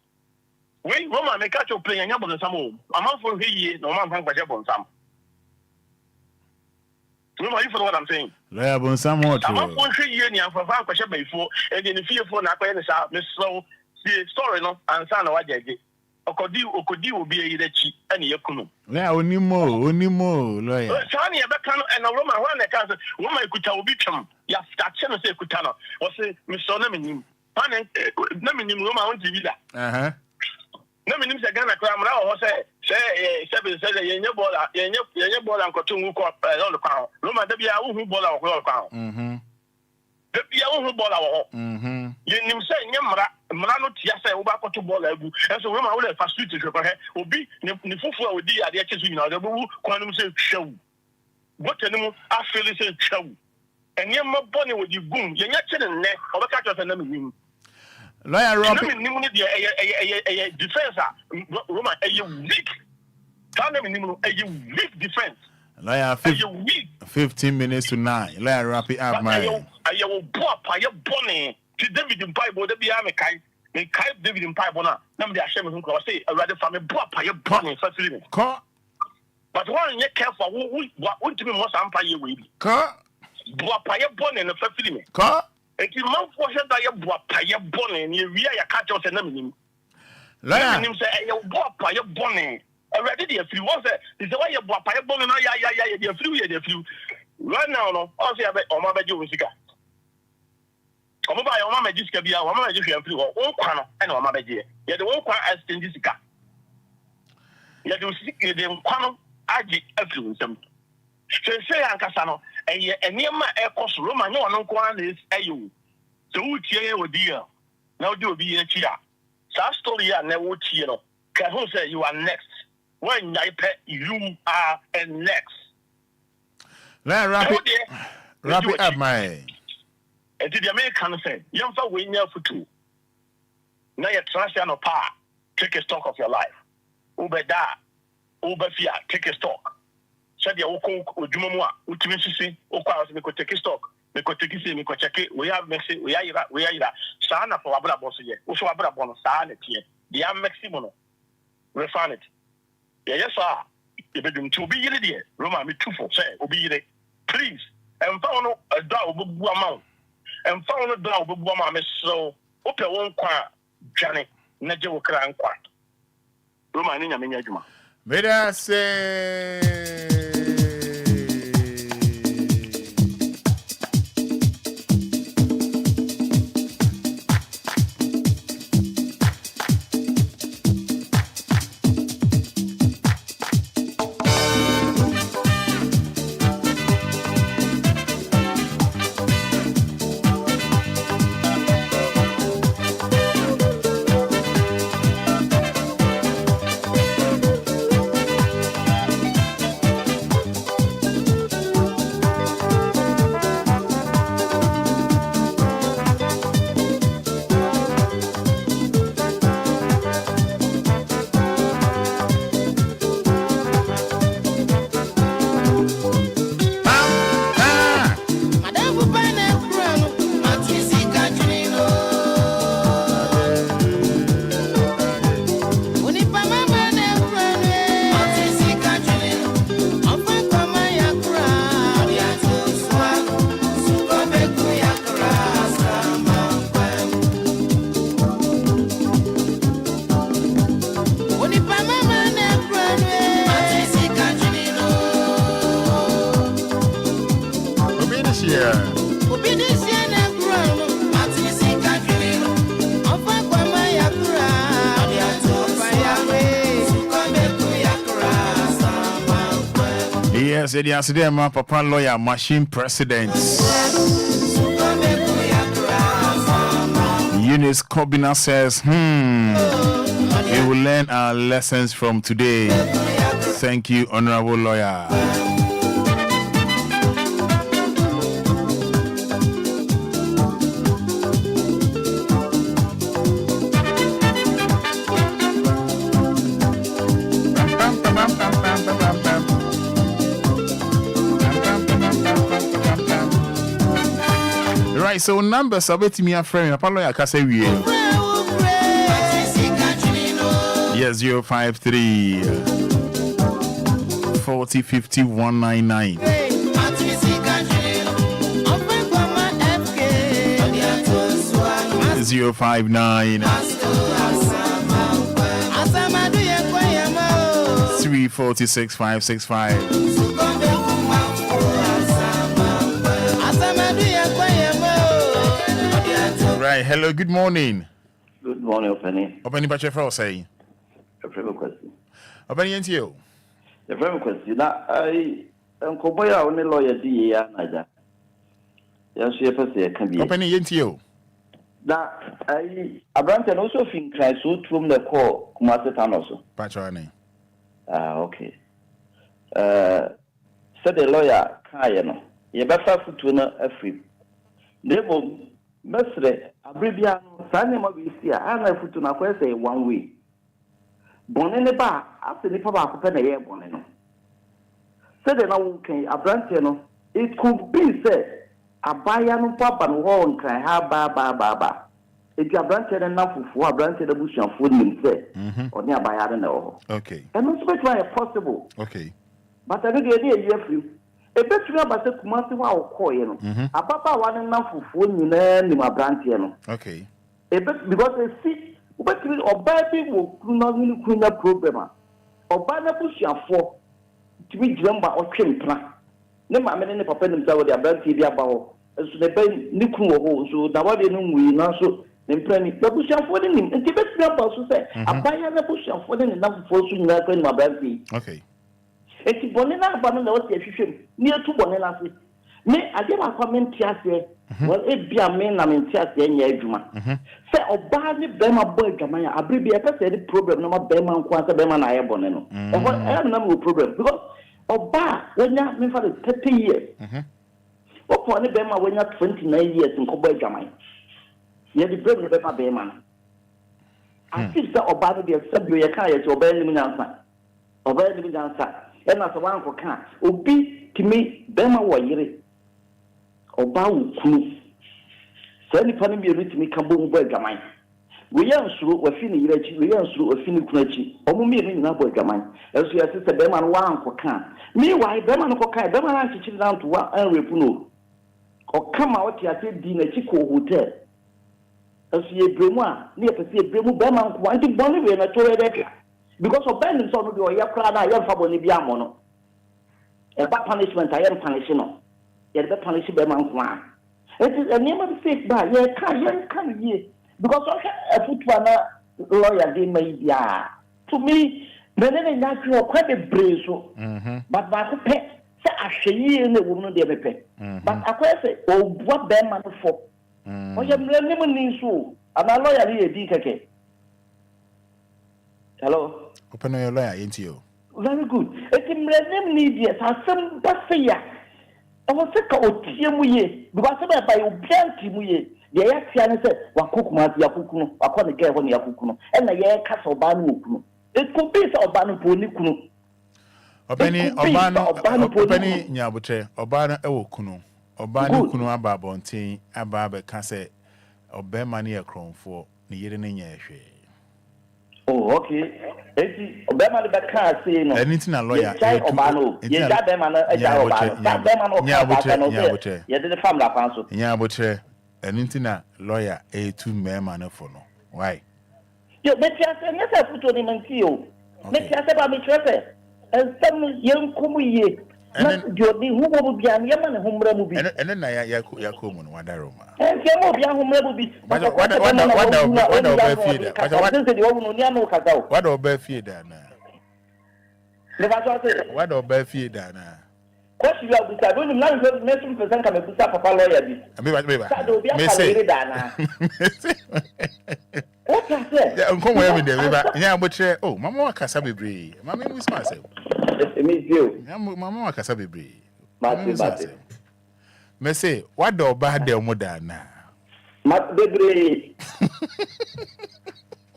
when Roma make out your play and you're on some more. I'm not for here, no man can watch up on some. You for what I'm saying?
Level somewhat.
I'm not for 3 years for 5 questions before, and then if you for not paying the Miss Slow, the story no, and son of what they did. Okodi will be a cheap and Yakuno.
Yeah, only more, lawyer.
Tanya Beckham and a woman run a cousin, woman could tell Bicham, Yas Tachana say Kutana, or say Miss Sonaminim, Naminim Roma on TV. Naminim Sagana Cramra, or say, Seven said, your ball and Cotungu on the crown. Roma, the Bia who ball our crown. The Bia who ball our you say, Yamra, Mano Tiasa, Obako to ball, and so Roma will have facility to her, will be Nifufu with the Adiakas, you know, the Boo, Quantum say show. What animal I feel is a show. And Yamma Bonnie with you boom, you're not chilling neck, or the catch of an enemy.
Lawyer Rob,
a defense, Roma, a weak. A weak defense.
Lawyer, 15 minutes to 9. Lawyer, wrap it up, my.
I will pop, I am bonny. To David in Pipe, the Biame Kai, David in Pipe, number the Hashem who say, I rather from a pop, I am bonny for feeling. But one you careful, what to be most empire will be. Bop, I am bonny and a feeling. And you mouth was a bop, I am bonny, and you catch us and name. Let him say, I am bop, I am bonny. I read it if you want it. Is the way you bop, I am bonny, yeah, the flu. Right now, no, I'll say, oh, my bad, you was Omoba your mama just be our mama just free or one and our mama dear. Yet the one as in this car. Yet you see the one aji everyone. Say Ancasano, and near my air cost Roma, no one is a you. So, dear, dear. Now do be a cheer. Sa story, I never cheer. Can who say you are next? When I pet you are and next.
Let wrap it up, my.
And the American say, young for win your futu. Now you're transfer power. Take a stock of your life. Uber da, Uber fear, take a stock. Said your Oko, Ujumwa, Utimisi, Oka, we could take a stock. We could take it, we could check it. We have Messi, we are Sana for Abra Boss yet. Also Abra Bon Sana here. The Am Maximono. Refine it. Yes, sir. If it to be idiot, Roma, me too for say, obey. Please, and found a dog amount. And found a dog with woman, so open one quart, Johnny, Najo Cran quart. Romania, Minajuma.
May I say. Yes, it is my papa lawyer, machine president. Eunice Kobina says, we will learn our lessons from today. Thank you, honorable lawyer. Right, so numbers are betting me a friend. Apollo, I can say we. Yes, 053 40 50 199. 059 346 565. Right, hello, good morning.
Good morning, Openi.
Openi Bachefra say.
A friend question.
Openi into you.
A friend question. Now, I am Koboya only lawyer DA, Naja. Yes, she can be.
Openi into you.
Now, I Abranton also think I so from the call, Kumasitan also.
Patroni.
Okay. Said the lawyer, Kayano. You better to know a free. Never. Mesre abribiano sanema bisia ana futu na kwese one way bone ne ba ase ni papa akopɛ na ye bone no said na wo kan abrante no it could be say abaya no papa no ho nkran ha ba eti abrante na fufu abrante na busuafo nim say oni abaya na ho
okay
and no so try possible
okay
but I dey dey free ebetumi abase kumase wa okoye no ababa wa ne nafufuo nyina ni mabrantie no
okay
because they see obetumi oba bi wo kunu no kunu problem oba na busuafo timi giramba otwempra ne ma me ne papa nim sa wo de abrantie bi aba ho so ne ba ni kunu wo ho so da wa de no nwi na so ne mpra ni busuafo de nim nti betumi aba so se abaya na busuafo de ne nafufuo so nyina ka ni mabrantie
okay
eti bone na aba no na wo te ahwehwem ni etu bone na se me ade ba kwa menti ase well e bia me na menti ase nya adwuma se oba ni be ma boy adwuma ya abribi e pese the problem no ma be ma nko ase be ma na aye bone no e ho e na mo problem because oba wonya me fa 30 years opo ni be ma wonya 29 years nko boy adwuma ye the problem be ma be ma ati se oba no de se bio ye kan ye se oba ni mi nyansa and as a one for can obi kimi bema wo yire oba wo kunu so ni pani bi ritimi kan bo bo adwaman we yansuro wa fini yire chi we yansuro wa fini kuna chi omo mi ni na bo adwaman eso ya se bema no wan ko kan mi why bema no ko kan bema na chichi na to wa an repu no o kama wo ti ate di na chi ko hotel eso ye bremu a ni e pese ye bremu bema nko anti boni we na to we dey because of Ben so no do ya kra na ya fa boni bia mo no e ba punishment I am punish no ye be punish be man kwa it is a name of fake ba ye can ye because of a football na lawyer dey may bia to me me ne na twa kwa be brezo but ba ko pe se ahwe na wo no de be pe but akwa se o bua be man fo o ye mle ne mo ni so ana lawyer ye di keke. Hello.
Open your lawyer into you.
Very good. Eti mrenem ni die asem ba se ya. E wo se ka otie mu ye. Because se ba obianti mu ye. De ya tia ne se wakokuma ya kokunu. Akọ ne ge ho ne ya kokunu. E na ye ka so ba no okunu. It could be so ba no po ni kunu.
Obani nyabotre. Oba no e wo kunu. Oba no kunu aba bonten aba be ka se obema ne ye kronfo ne yire ne nya ehwe.
Oh, okay. Eti obema de beka say no.
Anything a lawyer.
Ye obano. Ye da bema no eja obano. Da bema no
nyabotre.
Ye de family afanso.
Nyabotre. Anything a lawyer to mema no for no. Why?
Yo, meti ase nyese futo ni manti yo. Meti ase ba mi trese. Ensem yen kumu ye. na jodi hu mo bia me ma ne humra mu bi
ene na ya ko mu no wadaroma
nke mo bia humra mu bi
wada oba fie da wada
de wo no ni anu kasa o
wada oba fie da na
ne ba so ase
wada oba fie da na
ko si ya busa do ni na me sum pesen ka me busa papa lawyer bi me say da na o ka se
ya nko mo yemi de beba nya abotre oh mama wa kasa bebre mama mu smart say
me dio
mama wa kasa bebre
mate
me say wada oba de mo da na
mat bebre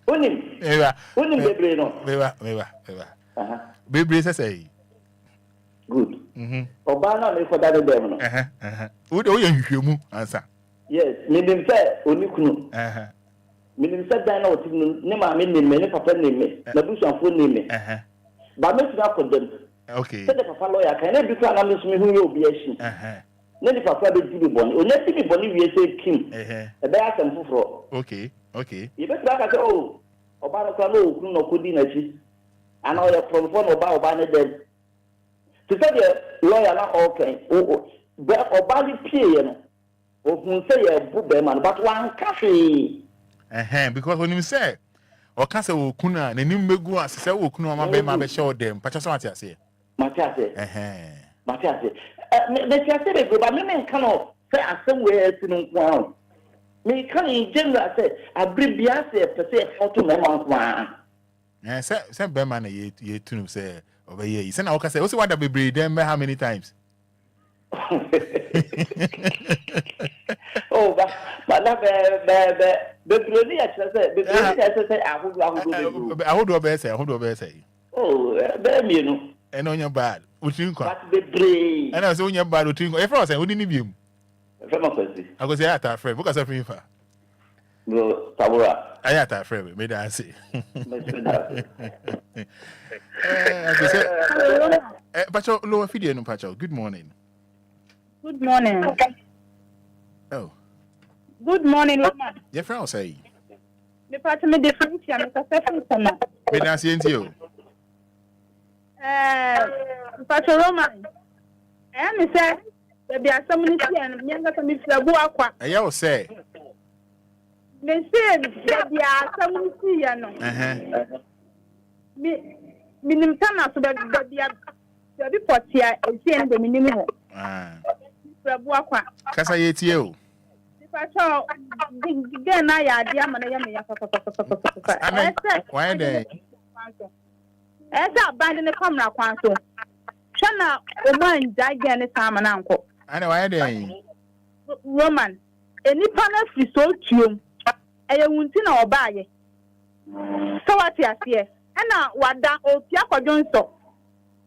unim bebre no
beba bebre say
good oba na me for that dem no
o ye hwehwemu ansa
yes minim say onikunu minim say dan na otinu ne ma me nime ne papa nime na busuafo nime ba me tuna for dem
okay
say the papa lawyer kan na bi kwa na me so me hu ye obi ashi ne di papa be di boni o ne di boni wie say kim e be asem foforo
okay
e be tuna ka say oh oba na kwa no okunu no kodi na chi ana o ye from phone oba ne dem to say the lawyer na okay be oba di pie no o hun say e bu be man but one cafe
because when him say o ka say okunu na nim megu asese okunu ma be show dem pacha so ati ase
Matiase me tiase be go ba me nka no say asem we ati no nko me kan in general say abribia say pese photo me man kwa
say be man ye tunu say over here you say na o ka say o say wada bebre dem how many times
oh but na bebre ni say
ahodo be say
oh be me no
and on your bad utrin kwa
but bebre
and I say on your bad utrin kwa e fra say odi ni biem
e ma kwesi
I go say ata friend because of him fa
no tabura
ayata friend me da say Pacho lower video no Pacho. Good morning.
Good morning.
Oh.
Good morning, Lumba.
Your friend say.
Me Pacho me different ya me ka sefu sama.
Me da say ntio.
Pacho Roman. Me say be asam ni ti an me nga me fiabu akwa.
Ya o say.
Me say be asam ni ti ya no. Minim tana so be be potia ese ndo minim ho prabu akwa
kasa yetie o
pacho ge na ya ade ama na ya me ya papa
why dey
esa band ne kamera kwan so hwana o man jage ne sama na nko
ana why dey
Roman enipa na fi so tuom eye wunti na obaaye so what ya see ana wada ofia kwadwonso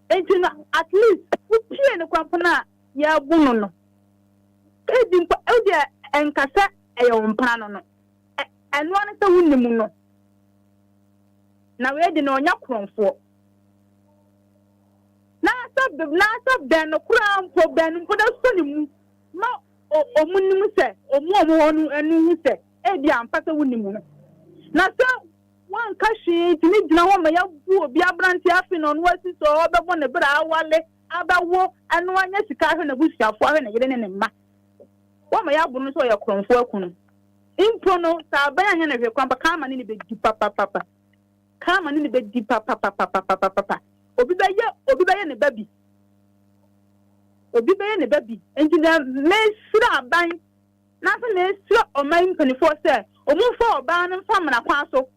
enti no at least upie ne kwapona ya bunu no edi mpa odi enkasa eyompana no eno ane se wunimu no na we di no onya kronfo na sab den no kura mpo ben mpo da so ni mu ma omunimu se omu honu enu hu se edi ampa se wunimu no na so wan kashi tini dina ho ma ya bu obi abranti afi no no asi so obebo ne bra awale abawo anu anya sika ahwe na busuafo ahwe na yede ne mma wo ma ya bu no so ya kronfo akunu impro no sa ba anya na hwe kwamba kama ni be di papa kama ni be di papa obi ba ye ne babi engineer me sira ban na so me sira o man panifo se o mu fo oba no fam na kwa so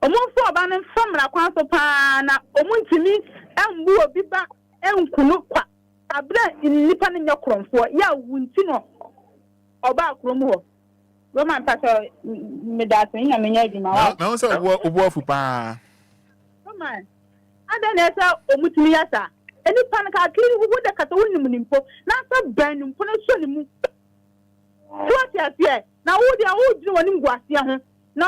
omunfo oba ne famra kwan so pa na omuntimi embu obi ba enkunu kwa abra nipa ne nya kromfo ya wunti no oba kromu ho Roman pato me da tin ya me nya adwuma wa
na so obo afu pa
Roman ada na esa omutimi ya sa enipa ne ka kiri wo de kata wonnim nimpo na sa ban nimpo na so nimu so tia na wo dia wo dinu wonim guase ho na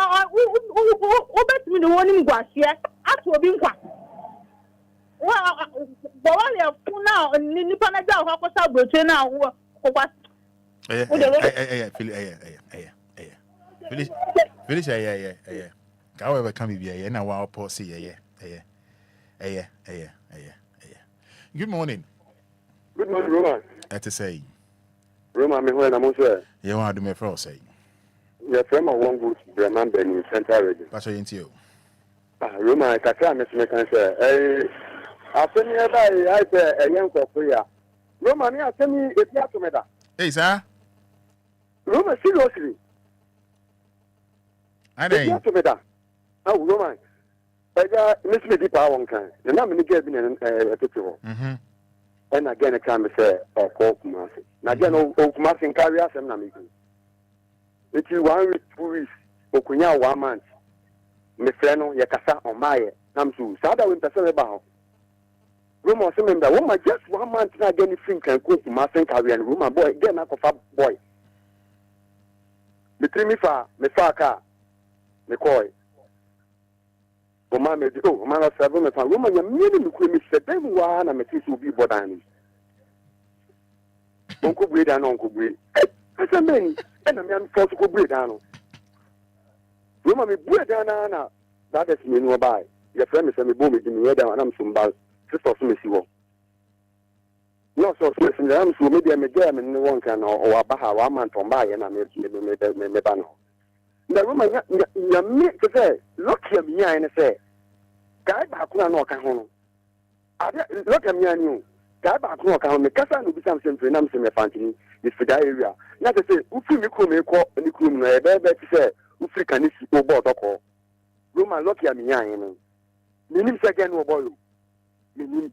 o betimi de wonim guase ato obi nkwa wa wale funa nipa na ja ho akosa broche na wo kwa
Finish ka we be kan bibia na wa pause Good morning.
Good morning, Roman.
At say.
Roman, me when I'm also.
You want to do me for say.
Your friend of one good Bremen in Central Region.
What's your into you?
Roman, I can't miss me can say. After me, I say a young couple. Roman, I tell me if you have to me that.
Hey, sir.
Roman, seriously.
I know.
You have to me that. Oh, Roman. I miss me deep one kind. The name of the game in a picture. And again, I can say, or call Kumasi. Now, again, Kumasi and carry us and Namiku. If you 1 week, 2 weeks, Okunya 1 month, Mefreno, Yakasa, or Maya, Namsu, Sada winter about. Rumor saying that woman just 1 month not getting think and cook Kumasi and carry and woman boy, again, I a boy. Between me far, me faka, me koi. Woman, oh, man, 7 months, woman, you're meaning to me, said, then one, and my kids will be bodani. Uncle Breed and Uncle Breed. As a man, and a man forced to breed down. Woman, me breed down, that is me no by. Your friend is a boom in the weather, and I'm some bad. Sister Smith, you no, so I'm so maybe I'm a German in one can or a Baha, 1 month on by, and I made me banner. The woman, you make to say, look here, me, and say, Guy back no can look at me and you. Guy back no can make us and be something to announce me fancy. This Fada area. Not to say, Ufi Miku may call any crew, better to say, Ufi can see no board or call. Roman, look at me, I am. Meaning second no boy. Meaning.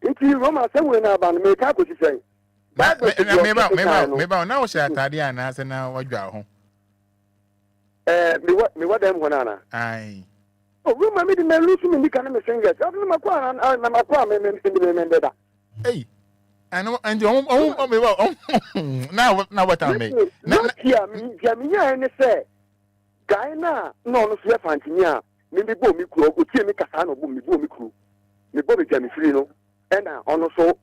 If you Roman, somewhere now about make up what you say.
Maybe now, sir, Tadiana, and now what you are home.
Me what them one.
Aye.
Oh, Roman made me lose me, can I sing it? I'm my quan, and my quan, and the
Hey. I know, and you now what I mean.
Not here, Jamia, and say, Guyana, no, no, fear Fantinia, maybe Bomi Crew, or Timmy Casano, Bomi Crew, the Bobby Jammy Frino, and also,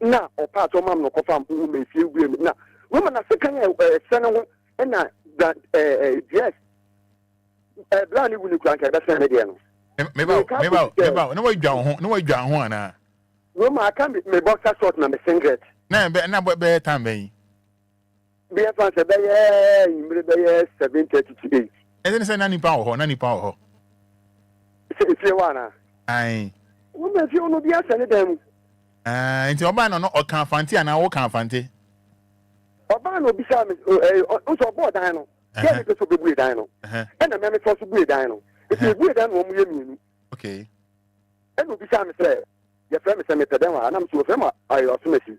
now, or part of Mamma Confam, who may feel grim. Now, woman, a second senator, and that, yes, Blanny will look like a best again.
Maybe, no way down,
Roma, I can't be my box short number singlet.
No, but not what better time be.
Be a fancy bay, 7:30.
And then say nanny power.
If you wanna.
Aye.
Woman, if you want to be a senator.
Into a man or can't fancy and I will can't fancy.
Obano beside me, also board dino. Get it to be dino. And a man is also be dino. If you be done, one million.
Okay.
And will be some say. Your friend is a metadema, and I'm to a friend. I also miss you.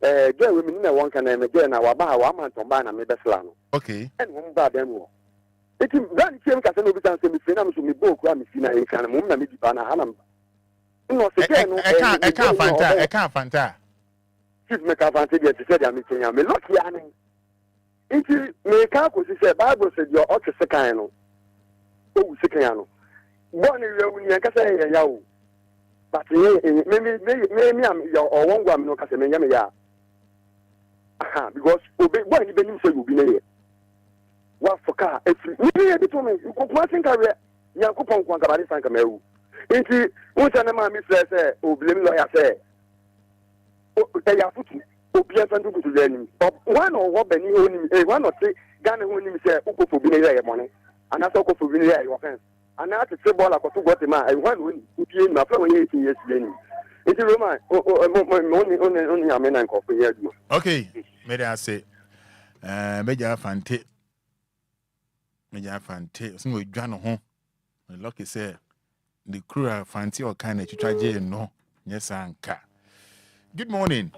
Get women in one can name again. Our bar 1 month on Bana Medeslano.
Okay.
And one bad demo. It is very same Casano Bitan to me, Finam to me, book, Ramifina, and can move me Bana Hanam. No,
I can't fanta.
She's make a fancy to say I'm meeting. I'm a lucky anning. If you make up, she said, Bible said you're out of Secano. Oh, Secano. One year when you can say, Yao. But maybe I'm your one woman, no Casamania. Aha, because when you believe so, you'll be there. What for car? If you need to make you could think career, Yankupon Quancabari Sankameru. Into what an amount say, oh, blame lawyer say, oh, they are putting Obia and to the enemy. One or what Benny only, one or three, Ghana only say, Uko for being there money, and that's all for being there, your friends. And now to say ball like a Guatemala, I want to win my family 18 years. It's a Roman, only a man and coffee here.
Okay, may I say, Major Fante, some with John home. Lucky say, the crew are fancy or kind of to try jail, no. Yes, Anka. Good morning.